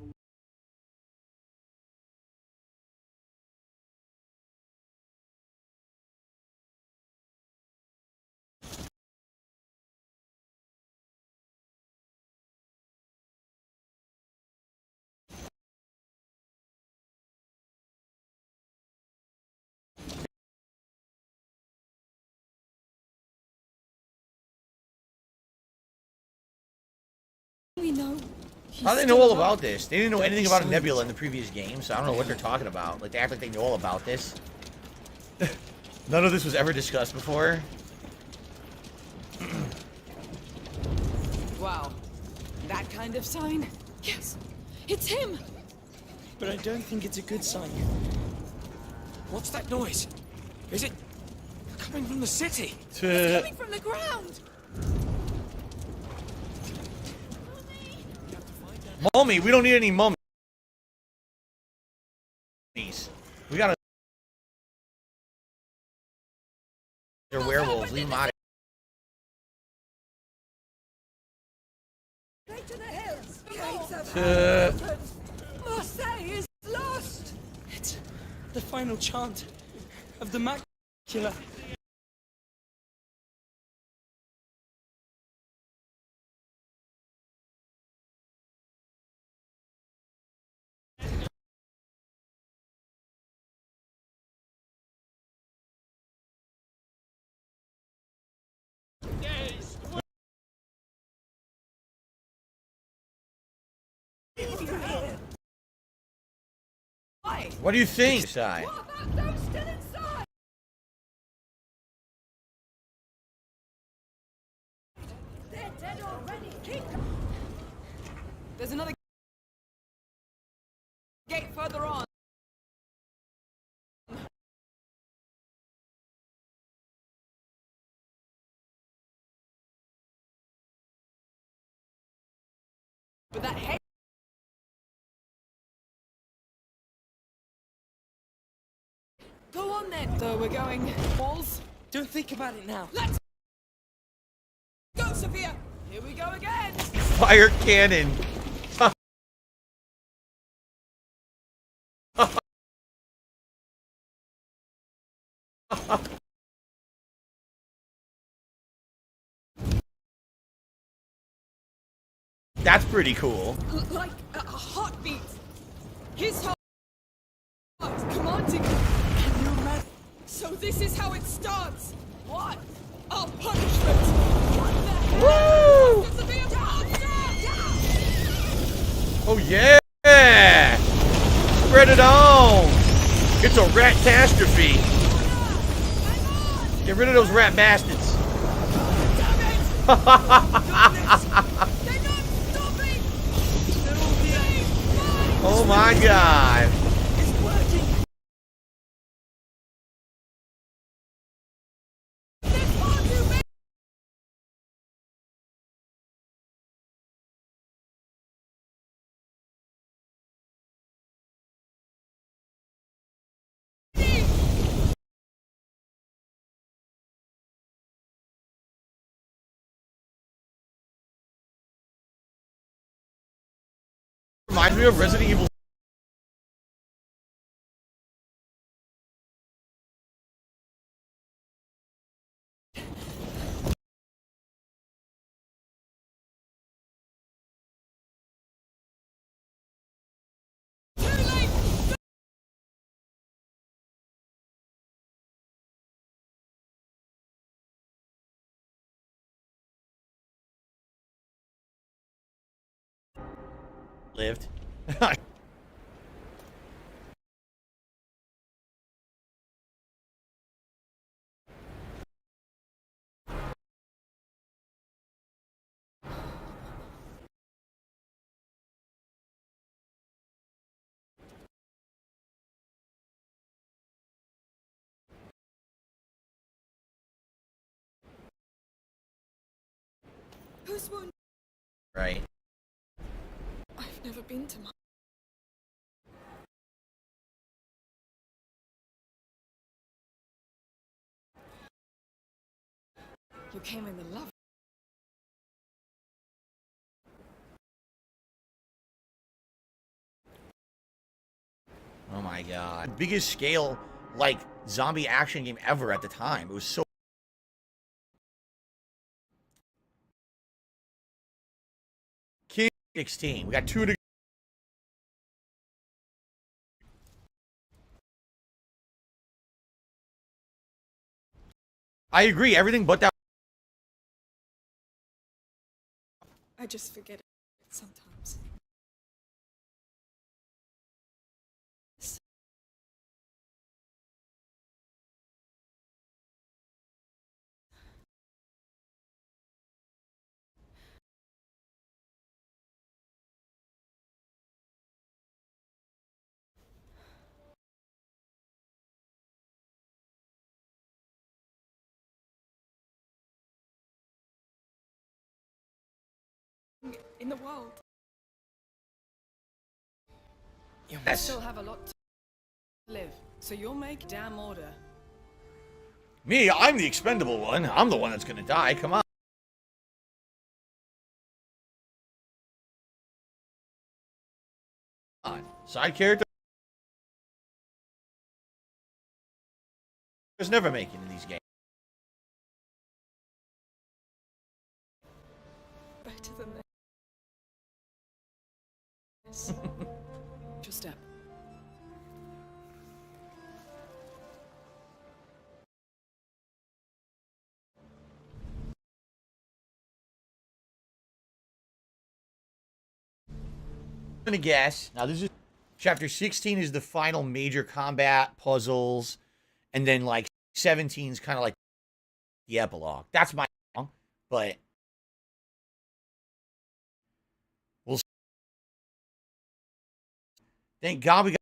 We know. How do they know all about this? They didn't know anything about a nebula in the previous game, so I don't know what they're talking about. Like, they act like they know all about this. None of this was ever discussed before. Wow. That kind of sign? Yes. It's him! But I don't think it's a good sign. What's that noise? Is it coming from the city? Coming from the ground! Mummy, we don't need any mummies. We gotta. They're werewolves. Leave them out. Straight to the hills. Gates of Marseille is lost. It's the final chant of the macula. What do you think, Sai? What about those still inside? They're dead already. Keep There's another gate further on. But that hay. Go on then. So we're going walls. Don't think about it now. Let's go, Sophia. Here we go again. Fire cannon. That's pretty cool. Like a heartbeat. His heart commanding. Can you imagine? So this is how it starts. What? Our punishment. What the hell? Woo! Sophia, Oh yeah! Spread it on! It's a rat-tastrophe! Get rid of those rat bastards! They're not stopping. Oh my god! It's working. There's far too many. Reminds me of Resident Evil. Lived. Who's wounded? Right. been to my... You came in the love. Oh my god. Biggest scale, like, zombie action game ever at the time. It was so... King 16. We got 2 to... I agree, everything but that... I just forget it sometimes. In the world. You still have a lot to live, so you'll make damn order. Me, I'm the expendable one. I'm the one that's gonna die. Come on. Side character. There's never making in these games. Better than this. Your step. I'm gonna guess. Now this is chapter 16 is the final major combat puzzles, and then like 17 is kind of like the epilogue. That's my song, but we'll see. Thank God we got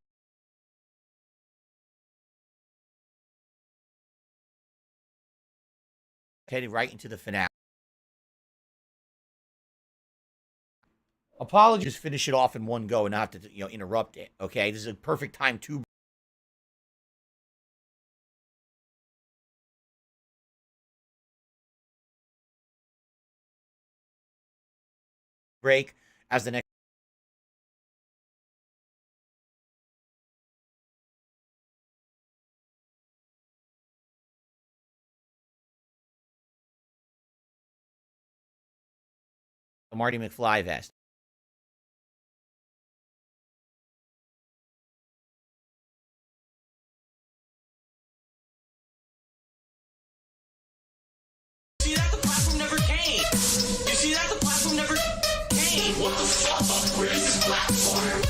headed right into the finale. Apologies, just finish it off in one go and not have to, interrupt it. Okay, this is a perfect time to break as the next. Marty McFly vest. See that the platform never came. You see that the platform never came. What the fuck? Where is this platform?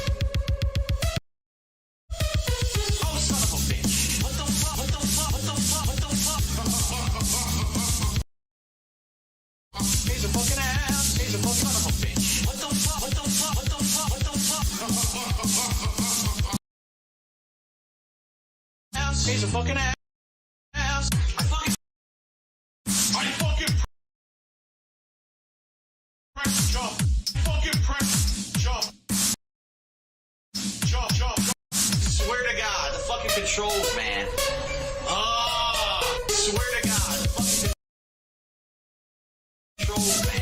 Oh, son of a bitch. What the fuck? What the fuck? What the fuck? What the fuck? He's a fucking ass. He's a fucking son of a bitch. What the fuck? What the fuck? What the fuck? What the fuck? He's a fucking ass. I fucking press jump. Fucking press jump. Jump, jump, jump. Swear to God, the fucking controls, man. Swear to God, the fucking controls, man.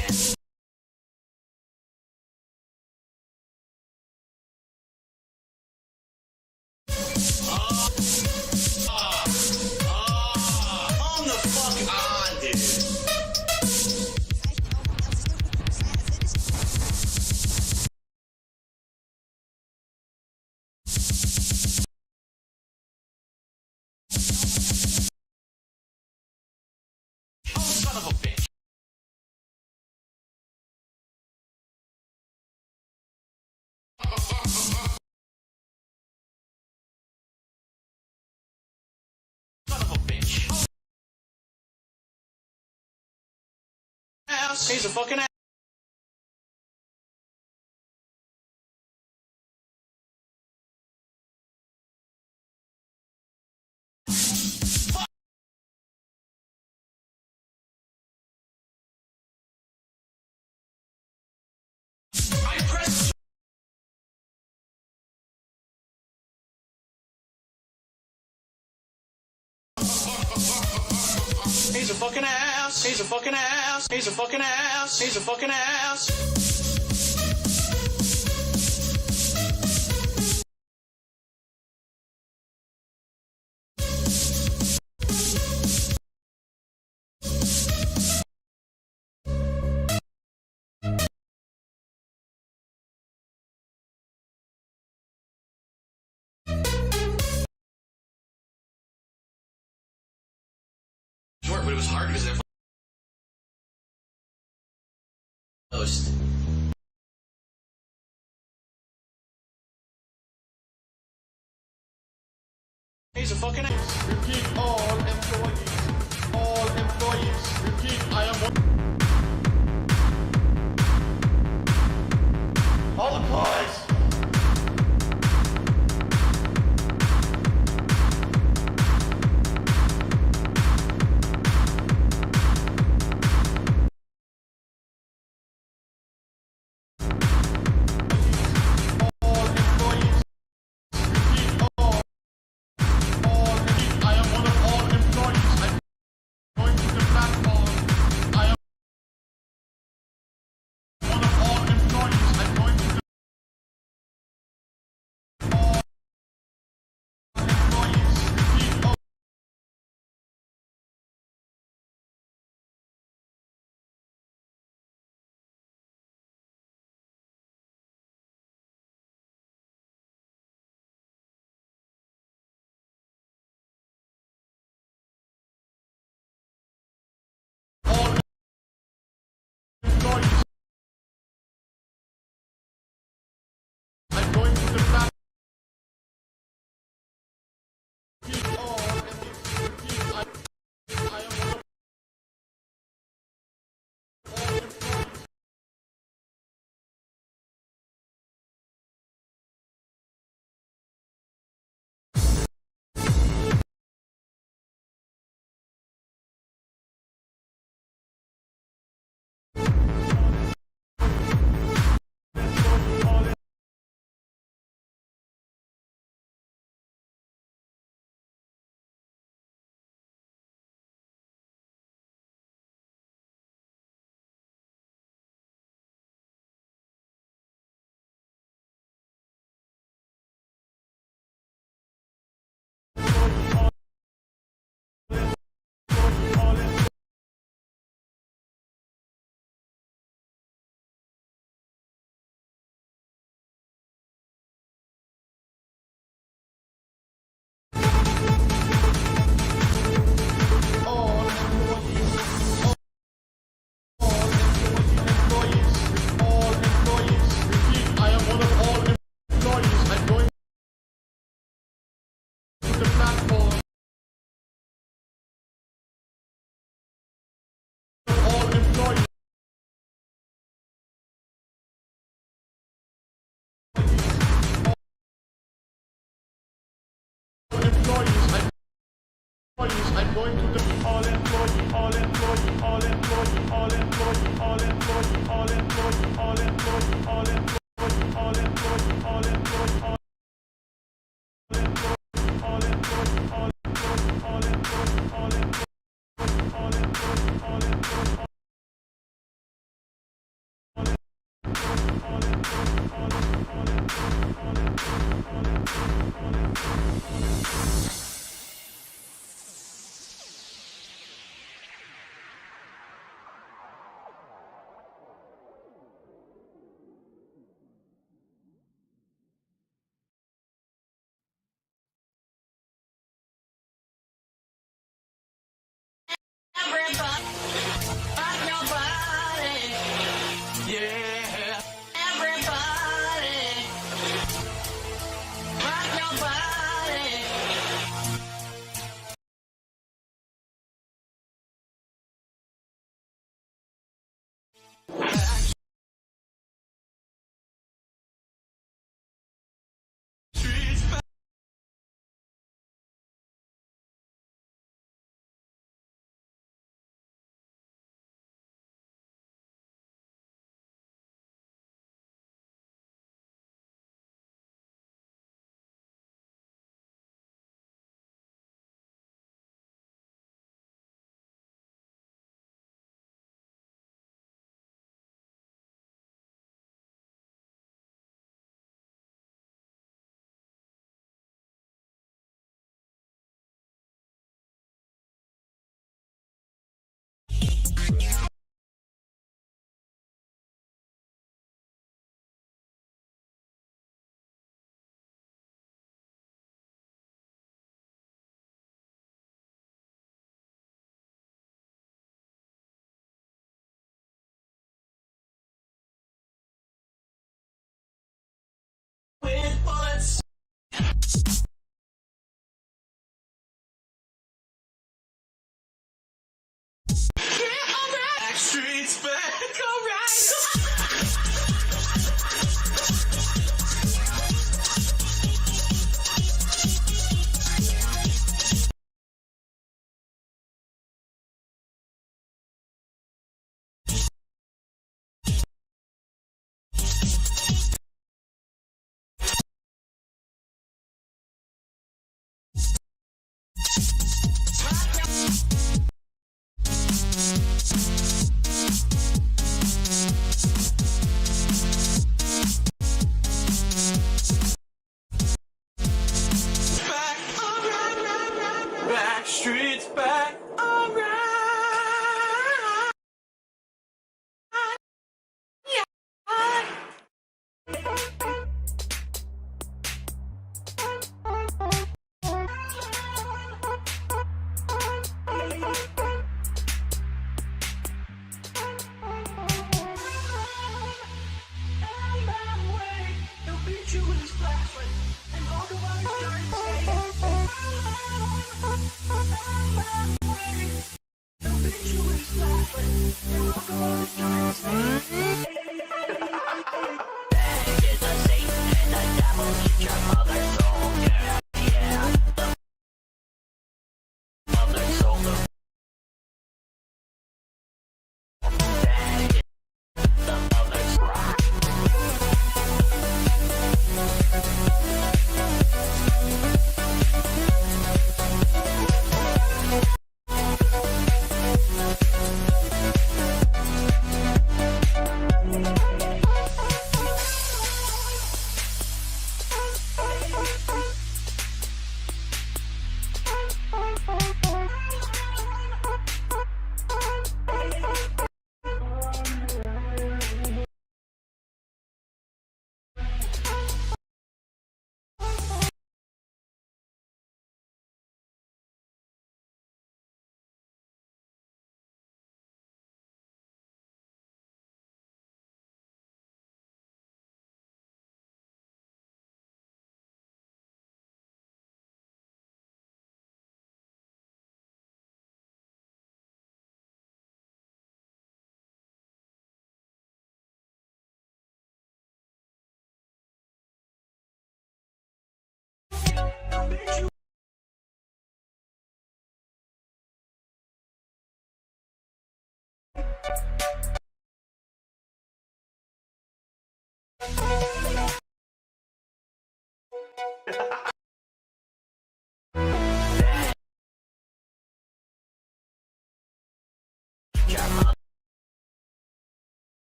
Come the fuck on, dude. Oh, son of a bitch. Son of a bitch. Ass. He's a fucking ass. He's a fucking ass. He's a fucking ass. He's a fucking ass. He's a fucking ass. Short, but it was hard because they're post. He's a fucking ass. Repeat, all employees. All employees. Repeat, I am one. All employees. I'm going to the all employee, all employee, all employee, all employee, all employee, all employee, all employee, all employee, all employee, all employee, all Streets back, alright. Back streets back, alright.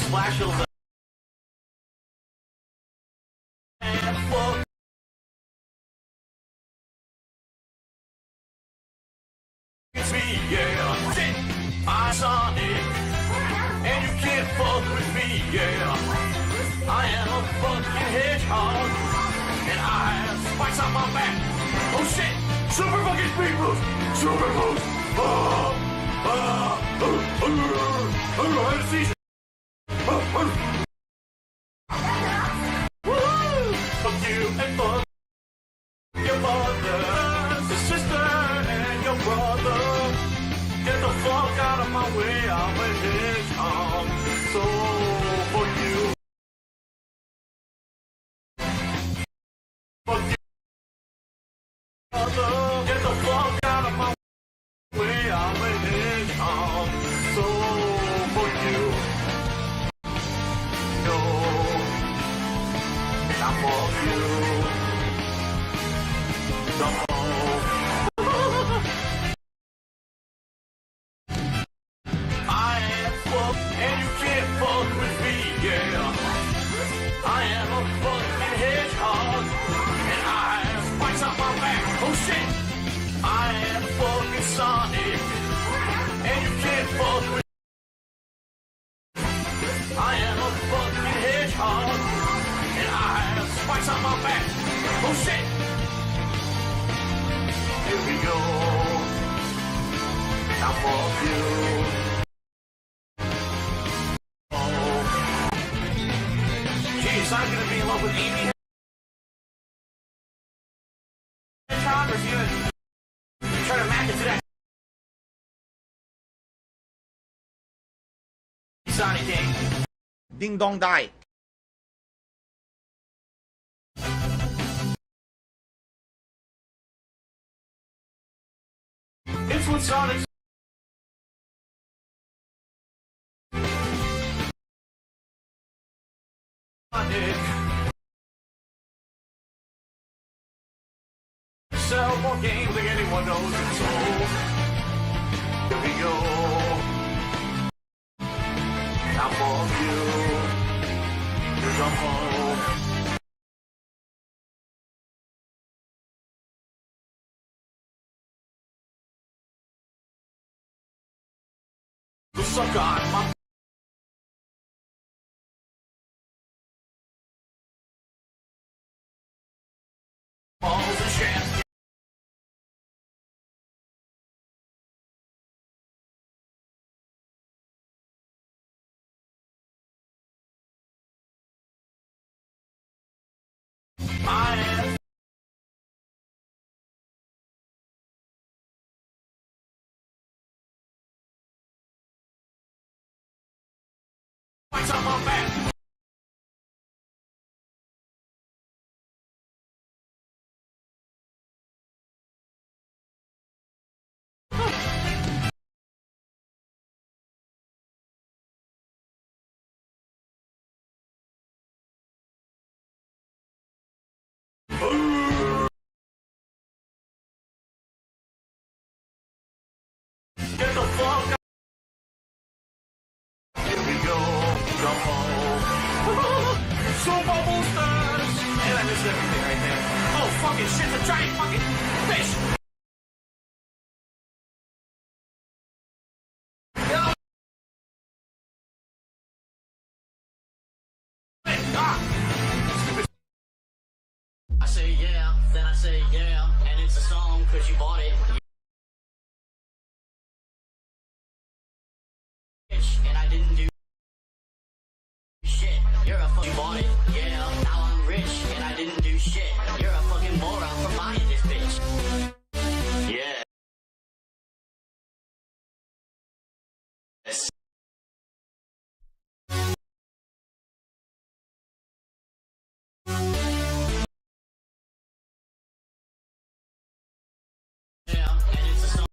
Splash hills and fuck me, yeah. Sit eyes on it, and you can't fuck with me, yeah. I am a fucking hedgehog, and I have spikes on my back. Oh shit, super fucking speed boost, super boost. I had a seizure. Fuck you and fuck your mother, your sister and your brother. Get the fuck out of my way, I'm a hedgehog. So fuck you. Fuck you, mother. Get the fuck out of my way, I'm a hedgehog. fuck you. Jeez, I'm gonna be in love with Amy. Or is he gonna try to match it to that Sonic game? Ding dong die. It's what Sonic's Sonic. Sell more games than anyone knows it's sold. Here we go. Now fuck you. Here's a phone. The sucker on my balls and shit. My ass. What's up on back? Get the fuck out. Here we go. Jump home. Super boosters. And I missed everything right there. Oh, fucking shit. The giant fucking fish. No. Ah. I say yeah, then I say yeah, and it's a song cause you bought it. And I didn't do shit. You're a fucking bought it. Yeah, now I'm rich and I didn't do shit. You're a fucking moron for buying this bitch. Yeah. Yes. Yeah, and it's a song.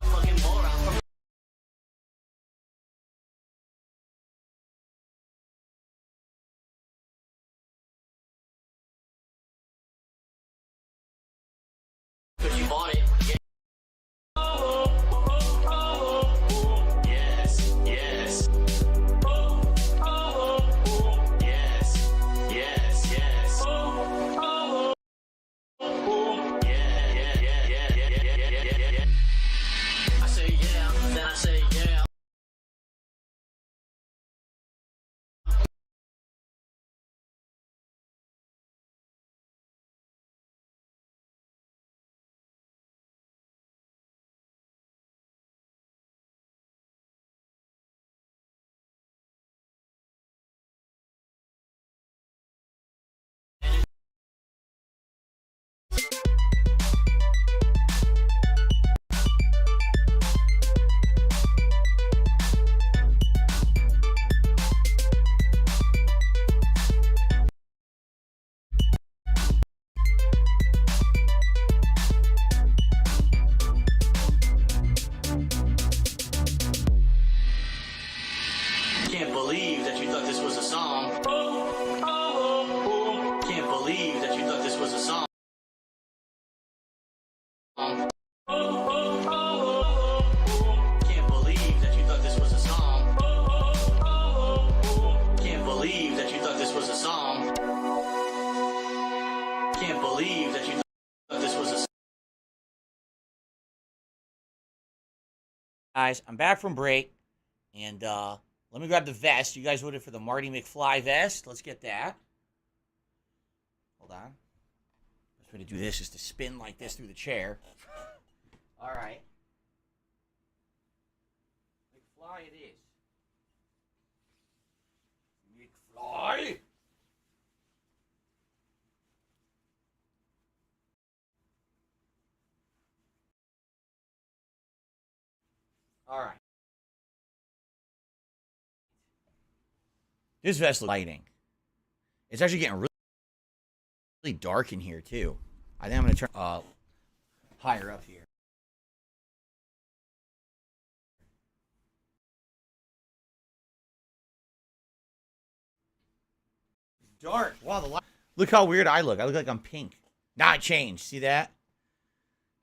Fucking moron for cause you bought it. Yeah. Yes, yes. Yes, yes, yes. Yeah. I say yeah, then I say yeah. Can't believe that you thought this was a song. Can't believe that you thought this was a song. Can't believe that you thought this was a song. Can't believe that you thought this was a song. Can't believe that you thought this was a song. Guys, I'm back from break, and let me grab the vest. You guys voted for the Marty McFly vest. Let's get that. Hold on. gonna do this is to spin like this through the chair. All right. McFly it is. McFly. All right. This vest lighting. It's actually getting really dark in here too. I think I'm gonna turn higher up here. It's dark. Wow, the light. Look how weird I look. I look like I'm pink. Now it changed. See that?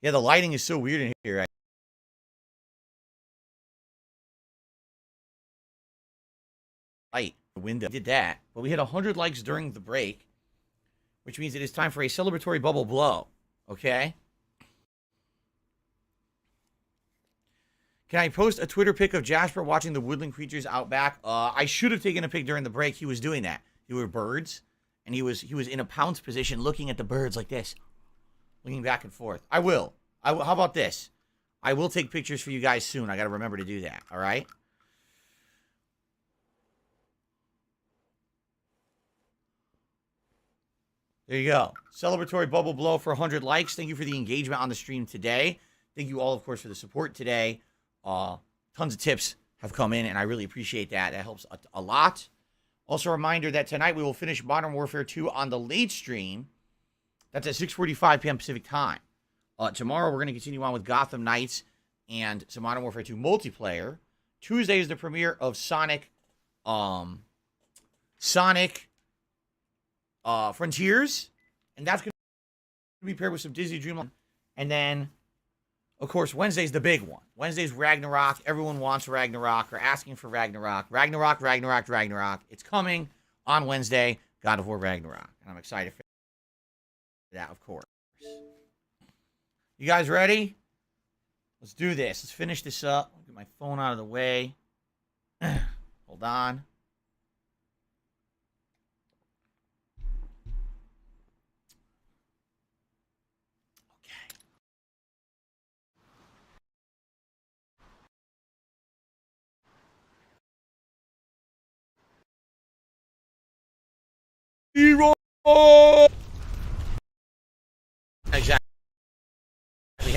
Yeah, the lighting is so weird in here. Light the window. We did that, but we hit 100 likes during the break, which means it is time for a celebratory bubble blow. Okay. Can I post a Twitter pic of Jasper watching the woodland creatures out back? I should have taken a pic during the break. He was doing that. There were birds, and he was in a pounce position, looking at the birds like this, looking back and forth. I will. How about this? I will take pictures for you guys soon. I got to remember to do that. All right. There you go. Celebratory bubble blow for 100 likes. Thank you for the engagement on the stream today. Thank you all, of course, for the support today. Tons of tips have come in, and I really appreciate that. That helps a lot. Also, a reminder that tonight we will finish Modern Warfare 2 on the late stream. That's at 6:45 p.m. Pacific time. Tomorrow, we're going to continue on with Gotham Knights and some Modern Warfare 2 multiplayer. Tuesday is the premiere of Sonic Frontiers, and that's going to be paired with some Disney Dreamland. And then, of course, Wednesday's the big one. Wednesday's Ragnarok. Everyone wants Ragnarok or asking for Ragnarok. Ragnarok. It's coming on Wednesday, God of War Ragnarok. And I'm excited for that, of course. You guys ready? Let's do this. Let's finish this up. I'll get my phone out of the way. Hold on. Hero! Exactly. Having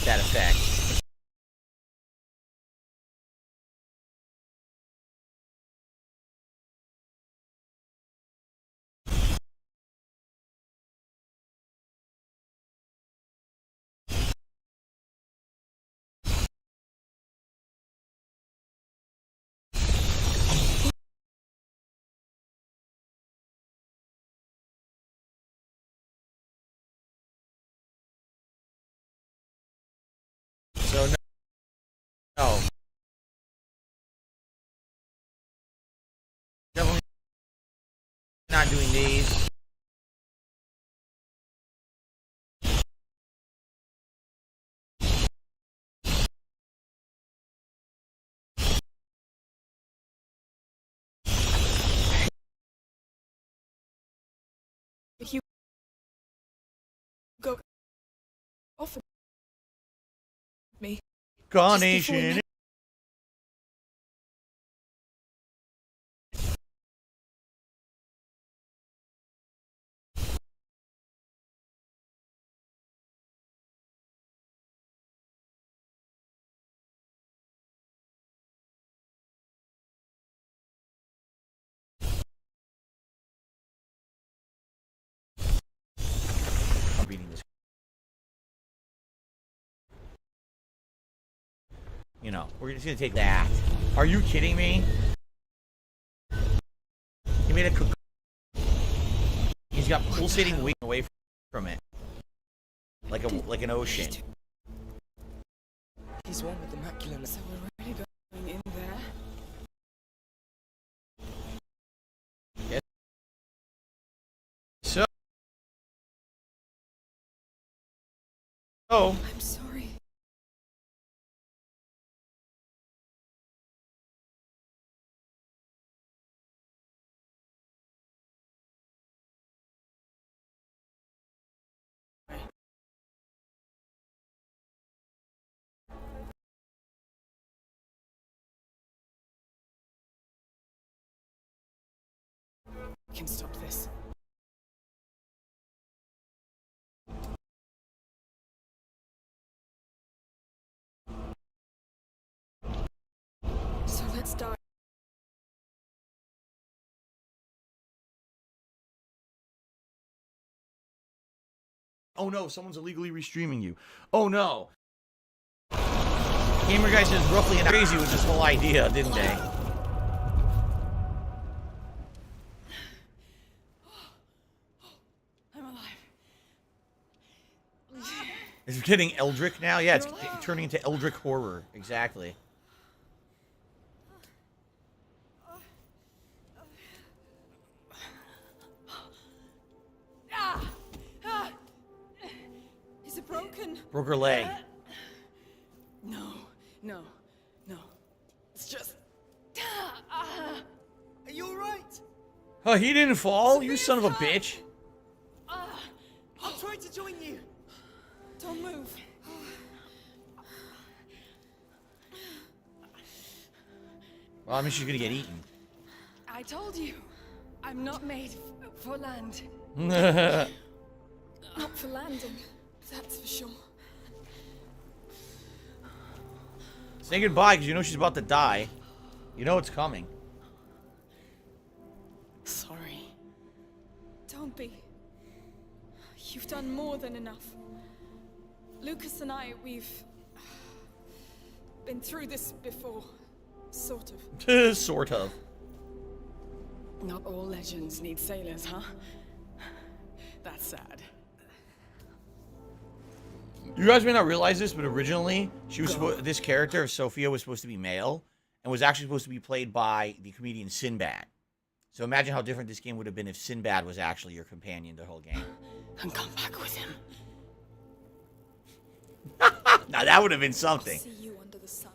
that effect. So no. Definitely not doing these. If you go off of me. Carnation. I'm reading this. You know, we're just gonna take that. Are you kidding me? He made a cook. He's got pulsating wing away from it, like an ocean. He's one with the macular. So we're really going in there? Yes. So Oh. I'm sorry. I can stop this. So let's die. Oh no, someone's illegally restreaming you. Oh no. Gamer Guys is roughly an crazy with this whole idea, didn't they? I'm alive. It's getting Eldritch now? Yeah, it's turning into Eldritch horror. Exactly. Is it broken? Broke her leg. No. It's just. Are you alright? Oh, he didn't fall? You son of a bitch. I'll try to join you. Don't move. Well, I mean, she's gonna get eaten. I told you, I'm not made for land. Say Not for landing, that's for sure. goodbye, because you know she's about to die. You know it's coming. Sorry. Don't be. You've done more than enough. Lucas and I, we've been through this before. Sort of. Sort of. Not all legends need sailors, huh? That's sad. You guys may not realize this, but originally, she was this character, Sophia, was supposed to be male, and was actually supposed to be played by the comedian Sinbad. So imagine how different this game would have been if Sinbad was actually your companion the whole game. And come back with him. Now that would have been I'll something. see you under the sun.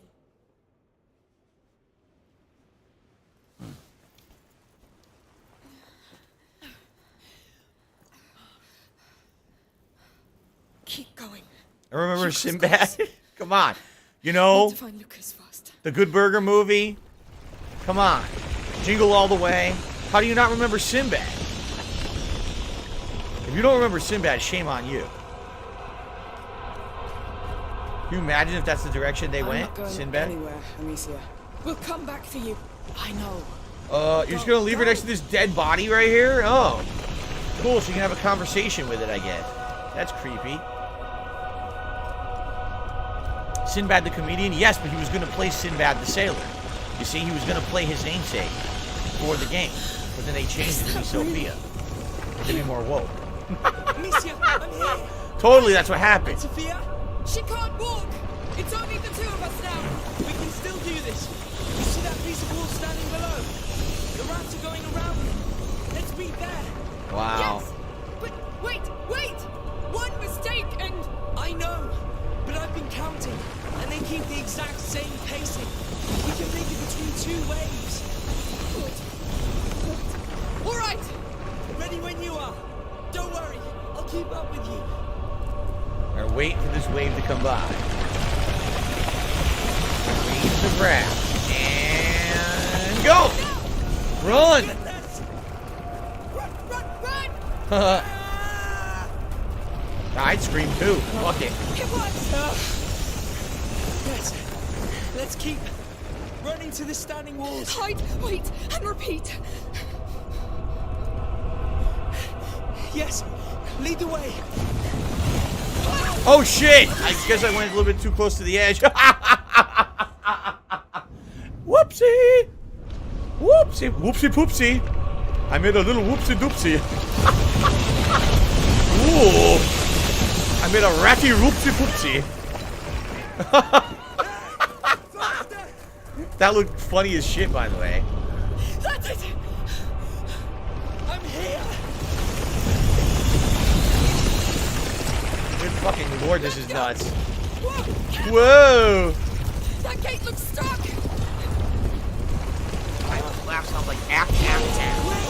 Keep going. I remember Lucas Sinbad. goes. Come on. You Need know, to find Lucas first. the Good Burger movie. Come on. Jingle All the Way. How do you not remember Sinbad? If you don't remember Sinbad, shame on you. Can you imagine if that's the direction they I'm went? not going Sinbad? anywhere, Amicia. We'll come back for you. I know. You're just gonna leave her next to this dead body right here? Oh. Cool, so you can have a conversation with it, I guess. That's creepy. Sinbad the comedian? Yes, but he was gonna play Sinbad the sailor. You see, he was gonna play his namesake for the game. But then they changed it to be Sophia. To be more woke. Amicia, I'm here. Totally, that's what happened. Sophia, She can't walk! It's only the two of us now! we can still do this. You see that piece of wall standing below? The rats are going around it. Let's meet there. Wow. Yes! But wait! One mistake and... I know, but I've been counting, and they keep the exact same pacing. We can make it between two waves. All right! Ready when you are. Don't worry, I'll keep up with you. Or wait for this wave to come by. Raise the graph. And go! Run! Run! I'd scream too. Fuck it. It works! Let's keep running to the standing walls. Hide, wait, and repeat. Yes, lead the way. Oh shit! I guess I went a little bit too close to the edge. Whoopsie! Whoopsie! Whoopsie poopsie! I made a little whoopsie doopsie. Ooh! I made a ratty whoopsie poopsie. That looked funny as shit, by the way. That's it! I'm here. Good Fucking lord, this is nuts. Whoa! Whoa! That gate looks stuck! My laugh sounds like ack.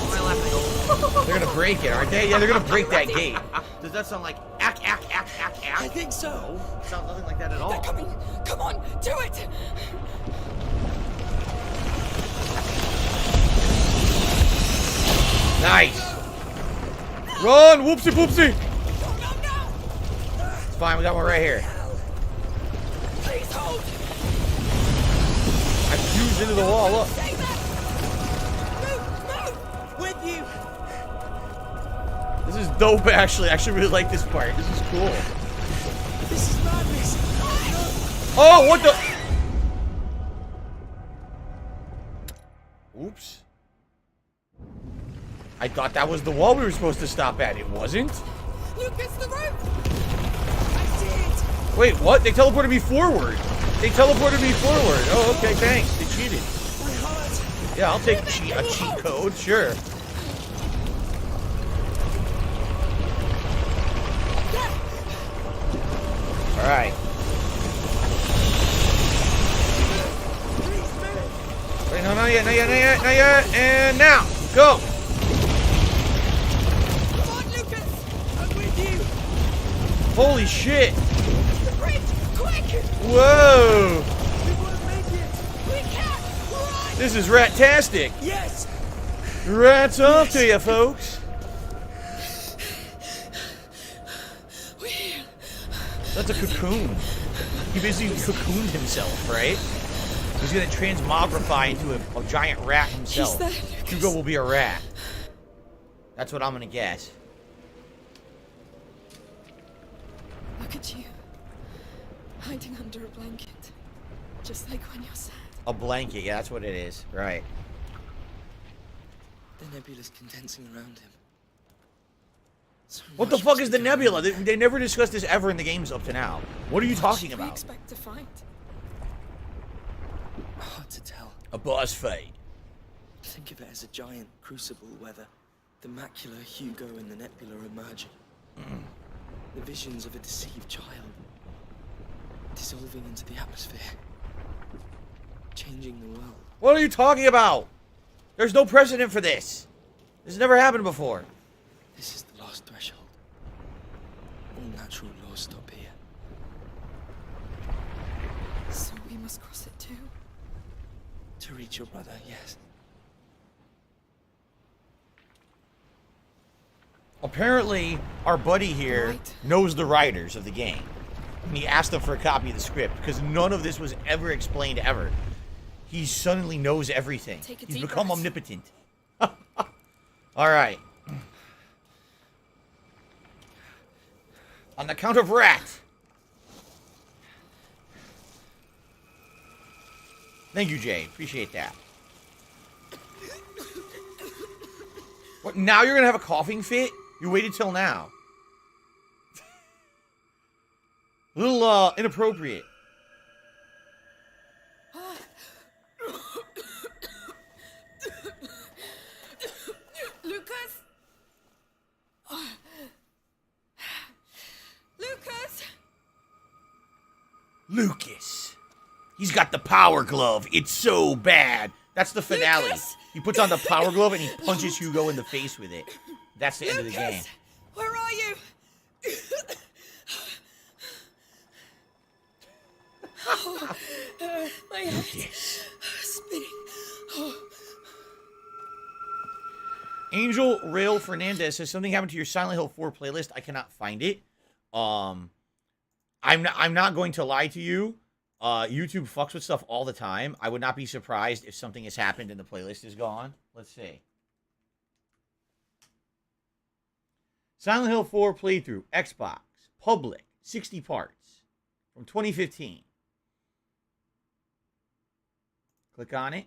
My laugh go. They're gonna break it, aren't they? Yeah, they're gonna break that gate. Does that sound like ack? I think so. It sounds nothing like that at all. They're coming! Come on, do it! Nice. Run! Whoopsie poopsie! No! It's fine, we got one right here. Please hold! I fused into the wall, look. Stay there! Move! With you. This is dope, actually. I actually really like this part. This is cool. This is madness. Oh, what the? Oops. I thought that was the wall we were supposed to stop at. It wasn't? Lucas, the rope! I see it! Wait, what? They teleported me forward. They teleported me forward. Oh, okay, thanks. They cheated. My heart. Yeah, I'll take a cheat code, sure. Alright. Wait, no, not yet. And now, go. Come on, Lucas! I'm with you. Holy shit. The bridge! Quick! Whoa. We won't make it. We can't! Run! This is rat-tastic. Yes. Rats off to you, folks. We're here. That's a cocoon. He basically cocooned himself, right? He's gonna transmogrify into a giant rat himself. He's there, Lucas. Hugo will be a rat. That's what I'm gonna guess. Look at you. Hiding under a blanket. Just like when you're sad. A blanket, yeah, that's what it is. Right. The nebula's condensing around him. So What the much fuck must is be the going nebula? on. They never discussed this ever in the games up to now. What are you What talking should we about? expect to find? Hard to tell. A boss fight. Think of it as a giant crucible where the macula, Hugo, and the nebula are merging. The visions of a deceived child dissolving into the atmosphere, changing the world. What are you talking about? There's no precedent for this. This has never happened before. This is the last threshold. All natural laws stop here. So we must cross it too. To reach your brother, yes. Apparently, our buddy here Right. knows the writers of the game. And he asked them for a copy of the script because none of this was ever explained ever. He suddenly knows everything. Take a He's deep become breath. omnipotent. All right. On the count of rat. Thank you, Jay. Appreciate that. What, now you're gonna have a coughing fit? You waited till now. A little, inappropriate. Lucas? Lucas? Lucas. He's got the power glove. It's so bad. That's the finale. Lucas? He puts on the power glove and he punches Hugo in the face with it. That's the end of the game. Lucas? Where are you? My head spinning. Oh. Angel Rail Fernandez says something happened to your Silent Hill 4 playlist. I cannot find it. I'm not going to lie to you. YouTube fucks with stuff all the time. I would not be surprised if something has happened and the playlist is gone. Let's see. Silent Hill 4 playthrough, Xbox, public, 60 parts, from 2015. Click on it.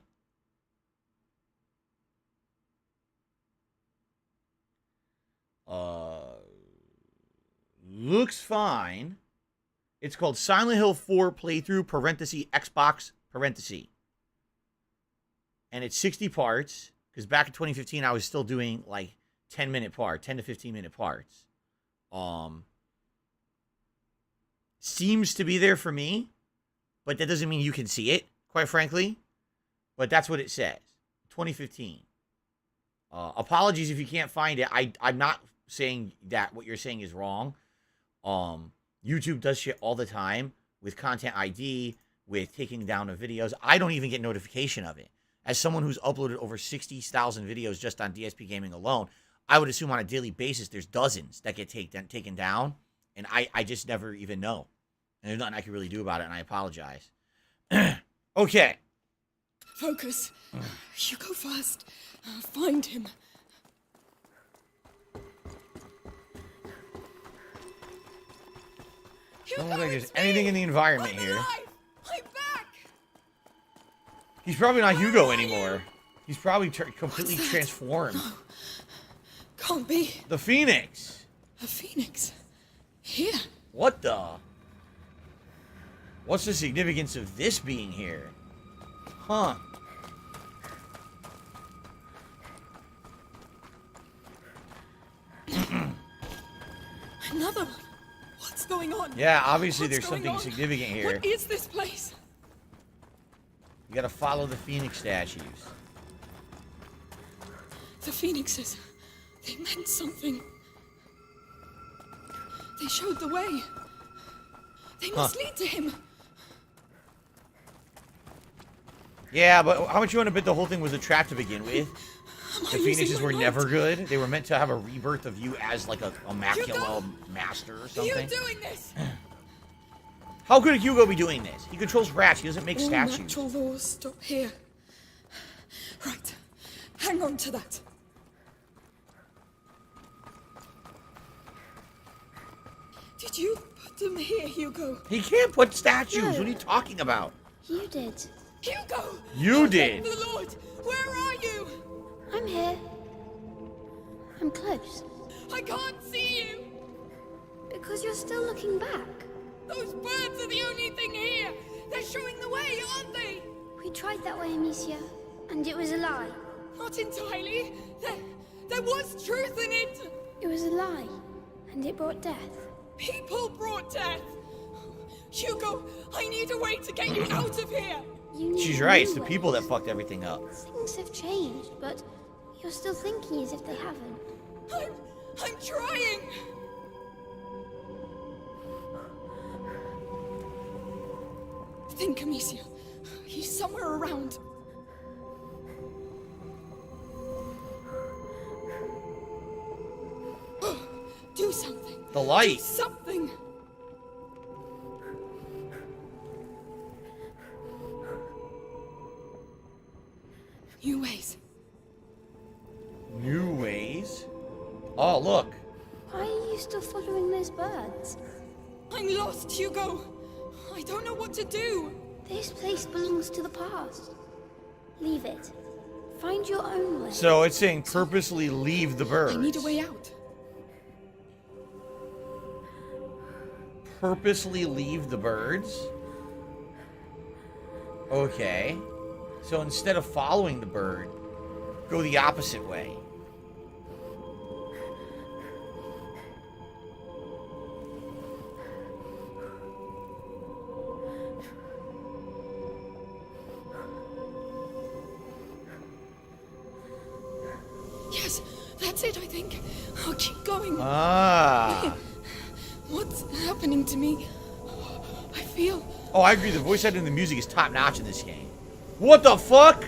Looks fine. It's called Silent Hill 4 playthrough, parenthesis, Xbox, parenthesis. And it's 60 parts, because back in 2015, I was still doing, like, 10 to 15 minute parts. seems to be there for me, but that doesn't mean you can see it, quite frankly. But that's what it says. 2015. Apologies if you can't find it. I'm not saying that what you're saying is wrong. YouTube does shit all the time with content ID, with taking down of videos. I don't even get notification of it. As someone who's uploaded over 60,000 videos just on DSP Gaming alone, I would assume on a daily basis there's dozens that get taken down, and I just never even know. And there's nothing I can really do about it, and I apologize. Okay. Focus. You go first. Find him. Don't look like there's anything in the environment here. I'm back. He's probably not Hugo anymore. He's probably completely transformed. Can't be. The Phoenix. A phoenix. Here. What the? What's the significance of this being here? Huh. Another one. What's going on? Yeah, obviously What's there's going something on? significant here. What is this place? You gotta follow the Phoenix statues. The phoenixes. They meant something. They showed the way. They must lead to him. Yeah, but how much you want to bet the whole thing was a trap to begin with? Am I The losing Phoenixes my were mind? never good. They were meant to have a rebirth of you as like a Macula master or Are you something. doing this? How could Hugo be doing this? He controls rats. He doesn't make All statues. natural laws stop here. Right. Hang on to that. Did you put them here, Hugo? He can't put statues. No. What are you talking about? You did. Hugo! You Oh, did. thank the Lord! Where are you? I'm here. I'm close. I can't see you! Because you're still looking back. Those birds are the only thing here! They're showing the way, aren't they? We tried that way, Amicia, and it was a lie. Not entirely. There was truth in it! It was a lie, and it brought death. People brought death! Hugo, I need a way to get you out of here! You need She's right. It's new the people that ways. fucked everything up. Things have changed, but you're still thinking as if they haven't. I'm trying! Think, Amicia. He's somewhere around. Do something. The light. Do something. New ways. New ways? Oh, look. Why are you still following those birds? I'm lost, Hugo. I don't know what to do. This place belongs to the past. Leave it. Find your own way. So it's saying purposely leave the birds. I need a way out. Purposely leave the birds? Okay. So instead of following the bird, go the opposite way. Yes, that's it, I think. I'll keep going. Ah. What's happening to me? I feel... Oh, I agree. The voice acting and the music is top notch in this game. What the fuck?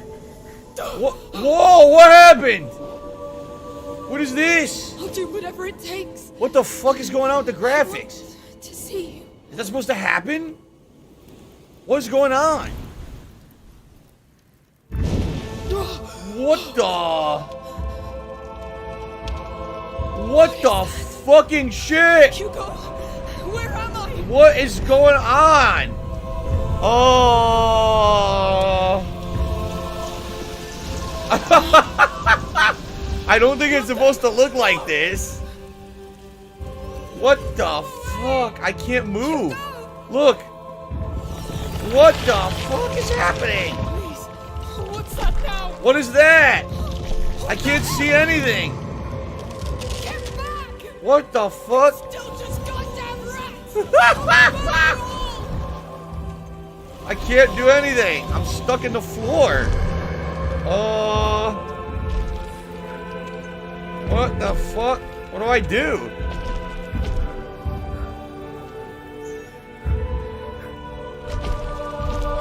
What? Whoa, what happened? What is this? I'll do whatever it takes What the fuck is going on with the graphics? to see you. Is that supposed to happen? What is going on? What the? What the fucking shit? Hugo, where am I? What is going on? Oh. I don't think it's supposed to look like this. What the fuck? I can't move. Look. What the fuck is happening? Please, what's that now? What is that? I can't see anything. Get back! What the fuck? Still just goddamn rats! I can't do anything. I'm stuck in the floor. What the fuck? What do I do?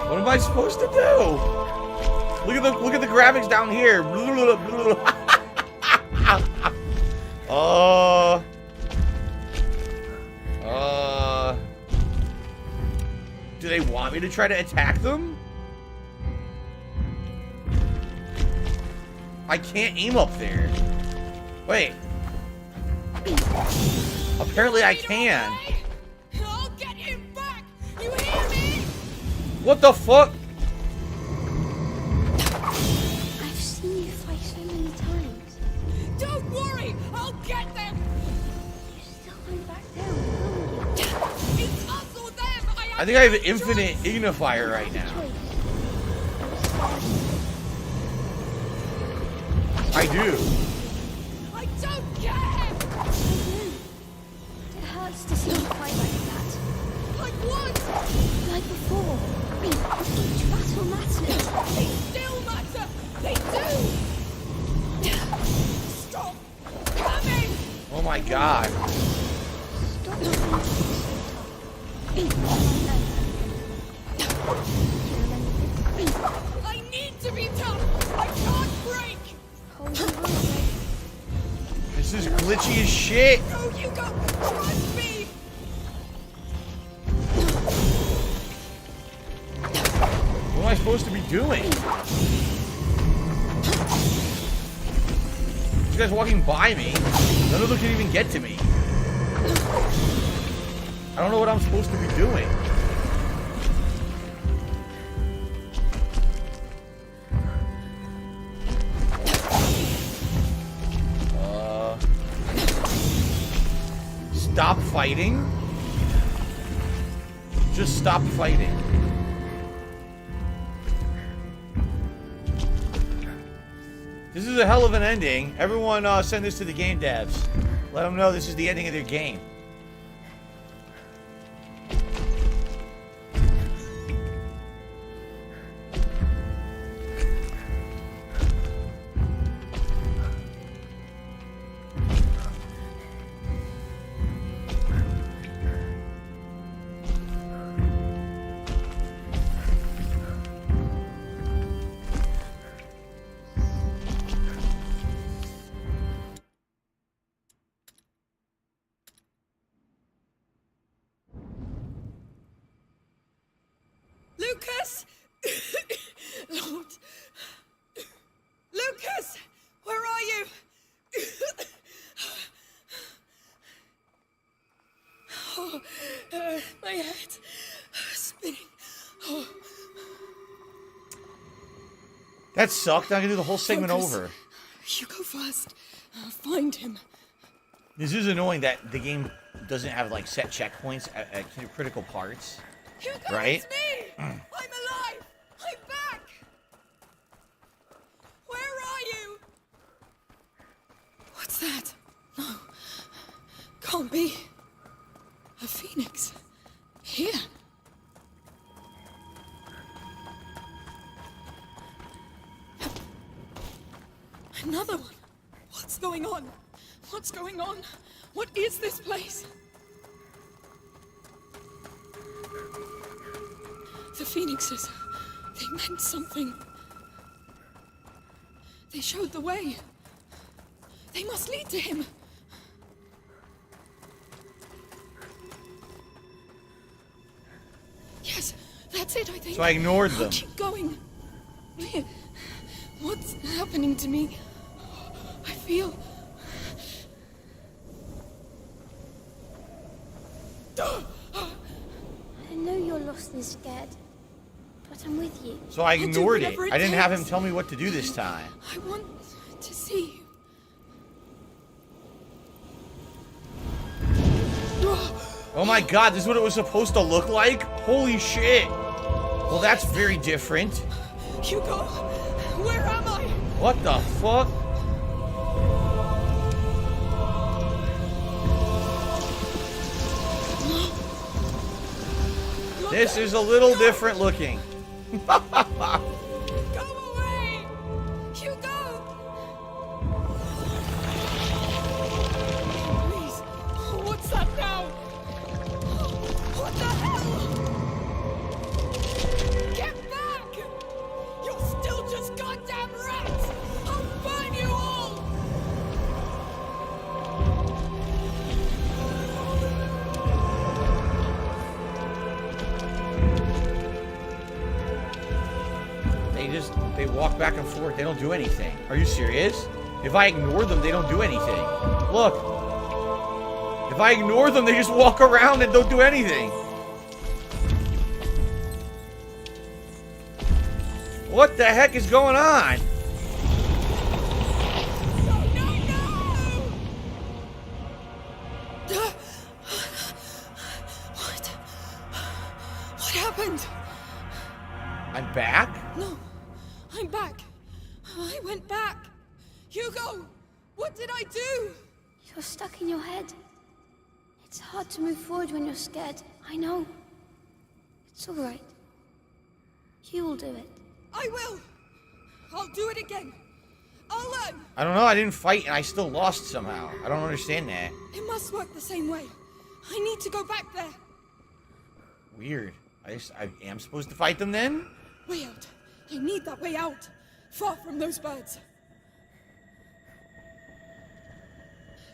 What am I supposed to do? Look at the graphics down here. Do they want me to try to attack them? I can't aim up there. Wait. Apparently I can. I'll get him back. You hear me? What the fuck? I've seen you fight so many times. Don't worry. I'll get them. You still won't back down, will you? It's us or them. I think I have infinite ignifier right now. I do. I don't care. It hurts to see you fight like that. Like what? Like before. Each battle matters. They still matter. They do. Stop coming. Oh my god. Stop being so tough. I need to be tough. I can't break. Hold your own. This is glitchy as shit. No, you go. Trust me. What am I supposed to be doing? These guys walking by me. None of them can even get to me. I don't know what I'm supposed to be doing. Stop fighting? Just stop fighting. This is a hell of an ending. Everyone send this to the game devs. Let them know this is the ending of their game. Lucas! Lord! Lucas! Where are you? Oh, my head spinning. Oh. That sucked. I'm gonna do the whole segment Focus. over. You go first. Find him. This is annoying that the game doesn't have like set checkpoints at critical parts. Hugo, Right? it's me! I'm alive! I'm back! Where are you? What's that? No. Can't be. A phoenix. Here. Another one. What's going on? What's going on? What is this place? The phoenixes. They meant something. They showed the way. They must lead to him. Yes, that's it, I think. So I ignored I'll them. keep going. What's happening to me? I feel... I know you're lost and scared, but I'm with you. So I do ignored it. whatever it I didn't have him takes. tell me what to do this time. I want to see you. Oh my god, this is what it was supposed to look like? Holy shit. Well, that's very different. Hugo, where am I? What the fuck? This is a little different looking. Go away! Hugo! Please, what's that now? What the hell? Get back! You're still just goddamn rats! I'll burn you all! They walk back and forth. They don't do anything. Are you serious? If I ignore them, they don't do anything. Look. If I ignore them, they just walk around and don't do anything. What the heck is going on? What happened? I'm back? No, I'm back. I went back. Hugo, what did I do? You're stuck in your head. It's hard to move forward when you're scared. I know. It's all right. You will do it. I will. I'll do it again. I'll learn. I don't know. I didn't fight and I still lost somehow. I don't understand that. It must work the same way. I need to go back there. Weird. I am supposed to fight them then? Way out. I need that way out. Far from those birds.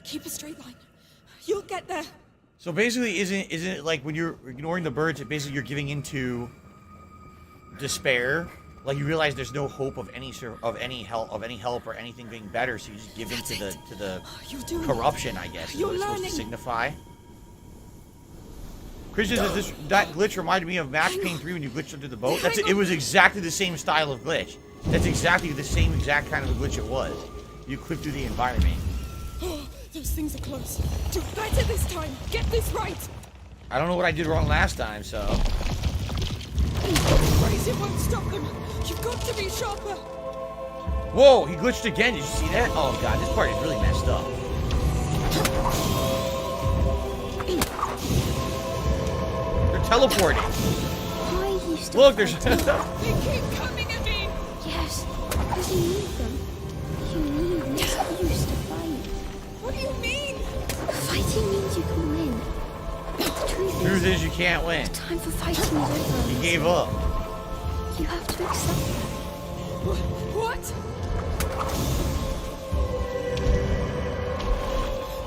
Keep a straight line. You'll get there. So basically, isn't it like when you're ignoring the birds, it basically you're giving into despair? Like you realize there's no hope of any help or anything being better, so you just give in to the corruption, I guess. Is what it's supposed to signify. Christian says that glitch reminded me of Max Payne 3 when you glitched under the boat. It was exactly the same style of glitch. That's exactly the same exact kind of a glitch it was. You clip through the environment. Oh, those things are close. Do better this time. Get this right. I don't know what I did wrong last time, so. Crazy won't stop them. You've got to be sharper. Whoa, he glitched again. Did you see that? Oh god, this part is really messed up. They're teleporting. Why are you still Look, there's. They keep coming at me. Yes, because you need them. You need an excuse to fight. What do you mean? Fighting means you can win. But the truth is you can't win. The time for fighting is over. He gave up. You have to accept that. What?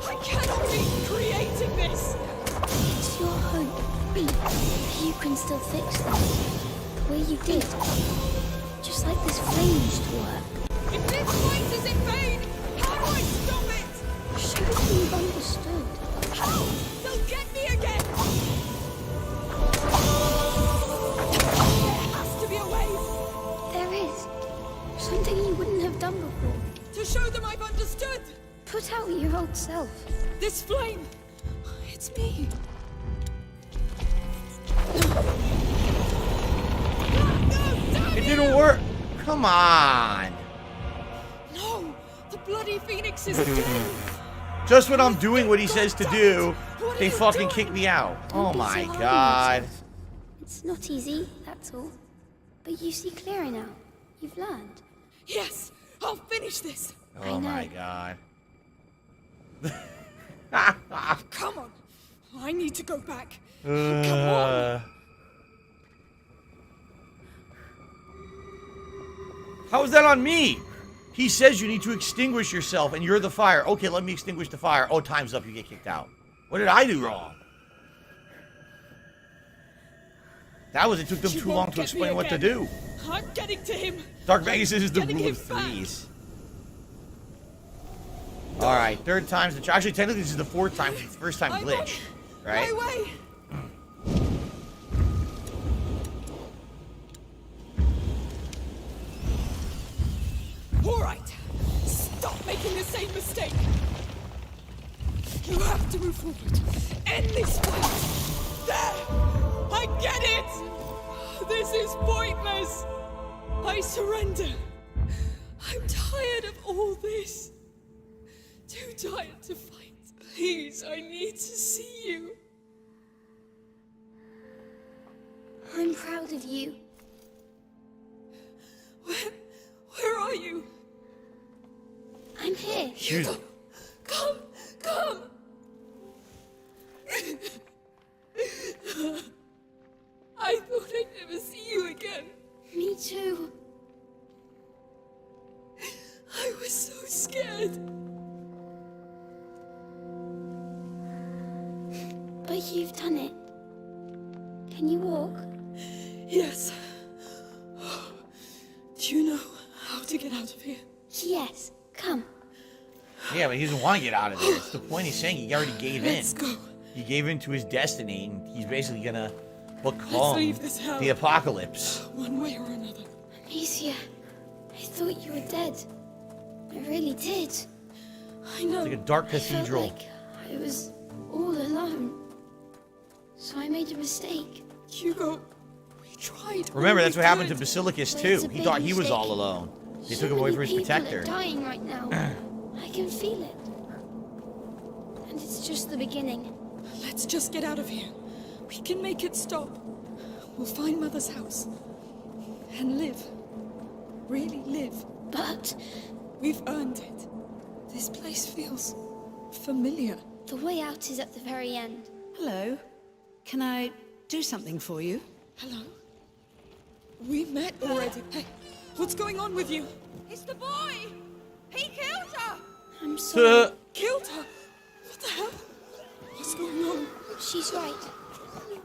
I cannot be creating this. It's your hope. You can still fix things. The way you did. Just like this flame used to work. If this fight is in vain, how do I stop it? Show them you've understood. How? They'll get me again. There has to be a way. There is. Something you wouldn't have done before. To show them I've understood. Put out your old self. This flame. It's me. It didn't work. Come on. No, the bloody phoenix is dead. Just when I'm doing what he says to do, they fucking kick me out. Oh Don't be my so hard on god. yourself. It's not easy, that's all. But you see clearer now. You've learned. Yes, I'll finish this. Oh my god. Come on. I need to go back. Come on. How is that on me? He says you need to extinguish yourself and you're the fire. Okay, let me extinguish the fire. Oh, time's up. You get kicked out. What did I do wrong? That was, it took them too long to explain what to do. I'm getting to him. Dark Magus is the Getting rule him of back. threes. Alright, third time's the charm. Actually, technically this is the fourth time. It's the first time I'm glitch. on Right? my way. All right. Stop making the same mistake. You have to move forward. End this fight. There. I get it. This is pointless. I surrender. I'm tired of all this. Too tired to fight. Please, I need to see you. I'm proud of you. Where are you? I'm here. Hugo. Come! I thought I'd never see you again. Me too. I was so scared. But you've done it. Can you walk? Yes. Do you know how to get out of here? Yes. Come. Yeah, but he doesn't want to get out of there. It's the point he's saying. He already gave in. Let's go. He gave in to his destiny, and he's basically gonna Let's become leave this hell. the apocalypse. One way or another. Amicia, I thought you were dead. I really did. I know. It's like a dark I felt cathedral. like I was all alone. So I made a mistake. Hugo, we tried. Remember, all that's we what happened to could. Basilicus But too. it's a He big thought he was mistake. all alone. They So took him away many from his people protector. are dying right now. I can feel it. And it's just the beginning. Let's just get out of here. We can make it stop. We'll find Mother's house. And live. Really live. But We've earned it. This place feels familiar. the way out is at the very end. Hello. Can I do something for you? Hello? We met already. Hey, what's going on with you? It's the boy! He killed her! I'm sorry. Killed her? What the hell? What's going on? She's right.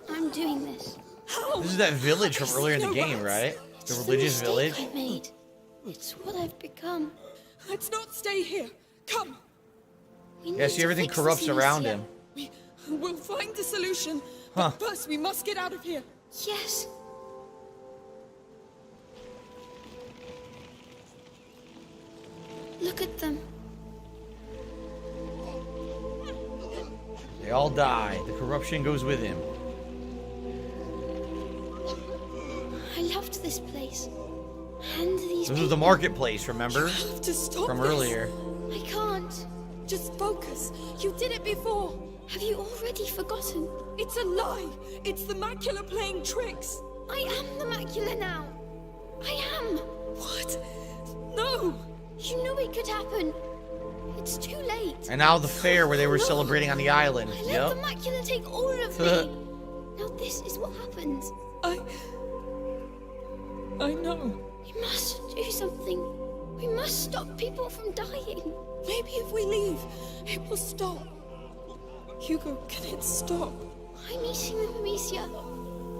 I'm doing this. How? This is that village from earlier in the No game, rats. right? The It's religious mistake village. I made. It's what I've become. Let's not stay here. Come. We Yeah, need see, to everything fix corrupts this, around Amicia. him. We'll find a solution. Huh. But first, we must get out of here. Yes. Look at them. They all die. The corruption goes with him. I loved this place. And these This was the people. marketplace, remember? You have to stop From this. earlier. I can't. Just focus. You did it before. Have you already forgotten? It's a lie. It's the macula playing tricks. I am the macula now. I am. What? No. You knew it could happen. It's too late. And now the fair where they were No. celebrating on the island. I let Yep. the macula take all of me. Now this is what happens. I know. We must do something. We must stop people from dying. Maybe if we leave, it will stop. Hugo, can it stop? I'm eating them, Amicia.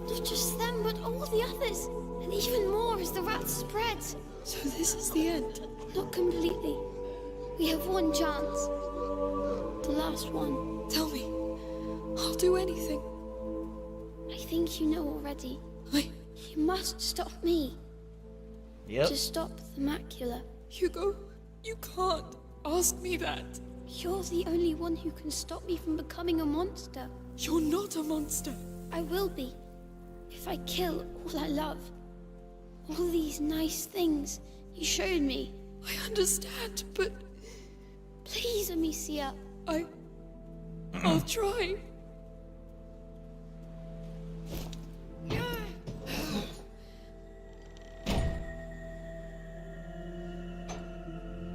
Not just them, but all the others. And even more as the rats spread. So this is the end. Not completely. We have one chance. The last one. Tell me. I'll do anything. I think you know already. I... You must stop me. Yep. To stop the macula. Hugo, you can't ask me that. You're the only one who can stop me from becoming a monster. You're not a monster. I will be. If I kill all I love. All these nice things you showed me. I understand, but Please, Amicia. I'll try.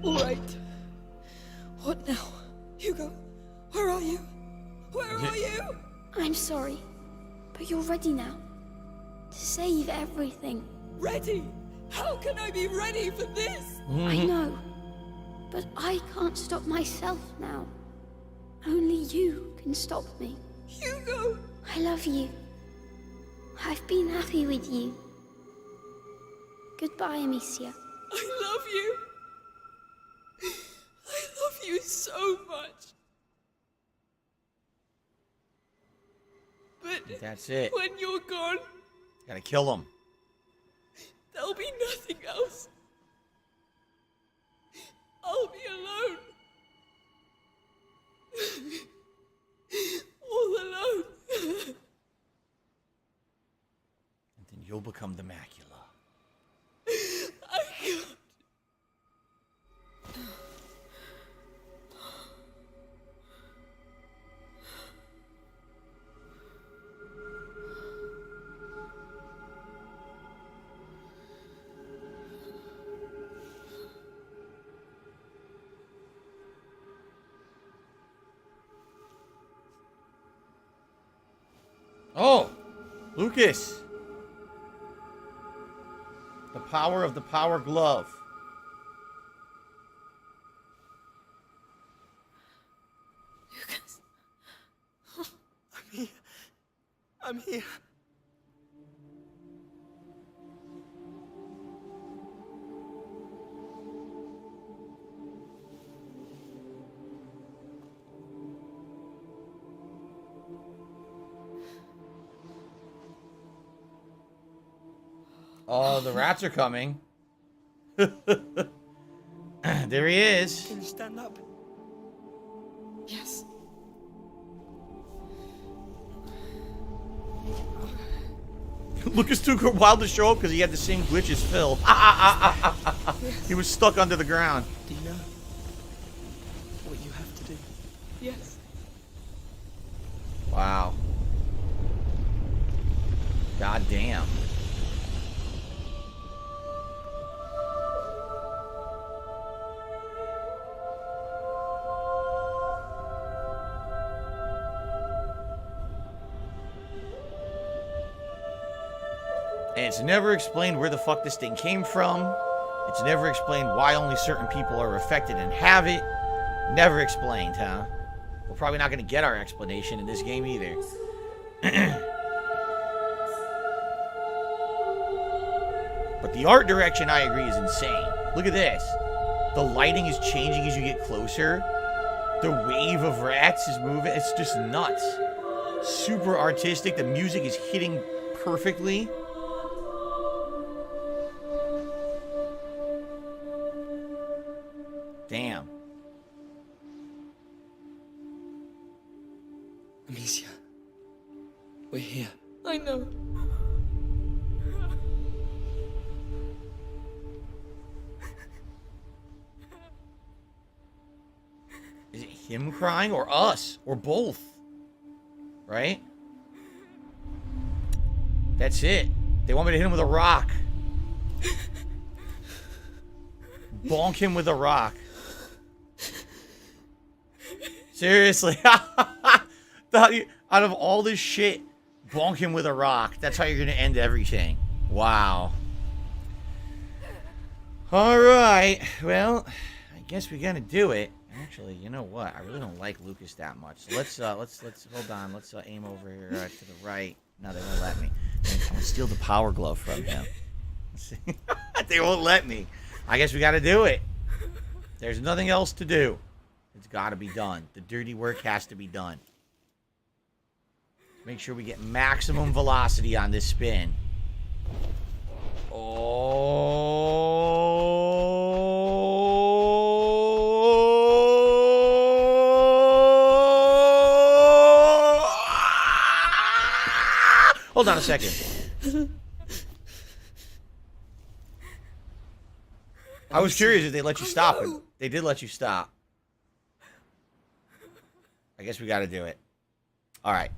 All right. What now? Hugo, where are you? Where are you? I'm sorry. But you're ready now. To save everything. Ready? How can I be ready for this? I know. But I can't stop myself now. Only you can stop me. Hugo! I love you. I've been happy with you. Goodbye, Amicia. I love you. I love you so much. But That's it. when you're gone, Gotta kill him. there'll be nothing else. I'll be alone. All alone. And then you'll become the macula. I can't. Oh, Lucas. The power of the power glove. Lucas. I'm here. I'm here. Oh, the rats are coming. There he is. Can you stand up? Yes. Lucas took a while to show up because he had the same glitch as Phil. He was stuck under the ground. Do you know what you have to do? Yes. Wow. God damn. And it's never explained where the fuck this thing came from. It's never explained why only certain people are affected and have it. Never explained, huh? We're probably not going to get our explanation in this game either. But the art direction, I agree, is insane. Look at this. The lighting is changing as you get closer. The wave of rats is moving. It's just nuts. Super artistic. The music is hitting perfectly. Damn. Amicia, we're here. I know. Is it him crying or us? Or both? Right? That's it. They want me to hit him with a rock. Bonk him with a rock. Seriously. Out of all this shit, bonk him with a rock. That's how you're going to end everything. Wow. Alright. Well, I guess we're going to do it. Actually, you know what? I really don't like Lucas that much. So let's hold on. Let's aim over here to the right. No, they won't let me. I'm going to steal the power glove from him. They won't let me. I guess we got to do it. There's nothing else to do. It's got to be done. The dirty work has to be done. Make sure we get maximum velocity on this spin. Hold on a second. I was curious if they let you stop. They did let you stop. I guess we got to do it. All right.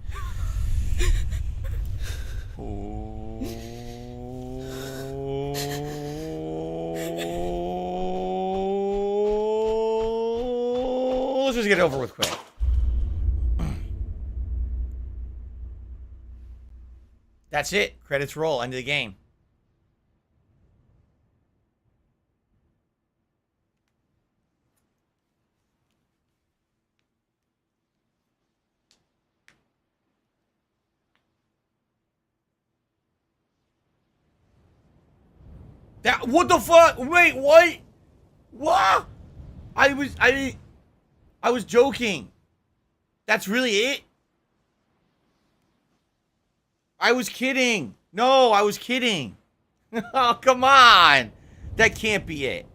Let's just get it over with quick. That's it. Credits roll. End of the game. That, what the fuck? Wait, what? What? I was joking. That's really it? I was kidding. No, I was kidding. Oh, come on. That can't be it.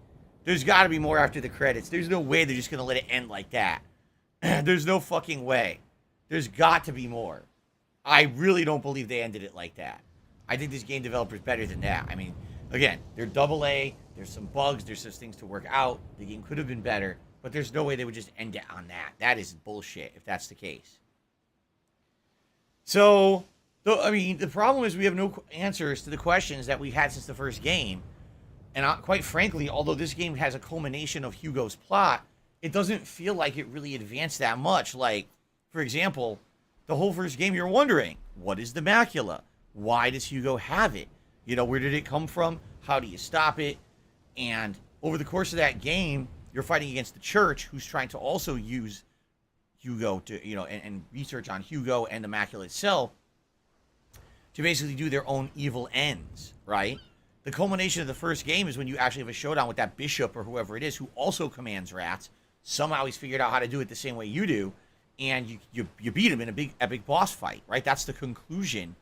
There's got to be more after the credits. There's no way they're just going to let it end like that. There's no fucking way. There's got to be more. I really don't believe they ended it like that. I think this game developer's better than that. I mean, again, they're AA. There's some bugs. There's some things to work out. The game could have been better, but there's no way they would just end it on that. That is bullshit if that's the case. So, I mean, the problem is we have no answers to the questions that we've had since the first game. And quite frankly, although this game has a culmination of Hugo's plot, it doesn't feel like it really advanced that much. Like, for example, the whole first game, you're wondering, what is the macula? Why does Hugo have it? You know, where did it come from? How do you stop it? And over the course of that game, you're fighting against the church, who's trying to also use Hugo to, you know, and research on Hugo and the macula itself to basically do their own evil ends, right? The culmination of the first game is when you actually have a showdown with that bishop or whoever it is who also commands rats. Somehow he's figured out how to do it the same way you do, and you beat him in a big epic boss fight, right? That's the conclusion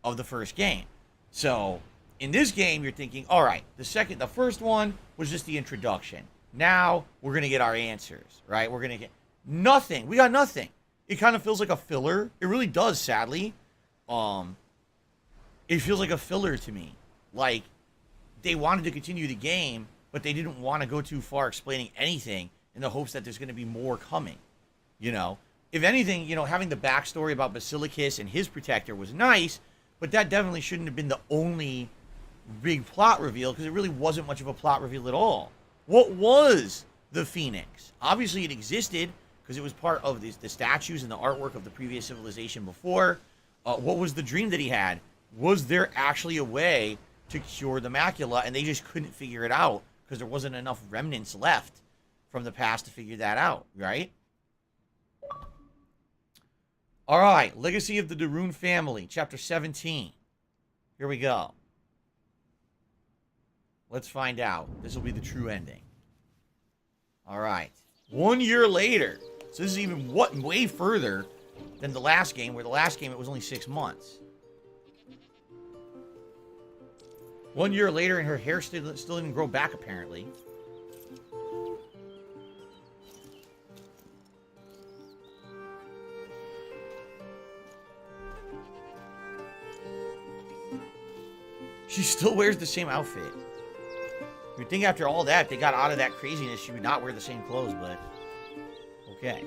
of the first game. So in this game, you're thinking, all right, the first one was just the introduction. Now we're gonna get our answers, right? We're gonna get nothing. We got nothing. It kind of feels like a filler. It really does, sadly. It feels like a filler to me. Like, they wanted to continue the game, but they didn't want to go too far explaining anything in the hopes that there's going to be more coming. You know? If anything, you know, having the backstory about Basilicus and his protector was nice, but that definitely shouldn't have been the only big plot reveal, because it really wasn't much of a plot reveal at all. What was the Phoenix? Obviously, it existed, because it was part of the statues and the artwork of the previous civilization before. What was the dream that he had? Was there actually a way to cure the macula, and they just couldn't figure it out because there wasn't enough remnants left from the past to figure that out, right? All right, Legacy of the Darun Family, Chapter 17. Here we go. Let's find out. This will be the true ending. All right. 1 year later. So this is even way further than the last game, where the last game it was only 6 months. 1 year later, and her hair still didn't grow back, apparently. She still wears the same outfit. You'd think after all that, if they got out of that craziness, she would not wear the same clothes, but... okay.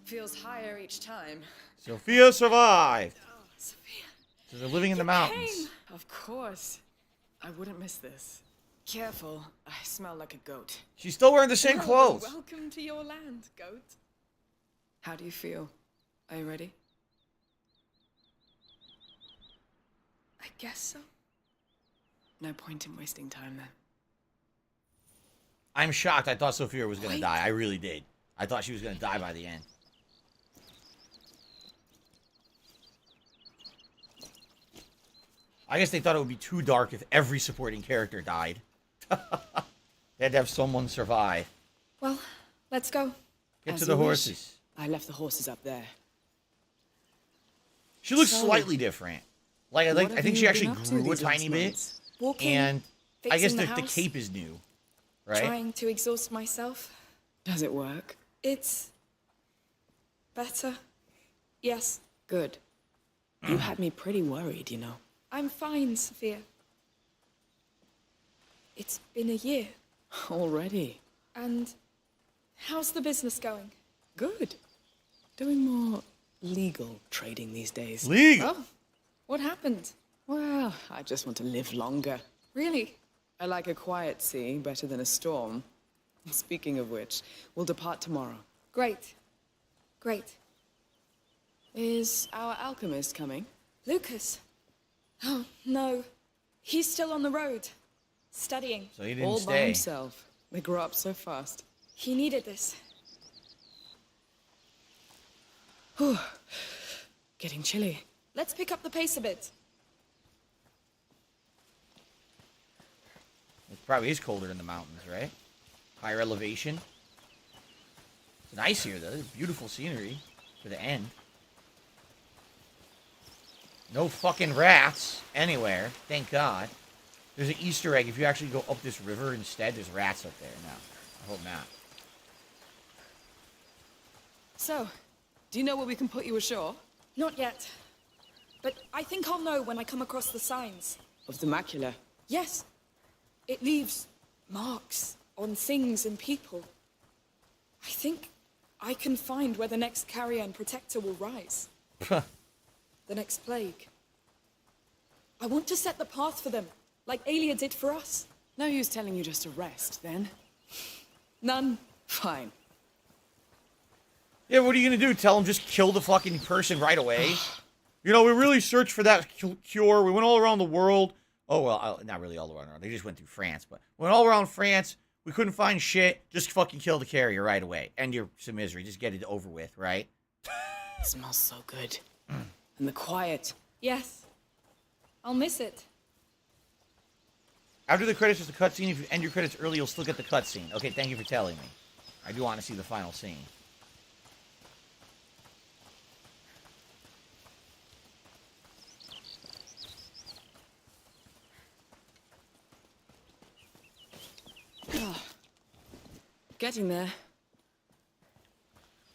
Feels higher each time. Sophia survived. Oh, Sophia. So they're living in the mountains. Came. Of course. I wouldn't miss this. Careful. I smell like a goat. She's still wearing the same Oh, clothes. Welcome to your land, goat. How do you feel? Are you ready? I guess so. No point in wasting time then. I'm shocked. I thought Sophia was going to Wait. die. I really did. I thought she was going to die by the end. I guess they thought it would be too dark if every supporting character died. They had to have someone survive. Well, let's go. Get As to the you wish. horses. I left the horses up there. She looks So, slightly different. Like I what have think you she actually been up to grew a these tiny last bit. months? Walking, And I guess fixing the house, cape is new. Right? Trying to exhaust myself. Does it work? It's better. Yes. Good. You had me pretty worried, you know. I'm fine, Sophia. It's been a year. Already? And how's the business going? Good. Doing more legal trading these days. Legal? Oh, what happened? Well, I just want to live longer. Really? I like a quiet sea better than a storm. Speaking of which, we'll depart tomorrow. Great. Great. Is our alchemist coming? Lucas? Oh, no. He's still on the road. Studying. So he didn't All stay. by himself. They grow up so fast. He needed this. Whew. Getting chilly. Let's pick up the pace a bit. It probably is colder in the mountains, right? Higher elevation. It's nice here, though. It's beautiful scenery for the end. No fucking rats anywhere. Thank God. There's an Easter egg. If you actually go up this river instead, there's rats up there. No, I hope not. So, do you know where we can put you ashore? Not yet. but I think I'll know when I come across the signs. Of the macula. Yes. It leaves marks on things and people. I think I can find where the next carrier and protector will rise. The next plague. I want to set the path for them, like Aelia did for us. No use telling you just to rest, then. None. Fine. Yeah, what are you gonna do? Tell him just kill the fucking person right away? You know, we really searched for that cure. We went all around the world. Oh, well, not really all around. They just went through France, but went all around France. We couldn't find shit. Just fucking kill the carrier right away. End your some misery. Just get it over with, right? It smells so good. And the quiet. Yes. I'll miss it. After the credits, there's the cutscene. If you end your credits early, you'll still get the cutscene. Okay, thank you for telling me. I do want to see the final scene. Getting there.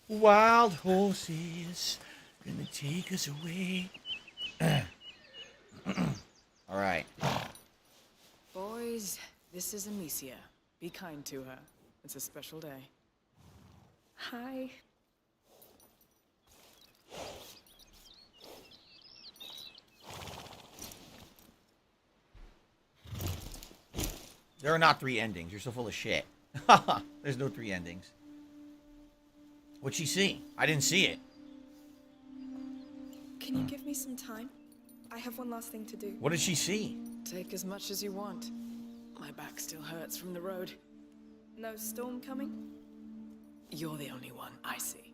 Wild horses gonna take us away. All right. Boys, this is Amicia. Be kind to her. It's a special day. Hi. There are not 3 endings. You're so full of shit. There's no 3 endings. What'd she see? I didn't see it. Can you give me some time? I have one last thing to do. What did she see? Take as much as you want. My back still hurts from the road. No storm coming? You're the only one I see.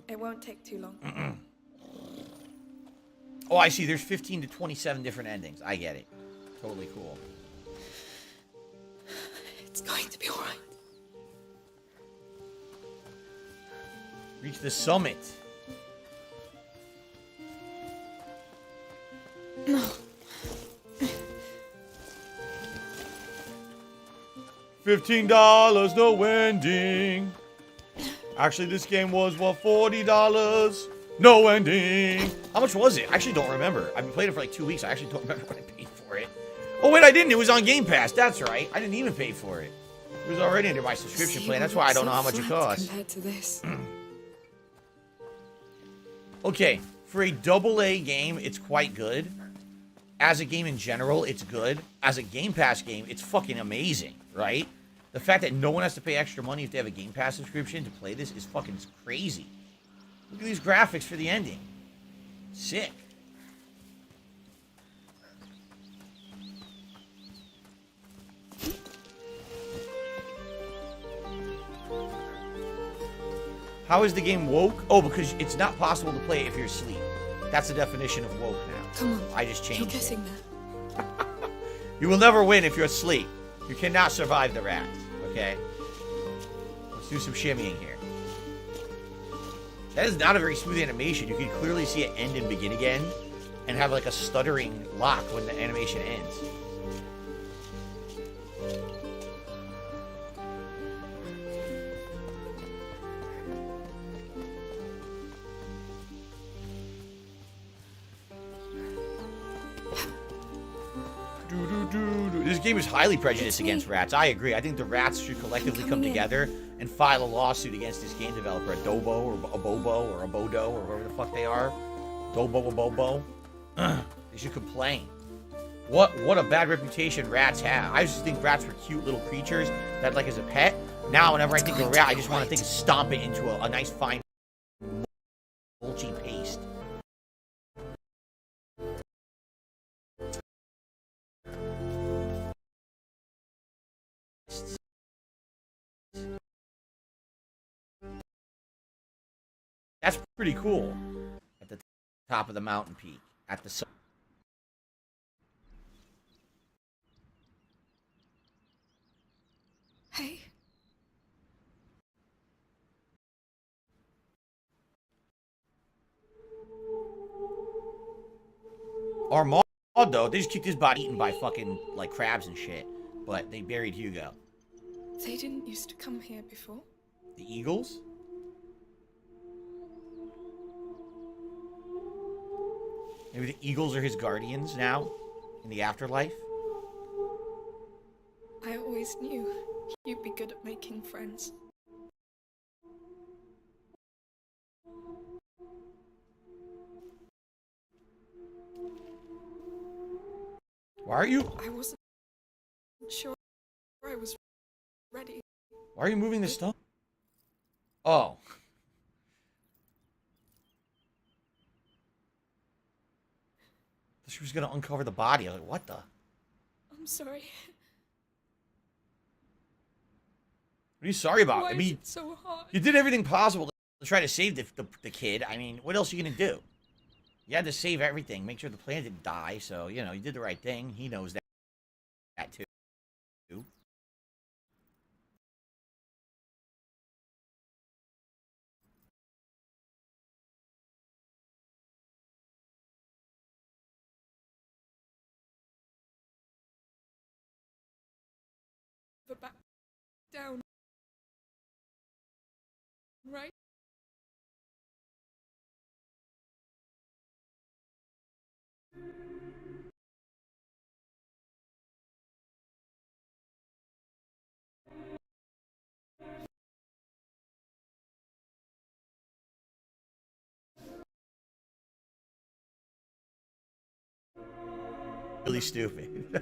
It won't take too long. Oh, I see. There's 15 to 27 different endings. I get it. Totally cool. It's going to be all right. Reach the summit. No. $15, no ending. Actually, this game was, what, $40? No ending. How much was it? I actually don't remember. I've been playing it for like 2 weeks. I actually don't remember what I paid for it. Oh, wait, I didn't. It was on Game Pass. That's right. I didn't even pay for it. It was already under my subscription plan. That's why I don't know how much it costs. Compared to this. Okay, for a AA game, it's quite good. As a game in general, it's good. As a Game Pass game, it's fucking amazing, right? The fact that no one has to pay extra money if they have a Game Pass subscription to play this is fucking crazy. Look at these graphics for the ending. Sick. How is the game woke? Oh, because it's not possible to play it if you're asleep. That's the definition of woke now. Come on. I just changed You're guessing it. that. You will never win if you're asleep. You cannot survive the rats, okay? Let's do some shimmying here. That is not a very smooth animation. You can clearly see it end and begin again and have like a stuttering lock when the animation ends. This game is highly prejudiced against rats. I agree. I think the rats should collectively come together and file a lawsuit against this game developer, Adobo or Abobo or Abodo or whoever the fuck they are. Dobo Abobo. They should complain. What a bad reputation rats have. I used to think rats were cute little creatures that like as a pet. Now whenever I think of a rat, I just want to think of stomp it into a nice fine mulchy paste. That's pretty cool. At the top of the mountain peak. At the sun. Hey. Armand, though, they just kicked his body eaten by fucking, like, crabs and shit. But they buried Hugo. They didn't used to come here before. The Eagles? Maybe the eagles are his guardians now in the afterlife. I always knew you'd be good at making friends. Why are you? I wasn't sure I was ready. Why are you moving the stone? Oh. She was gonna uncover the body. I was like, what the? I'm sorry. What are you sorry about? Why I mean, is it so hard? you did everything possible to try to save the kid. I mean, what else are you gonna do? You had to save everything, make sure the planet didn't die. So, you know, you did the right thing. He knows that too. The back down. Right? Really stupid.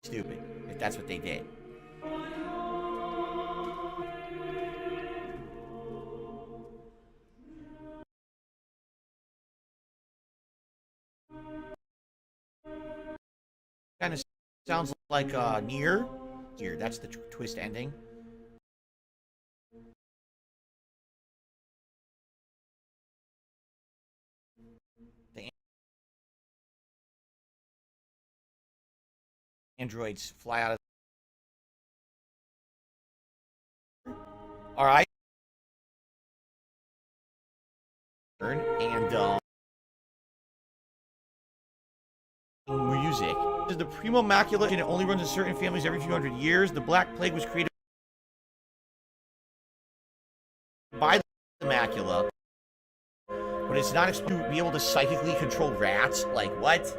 Stupid, if that's what they did. Kind of sounds like Nier. Here, that's the twist ending. The androids fly out of. All right. And music. This is the Primo Macula, and it only runs in certain families every few hundred years. The Black Plague was created by the macula, but it's not expected to be able to psychically control rats. Like, what?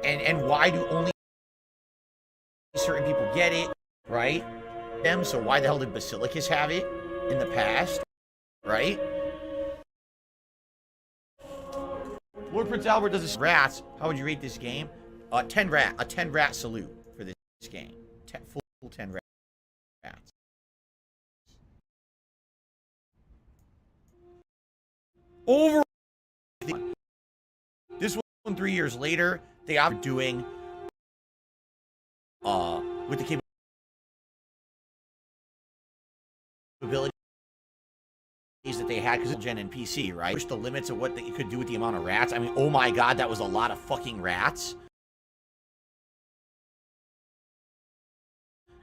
And why do only certain people get it, right? So why the hell did Basilicus have it in the past, right? Lord Prince Albert does this rats. How would you rate this game? 10 rat salute for this game. Full 10 rats. Over this one 3 years later, they are doing with the capabilities that they had, because gen and PC, right? Push the limits of what they could do with the amount of rats. I mean, oh my god, that was a lot of fucking rats.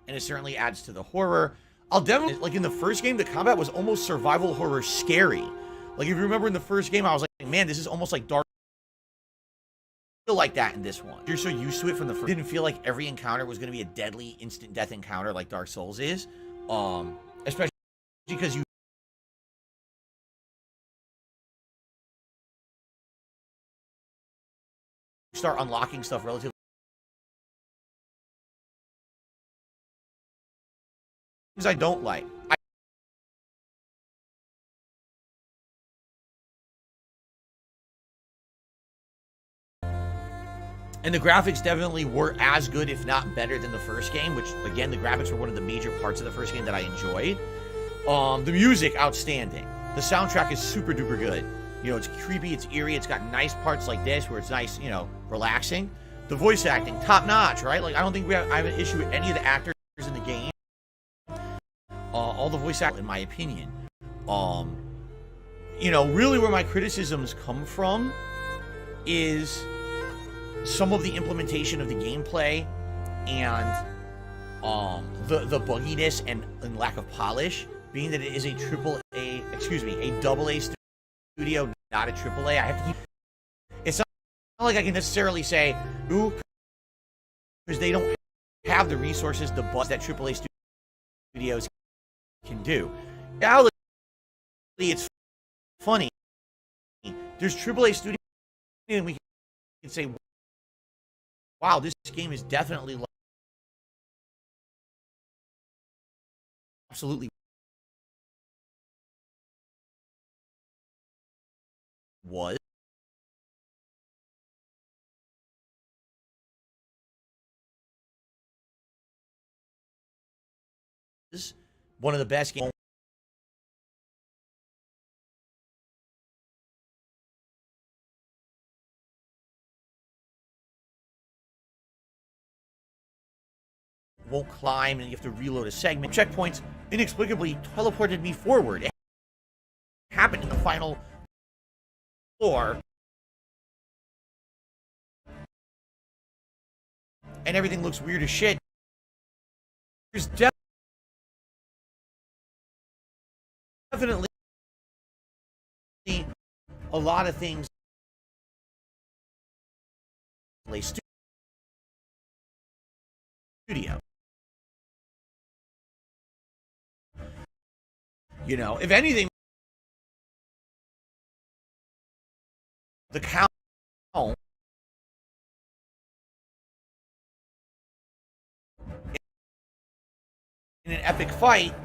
And it certainly adds to the horror. I'll definitely, like in the first game, the combat was almost survival horror scary. Like if you remember in the first game, I was like, man, this is almost like Dark. Feel like that in this one. You're so used to it from the first. Didn't feel like every encounter was going to be a deadly instant death encounter like Dark Souls is. Especially because you start unlocking stuff relatively. Things I don't like. And the graphics definitely were as good, if not better, than the first game, which, again, the graphics were one of the major parts of the first game that I enjoyed. The music, outstanding. The soundtrack is super duper good. You know, it's creepy, it's eerie, it's got nice parts like this where it's nice, you know, relaxing. The voice acting, top notch, right? Like, I don't think I have an issue with any of the actors in the game. All the voice acting, in my opinion. You know, really where my criticisms come from is some of the implementation of the gameplay and the bugginess and lack of polish, being that it is a double A studio, not a triple A. I have to keep. It's like I can necessarily say, ooh, because they don't have the resources, the buzz that AAA studios can do. Reality, it's funny. There's AAA studios, and we can say, wow, this game is definitely like, absolutely was. One of the best games. Won't climb and you have to reload a segment. Checkpoints inexplicably teleported me forward. It happened in the final floor. And everything looks weird as shit. There's definitely a lot of things. Studio. You know, if anything, the count in an epic fight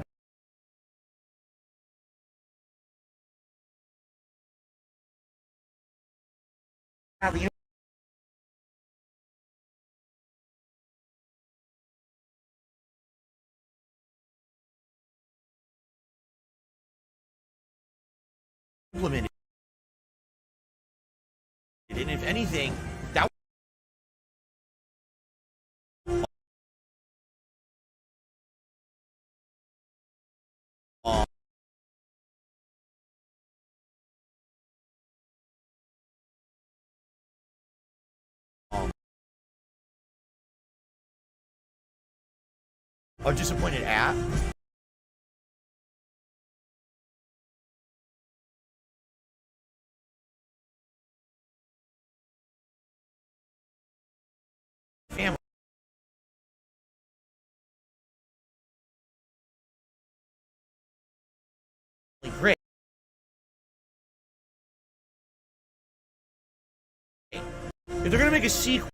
implemented. And if anything, that are disappointed at. Family. Great. If they're gonna make a sequel,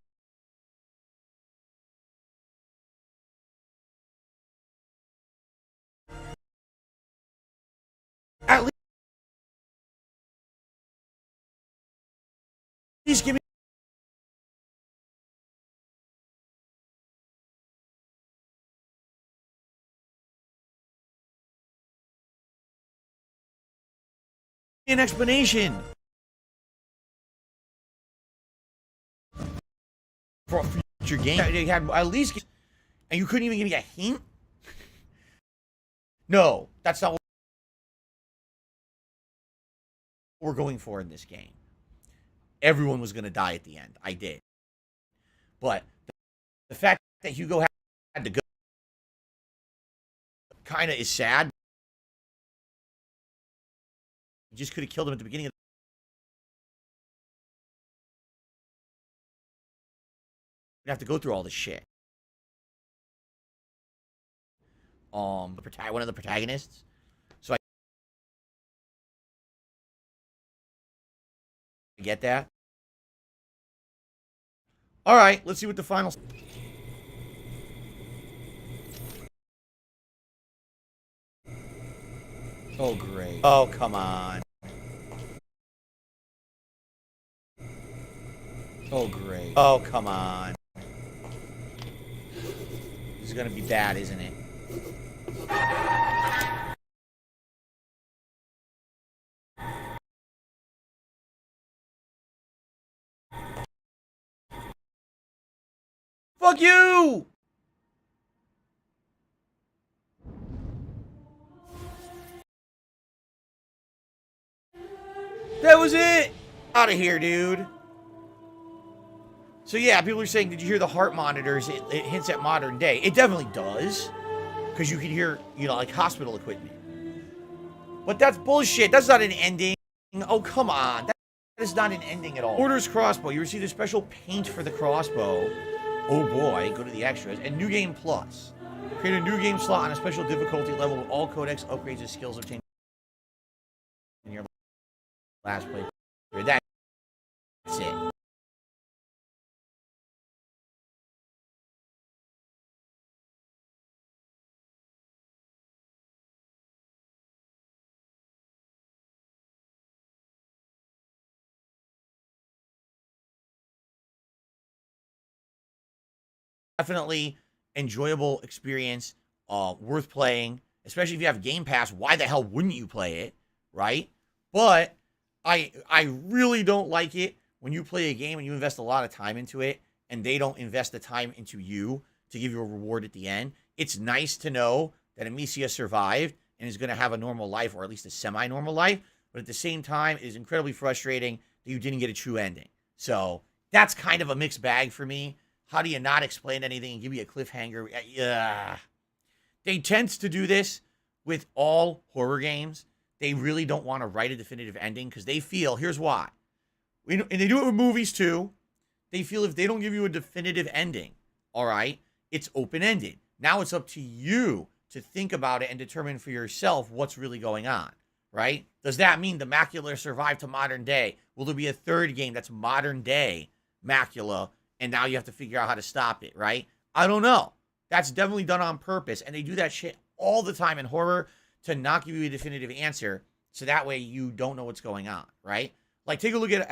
at least give me an explanation for a future game. They had at least, and you couldn't even give me a hint. No, that's not what we're going for in this game. Everyone was going to die at the end. I did. But the fact that Hugo had to go kind of is sad. You just could have killed him at the beginning of You'd have to go through all this shit. One of the protagonists. So I get that. All right, let's see what the final. Oh, great. Oh, come on. Oh, great. Oh, come on. This is gonna be bad, isn't it? Fuck you! That was it! Out of here, dude. So yeah, people are saying, did you hear the heart monitors? It hints at modern day. It definitely does. Because you can hear, you know, like hospital equipment. But that's bullshit. That's not an ending. Oh, come on. is not an ending at all. Orders crossbow. You receive a special paint for the crossbow. Oh boy, go to the extras. And New Game Plus. Create a new game slot on a special difficulty level with all codex upgrades and skills obtained in your last play. That's it. Definitely enjoyable experience, worth playing, especially if you have Game Pass. Why the hell wouldn't you play it, right? But I really don't like it when you play a game and you invest a lot of time into it and they don't invest the time into you to give you a reward at the end. It's nice to know that Amicia survived and is going to have a normal life, or at least a semi-normal life, but at the same time, it is incredibly frustrating that you didn't get a true ending. So that's kind of a mixed bag for me. How do you not explain anything and give me a cliffhanger? They tend to do this with all horror games. They really don't want to write a definitive ending because they feel, here's why. And they do it with movies too. They feel if they don't give you a definitive ending, all right, it's open-ended. Now it's up to you to think about it and determine for yourself what's really going on, right? Does that mean the Macula survived to modern day? Will there be a third game that's modern day Macula, and now you have to figure out how to stop it, right? I don't know. That's definitely done on purpose, and they do that shit all the time in horror to not give you a definitive answer, so that way you don't know what's going on, right? Like, take a look at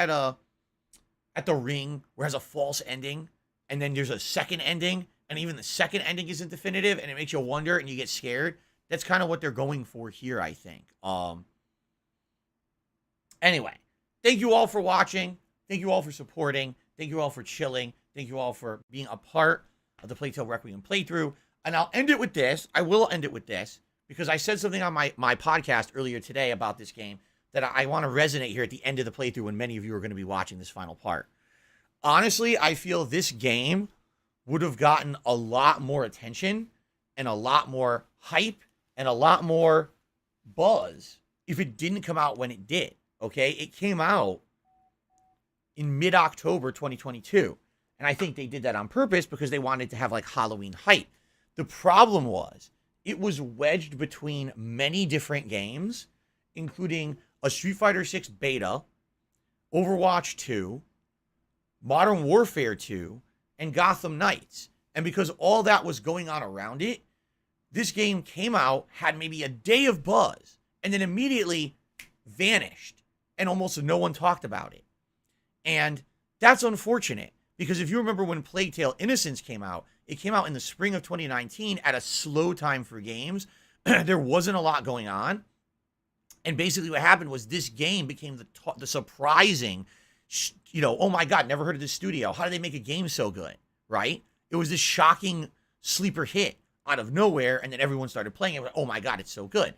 The Ring, where it has a false ending, and then there's a second ending, and even the second ending isn't definitive, and it makes you wonder, and you get scared. That's kind of what they're going for here, I think. Anyway, thank you all for watching. Thank you all for supporting. Thank you all for chilling. Thank you all for being a part of the Tale Requiem playthrough. And I'll end it with this. I will end it with this, because I said something on my podcast earlier today about this game that I want to resonate here at the end of the playthrough when many of you are going to be watching this final part. Honestly, I feel this game would have gotten a lot more attention and a lot more hype and a lot more buzz if it didn't come out when it did, okay? It came out in mid-October 2022, and I think they did that on purpose because they wanted to have, like, Halloween hype. The problem was it was wedged between many different games, including a Street Fighter 6 beta, Overwatch 2, Modern Warfare 2, and Gotham Knights. And because all that was going on around it, this game came out, had maybe a day of buzz, and then immediately vanished, and almost no one talked about it. And that's unfortunate, because if you remember when Plague Tale Innocence came out, it came out in the spring of 2019 at a slow time for games. There wasn't a lot going on. And basically what happened was this game became the surprising, oh my God, never heard of this studio. How did they make a game so good, right? It was this shocking sleeper hit out of nowhere, and then everyone started playing it. Oh my God, it's so good.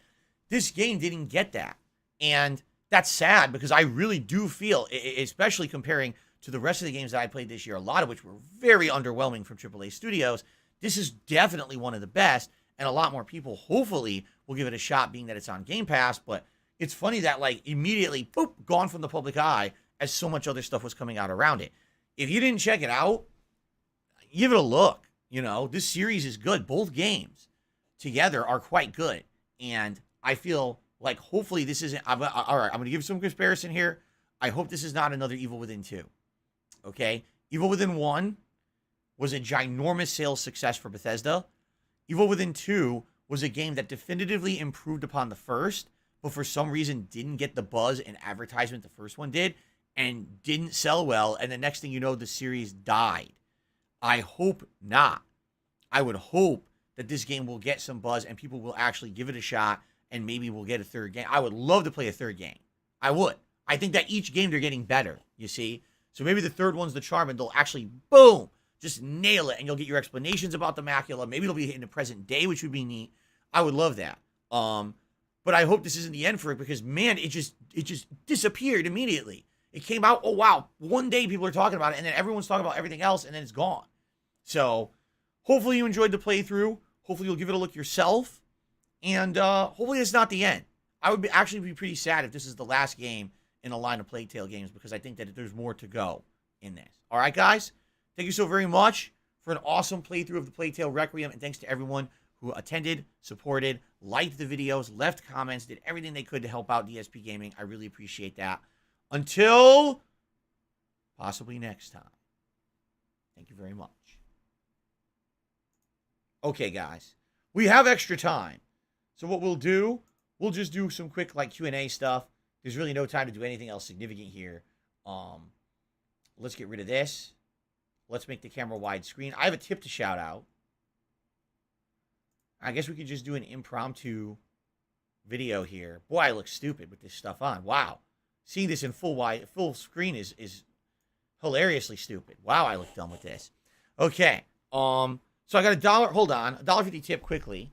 This game didn't get that. And that's sad, because I really do feel, especially comparing to the rest of the games that I played this year, a lot of which were very underwhelming from AAA studios, this is definitely one of the best, and a lot more people hopefully will give it a shot, being that it's on Game Pass. But it's funny that, like, immediately, boop, gone from the public eye as so much other stuff was coming out around it. If you didn't check it out, give it a look. This series is good. Both games together are quite good, and I feel like hopefully this isn't, all right, I'm going to give some comparison here. I hope this is not another Evil Within 2. Okay? Evil Within 1 was a ginormous sales success for Bethesda. Evil Within 2 was a game that definitively improved upon the first, but for some reason didn't get the buzz and advertisement the first one did, and didn't sell well, and the next thing you know, the series died. I hope not. I would hope that this game will get some buzz and people will actually give it a shot, and maybe we'll get a third game. I would love to play a third game. I would. I think that each game they're getting better, you see? So maybe the third one's the charm, and they'll actually, boom, just nail it, and you'll get your explanations about the macula. Maybe it'll be in the present day, which would be neat. I would love that. But I hope this isn't the end for it, because, man, it just disappeared immediately. It came out, oh, wow, one day people are talking about it, and then everyone's talking about everything else, and then it's gone. So hopefully you enjoyed the playthrough. Hopefully you'll give it a look yourself. And hopefully it's not the end. I would actually be pretty sad if this is the last game in a line of Plague Tale games because I think that there's more to go in this. All right, guys? Thank you so very much for an awesome playthrough of the Plague Tale Requiem, and thanks to everyone who attended, supported, liked the videos, left comments, did everything they could to help out DSP Gaming. I really appreciate that. Until possibly next time. Thank you very much. Okay, guys. We have extra time. So what we'll do, we'll just do some quick like Q&A stuff. There's really no time to do anything else significant here. Let's get rid of this. Let's make the camera widescreen. I have a tip to shout out. I guess we could just do an impromptu video here. Boy, I look stupid with this stuff on. Wow. Seeing this in full screen is hilariously stupid. Wow, I look dumb with this. Okay. So I got $1. Hold on. $1.50 tip quickly.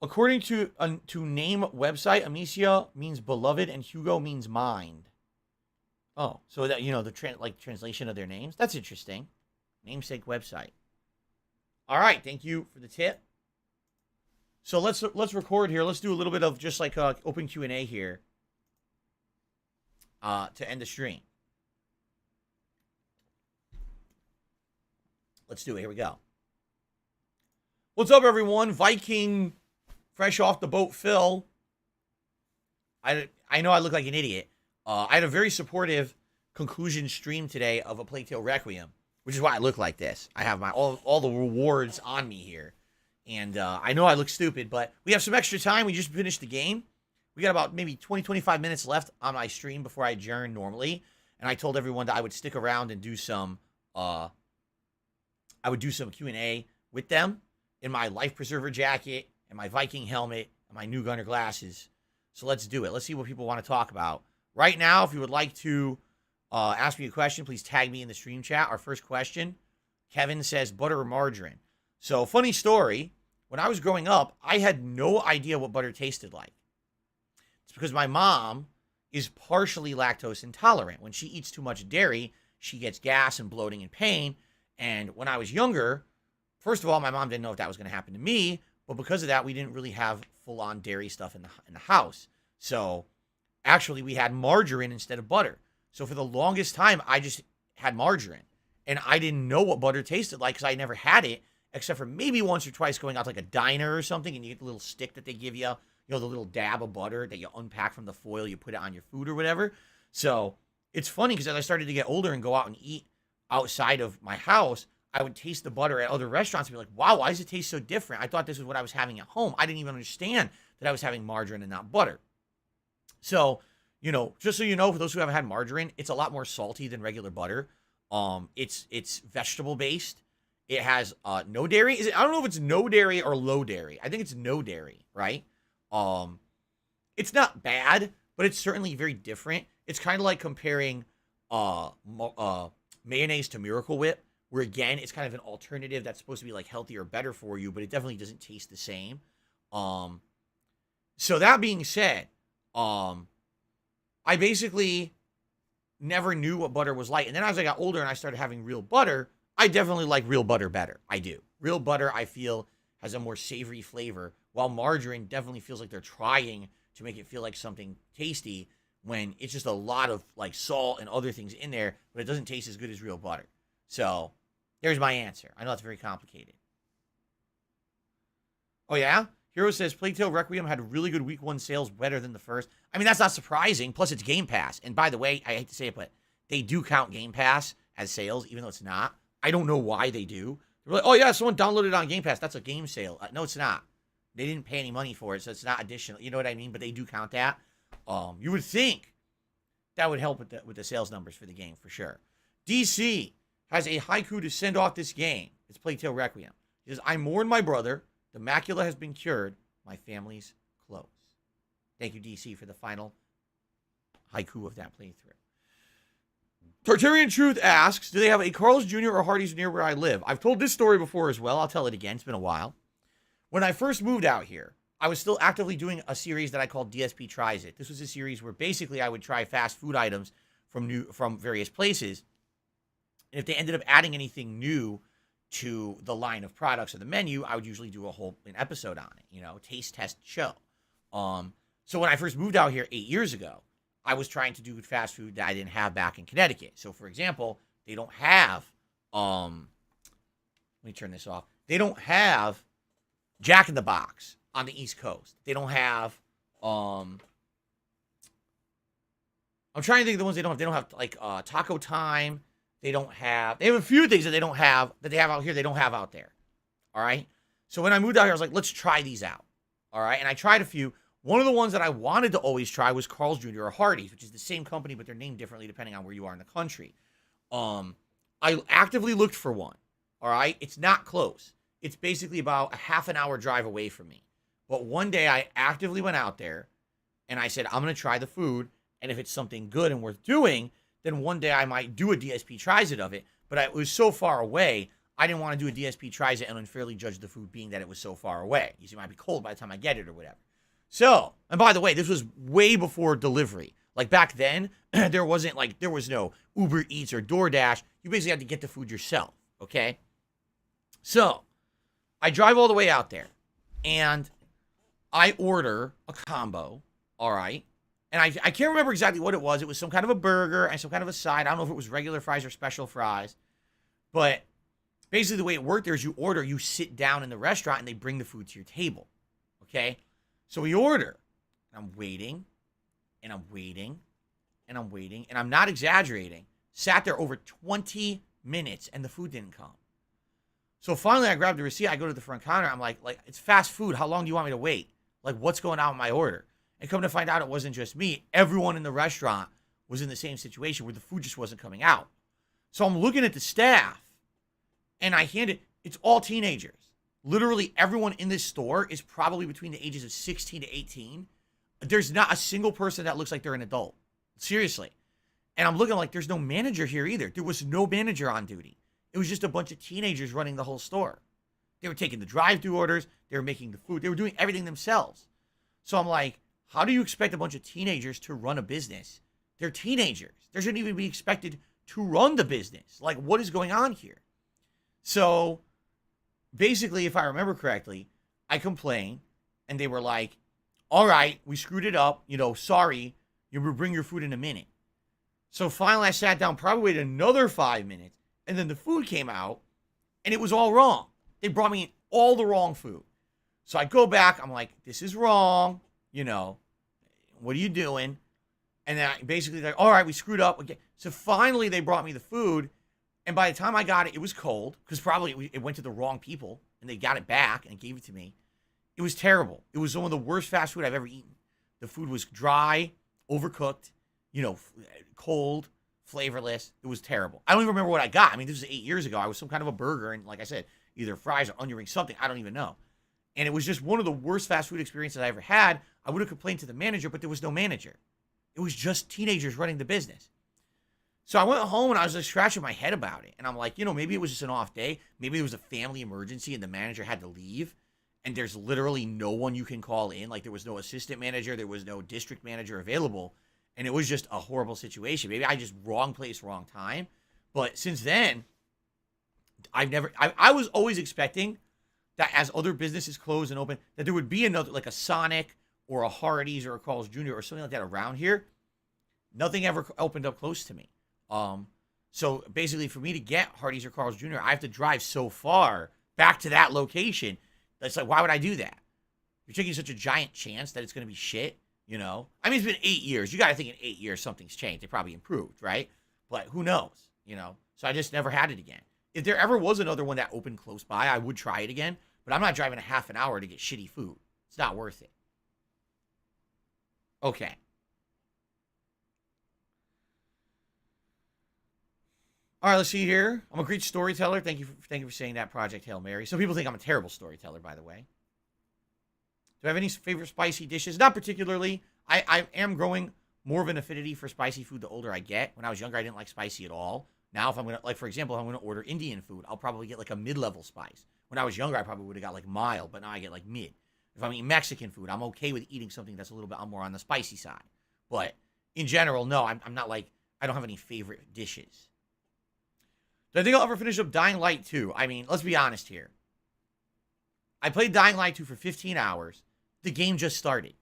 According to name website, Amicia means beloved and Hugo means mind. Oh, so that, you know, the translation of their names. That's interesting. Namesake website. All right, thank you for the tip. So let's record here. Let's do a little bit of just like open Q&A here to end the stream. Let's do it. Here we go. What's up, everyone? Viking, fresh off the boat, Phil. I know I look like an idiot. I had a very supportive conclusion stream today of a Plague Tale Requiem, which is why I look like this. I have my all the rewards on me here. And I know I look stupid, but we have some extra time. We just finished the game. We got about maybe 20, 25 minutes left on my stream before I adjourn normally. And I told everyone that I would stick around and do some Q&A with them in my life preserver jacket and my Viking helmet and my new gunner glasses. So let's do it. Let's see what people want to talk about. Right now, if you would like to ask me a question, please tag me in the stream chat. Our first question, Kevin says, butter or margarine? So, funny story, when I was growing up, I had no idea what butter tasted like. It's because my mom is partially lactose intolerant. When she eats too much dairy, she gets gas and bloating and pain. And when I was younger, first of all, my mom didn't know if that was going to happen to me, but because of that, we didn't really have full-on dairy stuff in the house. So, actually, we had margarine instead of butter. So, for the longest time, I just had margarine. And I didn't know what butter tasted like because I never had it, except for maybe once or twice going out to like a diner or something, and you get the little stick that they give you, the little dab of butter that you unpack from the foil, you put it on your food or whatever. So it's funny because as I started to get older and go out and eat outside of my house, I would taste the butter at other restaurants and be like, wow, why does it taste so different? I thought this was what I was having at home. I didn't even understand that I was having margarine and not butter. So, just so you know, for those who haven't had margarine, it's a lot more salty than regular butter. It's vegetable based. It has no dairy. I don't know if it's no dairy or low dairy. I think it's no dairy, right? It's not bad, but it's certainly very different. It's kind of like comparing mayonnaise to Miracle Whip, where again, it's kind of an alternative that's supposed to be like healthier or better for you, but it definitely doesn't taste the same. So that being said, I basically never knew what butter was like. And then as I got older and I started having real butter, I definitely like real butter better. I do. Real butter, I feel, has a more savory flavor, while margarine definitely feels like they're trying to make it feel like something tasty when it's just a lot of like salt and other things in there, but it doesn't taste as good as real butter. So there's my answer. I know it's very complicated. Oh, yeah? Hero says, Plague Tale Requiem had really good week 1 sales, better than the first. I mean, that's not surprising. Plus, it's Game Pass. And by the way, I hate to say it, but they do count Game Pass as sales, even though it's not. I don't know why they do. They're like, oh, yeah, someone downloaded it on Game Pass. That's a game sale. No, it's not. They didn't pay any money for it, so it's not additional. You know what I mean? But they do count that. You would think that would help with the sales numbers for the game, for sure. DC has a haiku to send off this game. It's Plague Tale Requiem. He says, I mourn my brother. The macula has been cured. My family's close. Thank you, DC, for the final haiku of that playthrough. Tartarian Truth asks, do they have a Carl's Jr. or Hardee's near where I live? I've told this story before as well. I'll tell it again. It's been a while. When I first moved out here, I was still actively doing a series that I called DSP Tries It. This was a series where basically I would try fast food items from various places. And if they ended up adding anything new to the line of products or the menu, I would usually do an episode on it, you know, taste test show. So when I first moved out here 8 years ago, I was trying to do fast food that I didn't have back in Connecticut. So for example, they don't have, let me turn this off. They don't have Jack in the Box on the East Coast. They don't have, I'm trying to think of the ones they don't have. They don't have like Taco Time. They have a few things that they don't have, that they have out here, they don't have out there. All right. So when I moved out here, I was like, let's try these out. All right. And I tried a few. One of the ones that I wanted to always try was Carl's Jr. or Hardee's, which is the same company, but they're named differently depending on where you are in the country. I actively looked for one. All right. It's not close. It's basically about a half an hour drive away from me. But one day I actively went out there and I said, I'm going to try the food. And if it's something good and worth doing, then one day I might do a DSP tries it of it. But it was so far away, I didn't want to do a DSP tries it and unfairly judge the food being that it was so far away. You see, it might be cold by the time I get it or whatever. So, and by the way, this was way before delivery. Like back then, there was no Uber Eats or DoorDash. You basically had to get the food yourself, okay? So, I drive all the way out there, and I order a combo, all right? And I can't remember exactly what it was. It was some kind of a burger and some kind of a side. I don't know if it was regular fries or special fries. But basically the way it worked there is you sit down in the restaurant, and they bring the food to your table, okay? So we order, and I'm waiting, and I'm waiting, and I'm waiting, and I'm not exaggerating. Sat there over 20 minutes, and the food didn't come. So finally, I grabbed the receipt. I go to the front counter. I'm like, it's fast food. How long do you want me to wait? Like, what's going on with my order? And come to find out, it wasn't just me. Everyone in the restaurant was in the same situation where the food just wasn't coming out. So I'm looking at the staff, and it's all teenagers. Literally everyone in this store is probably between the ages of 16 to 18. There's not a single person that looks like they're an adult. Seriously. And I'm looking like there's no manager here either. There was no manager on duty. It was just a bunch of teenagers running the whole store. They were taking the drive-thru orders. They were making the food. They were doing everything themselves. So I'm like, how do you expect a bunch of teenagers to run a business? They're teenagers. They shouldn't even be expected to run the business. Like, what is going on here? So basically, if I remember correctly, I complained, and they were like, all right, we screwed it up. Sorry, you will bring your food in a minute. So finally, I sat down, probably waited another 5 minutes, and then the food came out, and it was all wrong. They brought me all the wrong food. So I go back. I'm like, this is wrong. What are you doing? And then basically, all right, we screwed up. Okay. So finally, they brought me the food. And by the time I got it, it was cold because probably it went to the wrong people, and they got it back and gave it to me. It was terrible. It was some of the worst fast food I've ever eaten. The food was dry, overcooked, cold, flavorless. It was terrible. I don't even remember what I got. I mean, this was 8 years ago. I was some kind of a burger, and like I said, either fries or onion rings, something. I don't even know. And it was just one of the worst fast food experiences I ever had. I would have complained to the manager, but there was no manager. It was just teenagers running the business. So I went home, and I was just scratching my head about it. And I'm like, maybe it was just an off day. Maybe it was a family emergency, and the manager had to leave. And there's literally no one you can call in. Like, there was no assistant manager. There was no district manager available. And it was just a horrible situation. Maybe I just wrong place, wrong time. But since then, I was always expecting that as other businesses close and open, that there would be another, like a Sonic or a Hardee's or a Carl's Jr. or something like that around here. Nothing ever opened up close to me. So basically, for me to get Hardee's or Carl's Jr., I have to drive so far back to that location. That's like, why would I do that? You're taking such a giant chance that it's going to be shit, I mean, it's been 8 years. You got to think in 8 years something's changed. They probably improved, right? But who knows, So I just never had it again. If there ever was another one that opened close by, I would try it again. But I'm not driving a half an hour to get shitty food. It's not worth it. Okay. All right, let's see here. I'm a great storyteller. Thank you for saying that, Project Hail Mary. Some people think I'm a terrible storyteller, by the way. Do I have any favorite spicy dishes? Not particularly. I am growing more of an affinity for spicy food the older I get. When I was younger, I didn't like spicy at all. Now, if I'm going to, like, for example, if I'm going to order Indian food, I'll probably get, like, a mid-level spice. When I was younger, I probably would have got, like, mild, but now I get, like, mid. If I'm eating Mexican food, I'm okay with eating something that's a little bit more on the spicy side. But in general, no, I'm not, like, I don't have any favorite dishes. Do I think I'll ever finish up Dying Light 2? I mean, let's be honest here. I played Dying Light 2 for 15 hours. The game just started.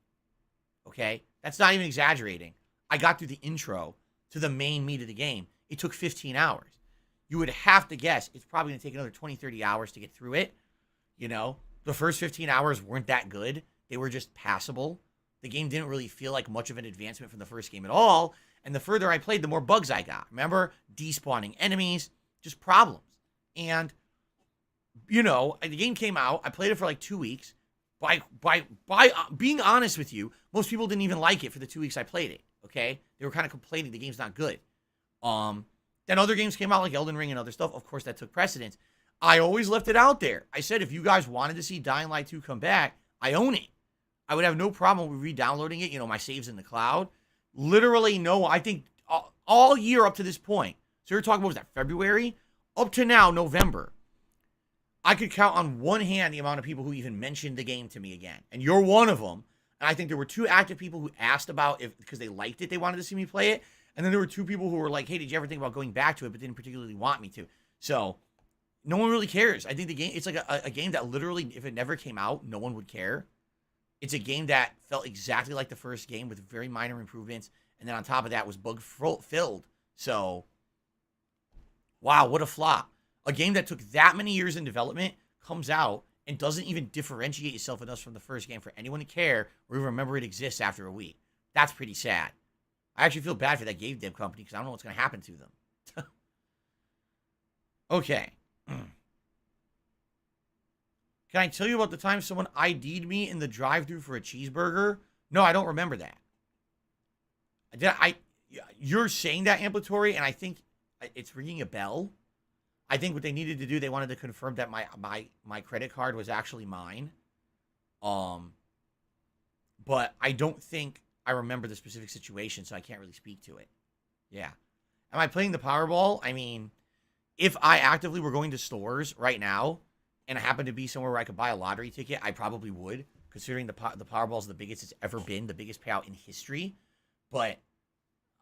Okay? That's not even exaggerating. I got through the intro to the main meat of the game. It took 15 hours. You would have to guess it's probably going to take another 20, 30 hours to get through it. You know? The first 15 hours weren't that good. They were just passable. The game didn't really feel like much of an advancement from the first game at all. And the further I played, the more bugs I got. Remember? Despawning enemies. Just problems. And, you know, the game came out. I played it for like 2 weeks. By being honest with you, most people didn't even like it for the 2 weeks I played it. Okay? They were kind of complaining the game's not good. Then other games came out like Elden Ring and other stuff. Of course, that took precedence. I always left it out there. I said if you guys wanted to see Dying Light 2 come back, I own it. I would have no problem with re-downloading it. You know, my save's in the cloud. Literally no, I think all year up to this point. So you're talking, what was that, February? Up to now, November. I could count on one hand the amount of people who even mentioned the game to me again. And you're one of them. And I think there were 2 active people who asked about if, because they liked it, they wanted to see me play it. And then there were 2 people who were like, hey, did you ever think about going back to it, but didn't particularly want me to. So no one really cares. I think the game, it's like a game that literally, if it never came out, no one would care. It's a game that felt exactly like the first game with very minor improvements. And then on top of that was bug-filled. So, wow, what a flop. A game that took that many years in development comes out and doesn't even differentiate itself enough from the first game for anyone to care or even remember it exists after a week. That's pretty sad. I actually feel bad for that game dev company because I don't know what's going to happen to them. Okay. Can I tell you about the time someone ID'd me in the drive-thru for a cheeseburger? No, I don't remember that. You're saying that, Amplitory, and I think it's ringing a bell. I think what they needed to do, they wanted to confirm that my credit card was actually mine. But I don't think I remember the specific situation, so I can't really speak to it. Yeah. Am I playing the Powerball? I mean, if I actively were going to stores right now, and I happened to be somewhere where I could buy a lottery ticket, I probably would, considering the Powerball is the biggest it's ever been, the biggest payout in history. But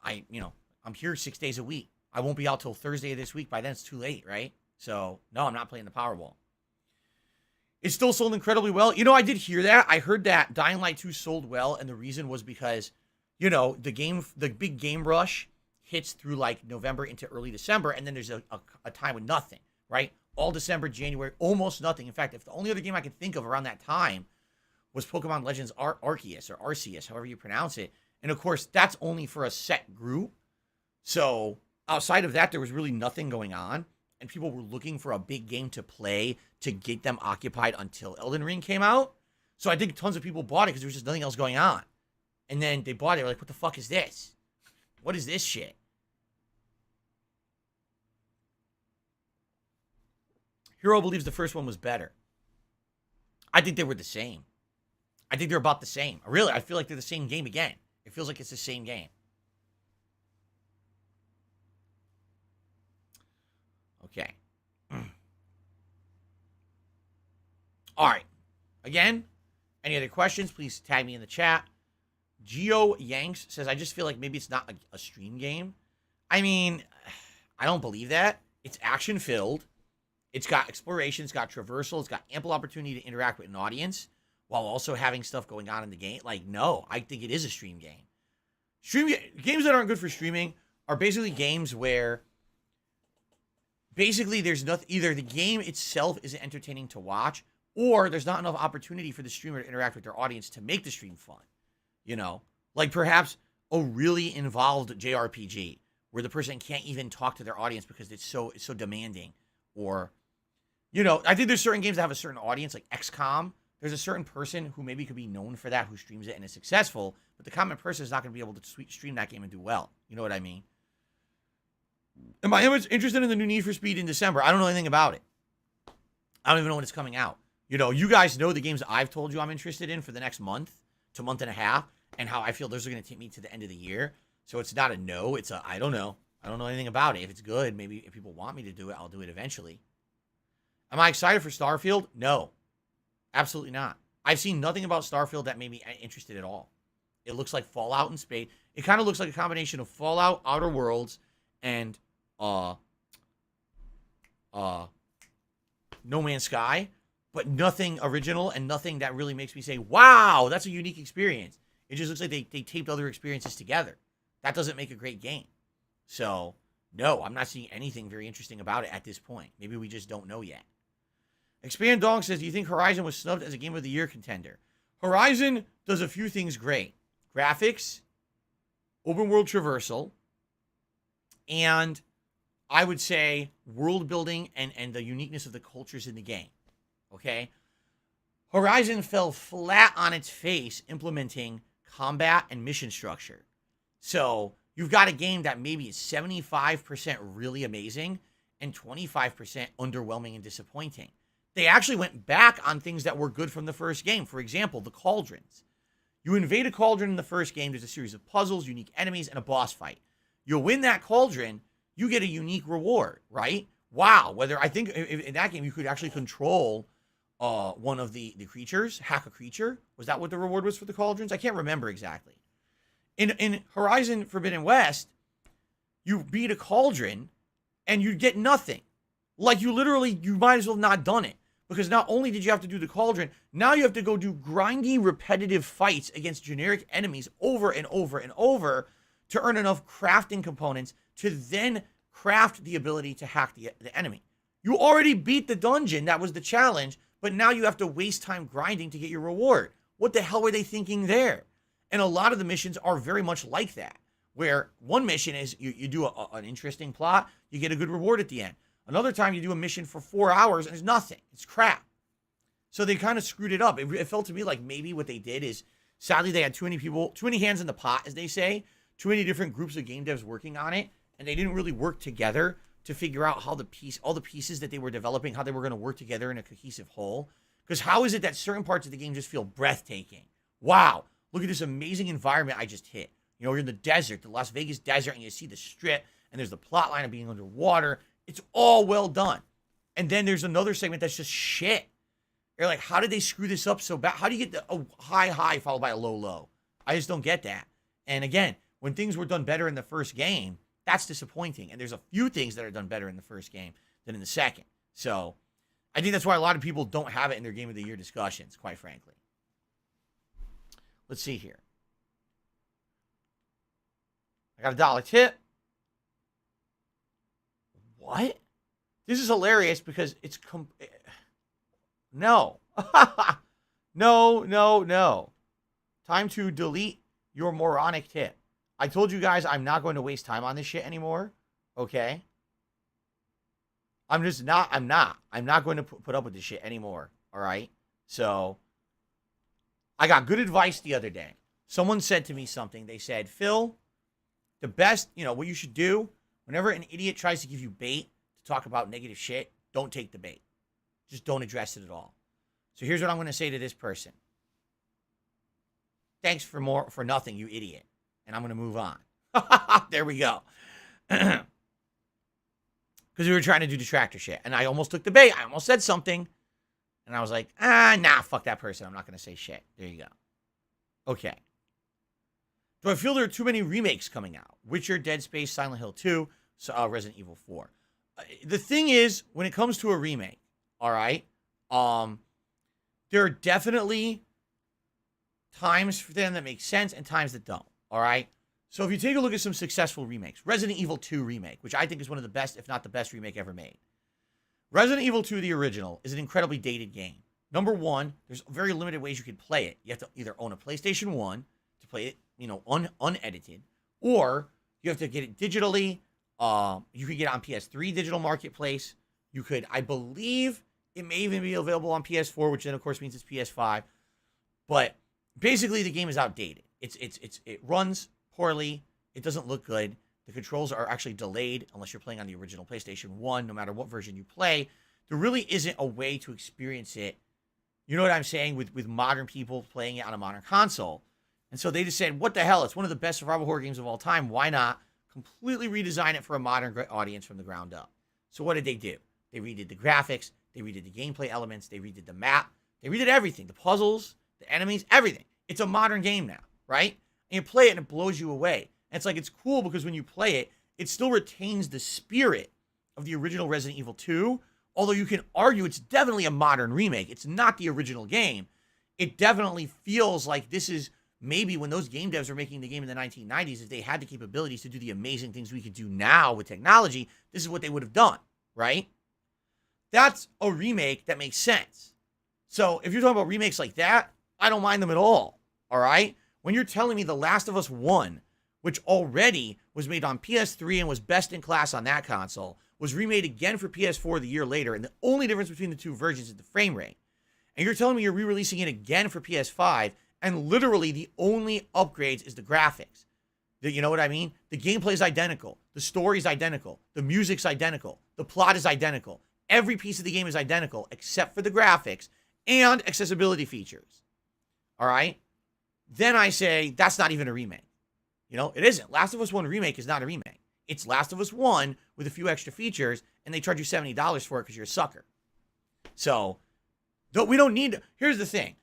I'm here 6 days a week. I won't be out till Thursday of this week. By then, it's too late, right? So, no, I'm not playing the Powerball. It still sold incredibly well. You know, I did hear that. I heard that Dying Light 2 sold well, and the reason was because, you know, the big game rush hits through, like, November into early December, and then there's a time with nothing, right? All December, January, almost nothing. In fact, if the only other game I could think of around that time was Pokemon Legends Arceus, or Arceus, however you pronounce it. And, of course, that's only for a set group. So, outside of that, there was really nothing going on. And people were looking for a big game to play to get them occupied until Elden Ring came out. So, I think tons of people bought it because there was just nothing else going on. And then they bought it. They were like, what the fuck is this? What is this shit? Hero believes the first one was better. I think they were the same. I think they're about the same. Really, I feel like they're the same game again. It feels like it's the same game. Okay. All right. Again, any other questions, please tag me in the chat. Geo Yanks says, I just feel like maybe it's not a stream game. I mean, I don't believe that. It's action-filled. It's got exploration. It's got traversal. It's got ample opportunity to interact with an audience while also having stuff going on in the game. Like, no, I think it is a stream game. Games that aren't good for streaming are basically games where basically there's nothing, either the game itself isn't entertaining to watch, or there's not enough opportunity for the streamer to interact with their audience to make the stream fun. You know, like perhaps a really involved JRPG where the person can't even talk to their audience because it's so demanding. Or, you know, I think there's certain games that have a certain audience, like XCOM. There's a certain person who maybe could be known for that, who streams it and is successful, but the common person is not going to be able to stream that game and do well. You know what I mean? Am I interested in the new Need for Speed in December? I don't know anything about it. I don't even know when it's coming out. You know, you guys know the games I've told you I'm interested in for the next month to month and a half, and how I feel those are going to take me to the end of the year. So it's not a no. It's a I don't know. I don't know anything about it. If it's good, maybe if people want me to do it, I'll do it eventually. Am I excited for Starfield? No. Absolutely not. I've seen nothing about Starfield that made me interested at all. It looks like Fallout in space. It kind of looks like a combination of Fallout, Outer Worlds, and No Man's Sky, but nothing original and nothing that really makes me say, wow, that's a unique experience. It just looks like they taped other experiences together. That doesn't make a great game. So, no, I'm not seeing anything very interesting about it at this point. Maybe we just don't know yet. Expand Dog says, do you think Horizon was snubbed as a Game of the Year contender? Horizon does a few things great. Graphics, open world traversal, and I would say world building and the uniqueness of the cultures in the game. Okay? Horizon fell flat on its face implementing combat and mission structure. So you've got a game that maybe is 75% really amazing and 25% underwhelming and disappointing. They actually went back on things that were good from the first game. For example, the cauldrons. You invade a cauldron in the first game. There's a series of puzzles, unique enemies, and a boss fight. You'll win that cauldron. You get a unique reward, right? Wow. Whether I think in that game you could actually control one of the creatures, hack a creature. Was that what the reward was for the cauldrons? I can't remember exactly. In Horizon Forbidden West, you beat a cauldron and you get nothing. Like you might as well have not done it. Because not only did you have to do the cauldron, now you have to go do grindy, repetitive fights against generic enemies over and over and over to earn enough crafting components to then craft the ability to hack the enemy. You already beat the dungeon, that was the challenge, but now you have to waste time grinding to get your reward. What the hell were they thinking there? And a lot of the missions are very much like that, where one mission is you do an interesting plot, you get a good reward at the end. Another time you do a mission for 4 hours and there's nothing. It's crap. So they kind of screwed it up. It felt to me like maybe what they did is, sadly, they had too many hands in the pot, as they say, too many different groups of game devs working on it, and they didn't really work together to figure out how all the pieces that they were developing, how they were going to work together in a cohesive whole. Because how is it that certain parts of the game just feel breathtaking? Wow, look at this amazing environment I just hit. You know, you're in the desert, the Las Vegas desert, and you see the strip, and there's the plot line of being underwater. It's all well done. And then there's another segment that's just shit. You're like, how did they screw this up so bad? How do you get a high followed by a low? I just don't get that. And again, when things were done better in the first game, that's disappointing. And there's a few things that are done better in the first game than in the second. So I think that's why a lot of people don't have it in their Game of the Year discussions, quite frankly. Let's see here. I got $1 tip. What? This is hilarious because it's no. No. Time to delete your moronic tip. I told you guys I'm not going to waste time on this shit anymore. Okay? I'm not going to put up with this shit anymore. All right? So, I got good advice the other day. Someone said to me something. They said, Phil, the best, what you should do, whenever an idiot tries to give you bait to talk about negative shit, don't take the bait. Just don't address it at all. So here's what I'm going to say to this person. Thanks for nothing, you idiot. And I'm going to move on. There we go. Because we were trying to do detractor shit. And I almost took the bait. I almost said something. And I was like, nah, fuck that person. I'm not going to say shit. There you go. Okay. Do I feel there are too many remakes coming out? Witcher, Dead Space, Silent Hill 2, Resident Evil 4. The thing is, when it comes to a remake, all right, there are definitely times for them that make sense and times that don't, all right? So if you take a look at some successful remakes, Resident Evil 2 remake, which I think is one of the best, if not the best remake ever made. Resident Evil 2, the original, is an incredibly dated game. Number one, there's very limited ways you can play it. You have to either own a PlayStation 1 to play it, unedited, or you have to get it digitally. You could get it on PS3 digital marketplace. You could, I believe, it may even be available on PS4, which then of course means it's PS5. But basically, the game is outdated. It runs poorly. It doesn't look good. The controls are actually delayed unless you're playing on the original PlayStation 1, no matter what version you play. There really isn't a way to experience it. You know what I'm saying? With modern people playing it on a modern console. And so they just said, what the hell? It's one of the best survival horror games of all time. Why not completely redesign it for a modern audience from the ground up? So what did they do? They redid the graphics. They redid the gameplay elements. They redid the map. They redid everything. The puzzles, the enemies, everything. It's a modern game now, right? And you play it and it blows you away. And it's like, it's cool because when you play it, it still retains the spirit of the original Resident Evil 2, although you can argue it's definitely a modern remake. It's not the original game. It definitely feels like this is maybe when those game devs were making the game in the 1990s, if they had the capabilities to do the amazing things we could do now with technology, this is what they would have done, right? That's a remake that makes sense. So if you're talking about remakes like that, I don't mind them at all, all right? When you're telling me The Last of Us 1, which already was made on PS3 and was best in class on that console, was remade again for PS4 the year later, and the only difference between the two versions is the frame rate. And you're telling me you're re-releasing it again for PS5, and literally the only upgrades is the graphics. You know what I mean? The gameplay is identical. The story is identical. The music's identical. The plot is identical. Every piece of the game is identical except for the graphics and accessibility features. All right? Then I say that's not even a remake. You know, it isn't. Last of Us 1 remake is not a remake. It's Last of Us 1 with a few extra features, and they charge you $70 for it because you're a sucker. So, we don't need... Here's the thing.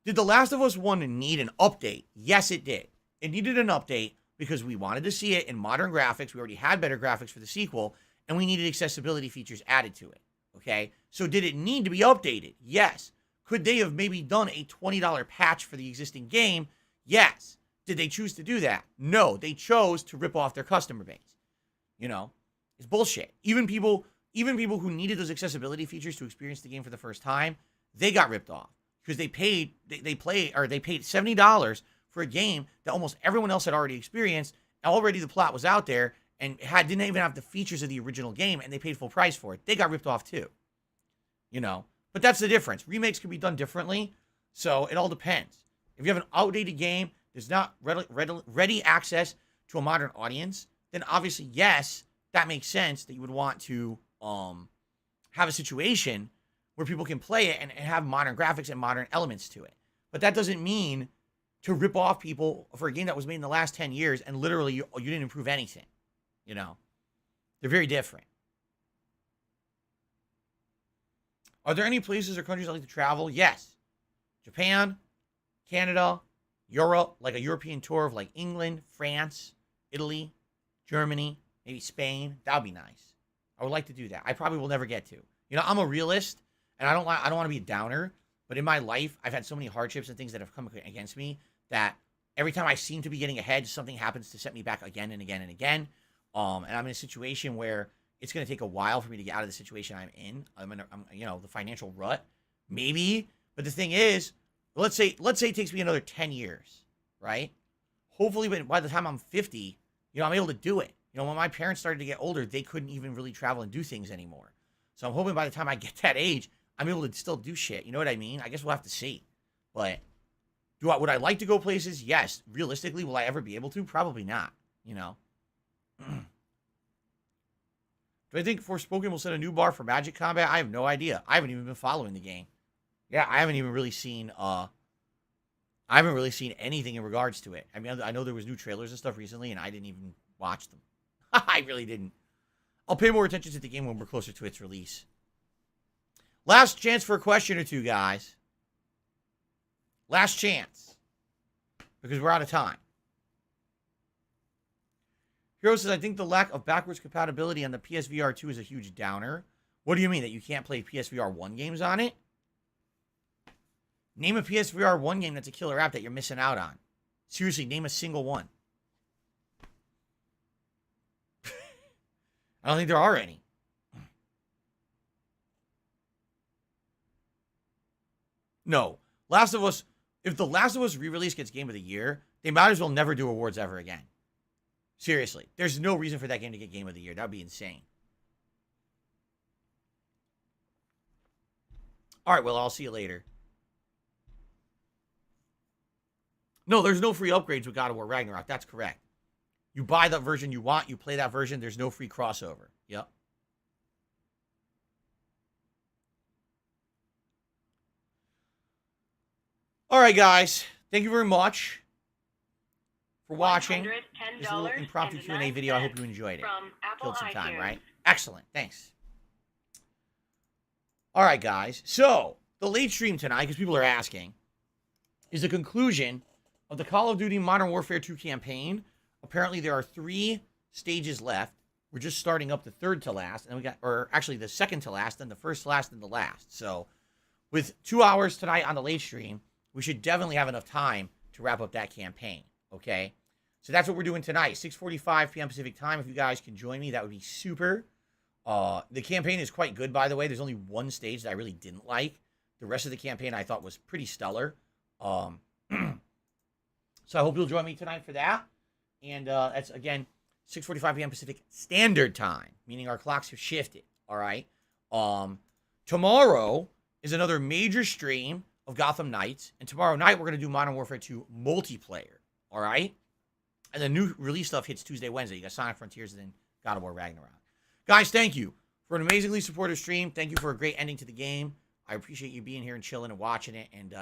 Did The Last of Us 1 need an update? Yes, it did. It needed an update because we wanted to see it in modern graphics. We already had better graphics for the sequel, and we needed accessibility features added to it. Okay? So did it need to be updated? Yes. Could they have maybe done a $20 patch for the existing game? Yes. Did they choose to do that? No. They chose to rip off their customer base. You know? It's bullshit. Even people who needed those accessibility features to experience the game for the first time, they got ripped off. Because they paid $70 for a game that almost everyone else had already experienced. Already the plot was out there and didn't even have the features of the original game, and they paid full price for it. They got ripped off too. You know, but that's the difference. Remakes can be done differently, so it all depends. If you have an outdated game, there's not ready access to a modern audience, then obviously yes, that makes sense that you would want to have a situation where people can play it and have modern graphics and modern elements to it. But that doesn't mean to rip off people for a game that was made in the last 10 years and literally you didn't improve anything. You know, they're very different. Are there any places or countries I like to travel? Yes. Japan, Canada, Europe, like a European tour of like England, France, Italy, Germany, maybe Spain. That would be nice. I would like to do that. I probably will never get to. You know, I'm a realist. And I don't want to be a downer, but in my life, I've had so many hardships and things that have come against me that every time I seem to be getting ahead, something happens to set me back again and again and again. And I'm in a situation where it's going to take a while for me to get out of the situation I'm in. I'm the financial rut, maybe. But the thing is, let's say it takes me another 10 years, right? Hopefully, by the time I'm 50, I'm able to do it. When my parents started to get older, they couldn't even really travel and do things anymore. So I'm hoping by the time I get that age, I'm able to still do shit. You know what I mean? I guess we'll have to see. But would I like to go places? Yes. Realistically, will I ever be able to? Probably not. Do I think Forspoken will set a new bar for magic combat? I have no idea. I haven't even been following the game. Yeah, I haven't even really seen anything in regards to it. I mean, I know there was new trailers and stuff recently, and I didn't even watch them. I really didn't. I'll pay more attention to the game when we're closer to its release. Last chance for a question or two, guys. Last chance. Because we're out of time. Hero says, I think the lack of backwards compatibility on the PSVR 2 is a huge downer. What do you mean? That you can't play PSVR 1 games on it? Name a PSVR 1 game that's a killer app that you're missing out on. Seriously, name a single one. I don't think there are any. No. Last of Us, if the Last of Us re-release gets Game of the Year, they might as well never do awards ever again. Seriously. There's no reason for that game to get Game of the Year. That would be insane. All right, well, I'll see you later. No, there's no free upgrades with God of War Ragnarok. That's correct. You buy the version you want, you play that version, there's no free crossover. Yep. All right, guys. Thank you very much for watching this little impromptu Q&A video. I hope you enjoyed it. Killed some time, right? Excellent. Thanks. All right, guys. So, the late stream tonight, because people are asking, is the conclusion of the Call of Duty Modern Warfare 2 campaign. Apparently, there are 3 stages left. We're just starting up the third to last, and we got, or actually the second to last, then the first to last, and the last. So with 2 hours tonight on the late stream, we should definitely have enough time to wrap up that campaign, okay? So that's what we're doing tonight, 6:45 p.m. Pacific time. If you guys can join me, that would be super. The campaign is quite good, by the way. There's only one stage that I really didn't like. The rest of the campaign I thought was pretty stellar. So I hope you'll join me tonight for that. And that's, again, 6:45 p.m. Pacific Standard Time, meaning our clocks have shifted, all right? Tomorrow is another major stream of Gotham Knights, and tomorrow night we're going to do Modern Warfare 2 multiplayer, all right? And the new release stuff hits Tuesday, Wednesday. You got Sonic Frontiers and then God of War Ragnarok. Guys, thank you for an amazingly supportive stream. Thank you for a great ending to the game. I appreciate you being here and chilling and watching it and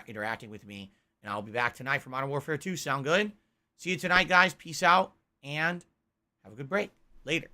interacting with me. And I'll be back tonight for Modern Warfare 2. Sound good? See you tonight, guys. Peace out, and have a good break. Later.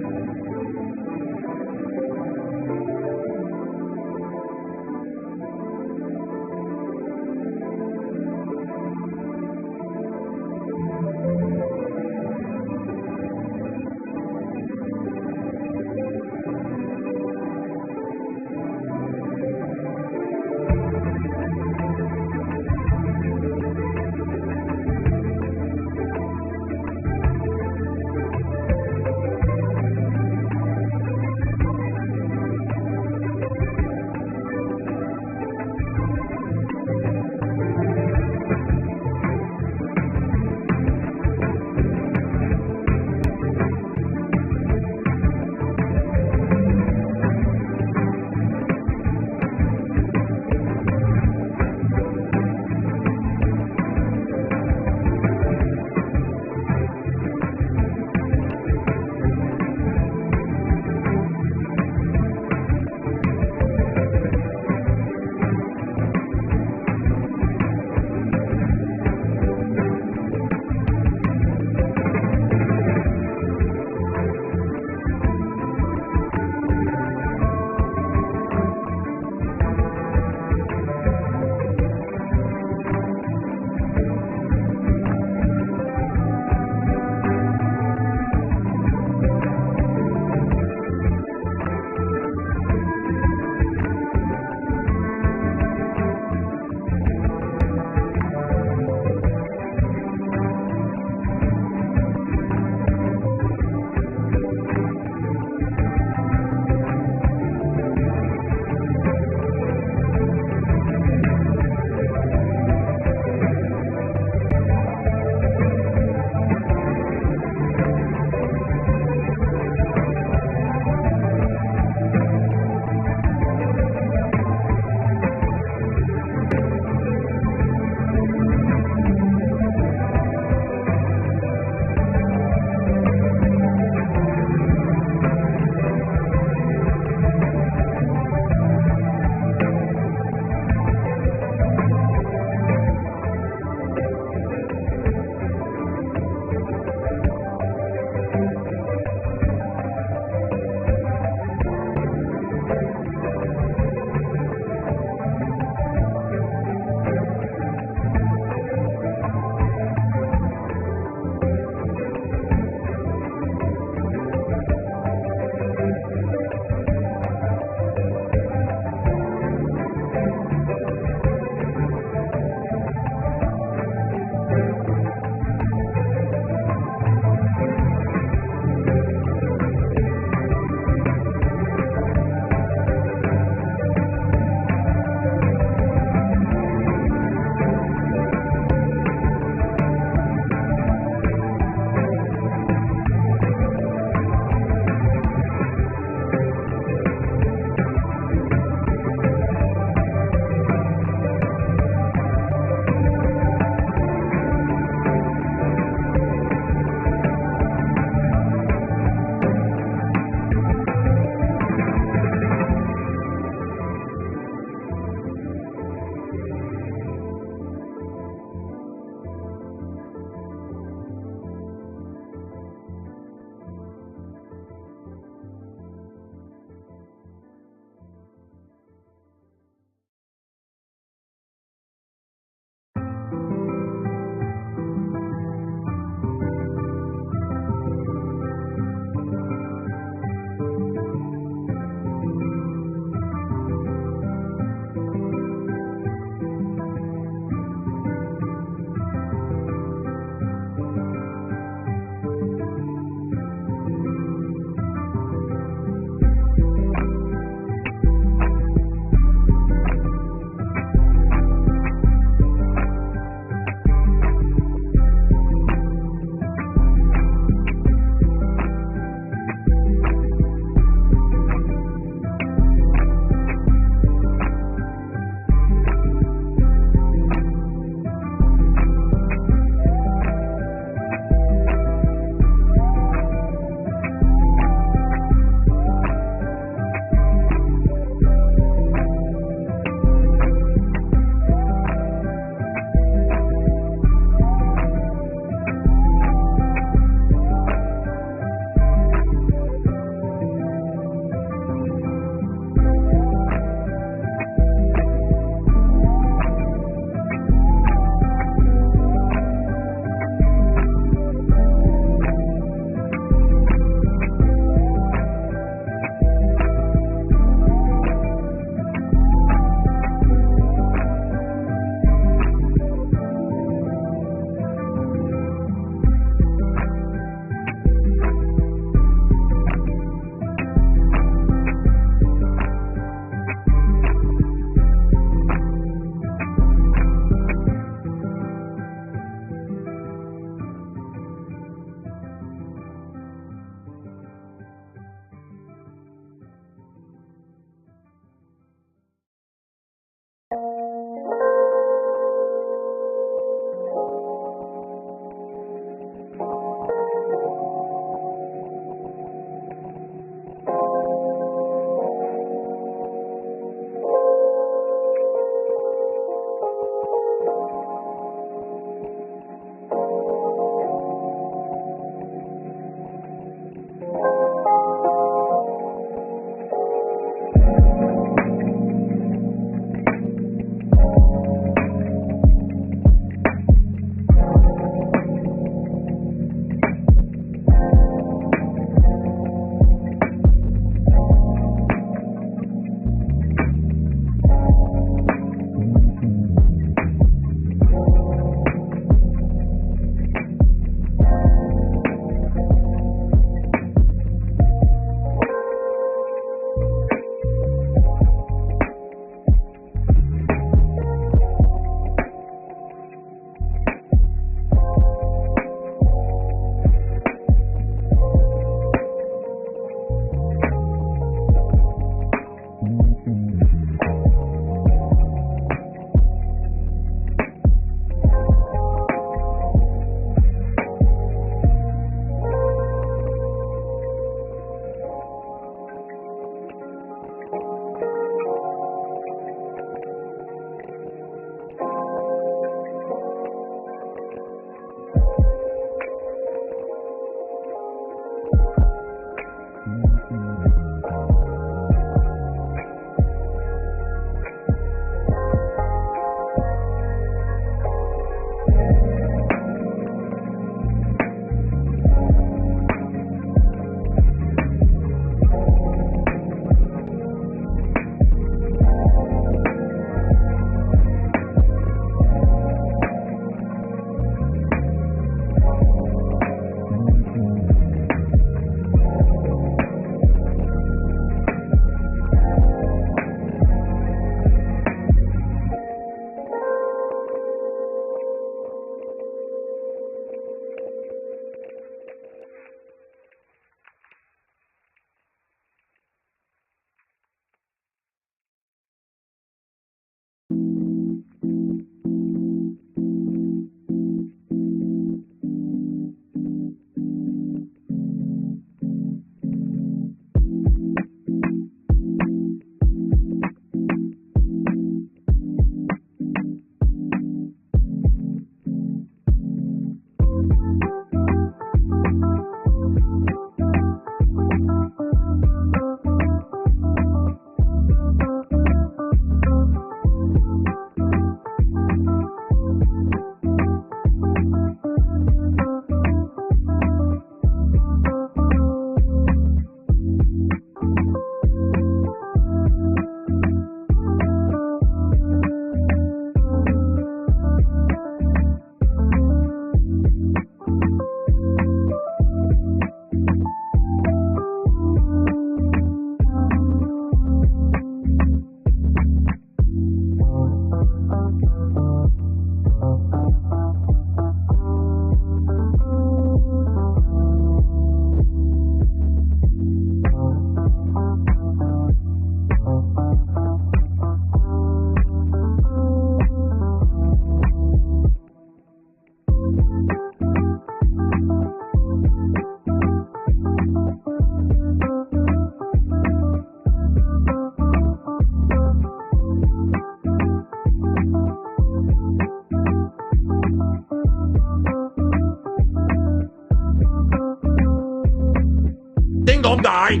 dong die.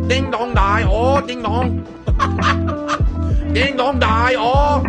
Ding dong die. Oh, ding dong. Ding dong die. Oh.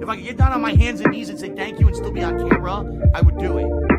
If I could get down on my hands and knees and say thank you and still be on camera, I would do it.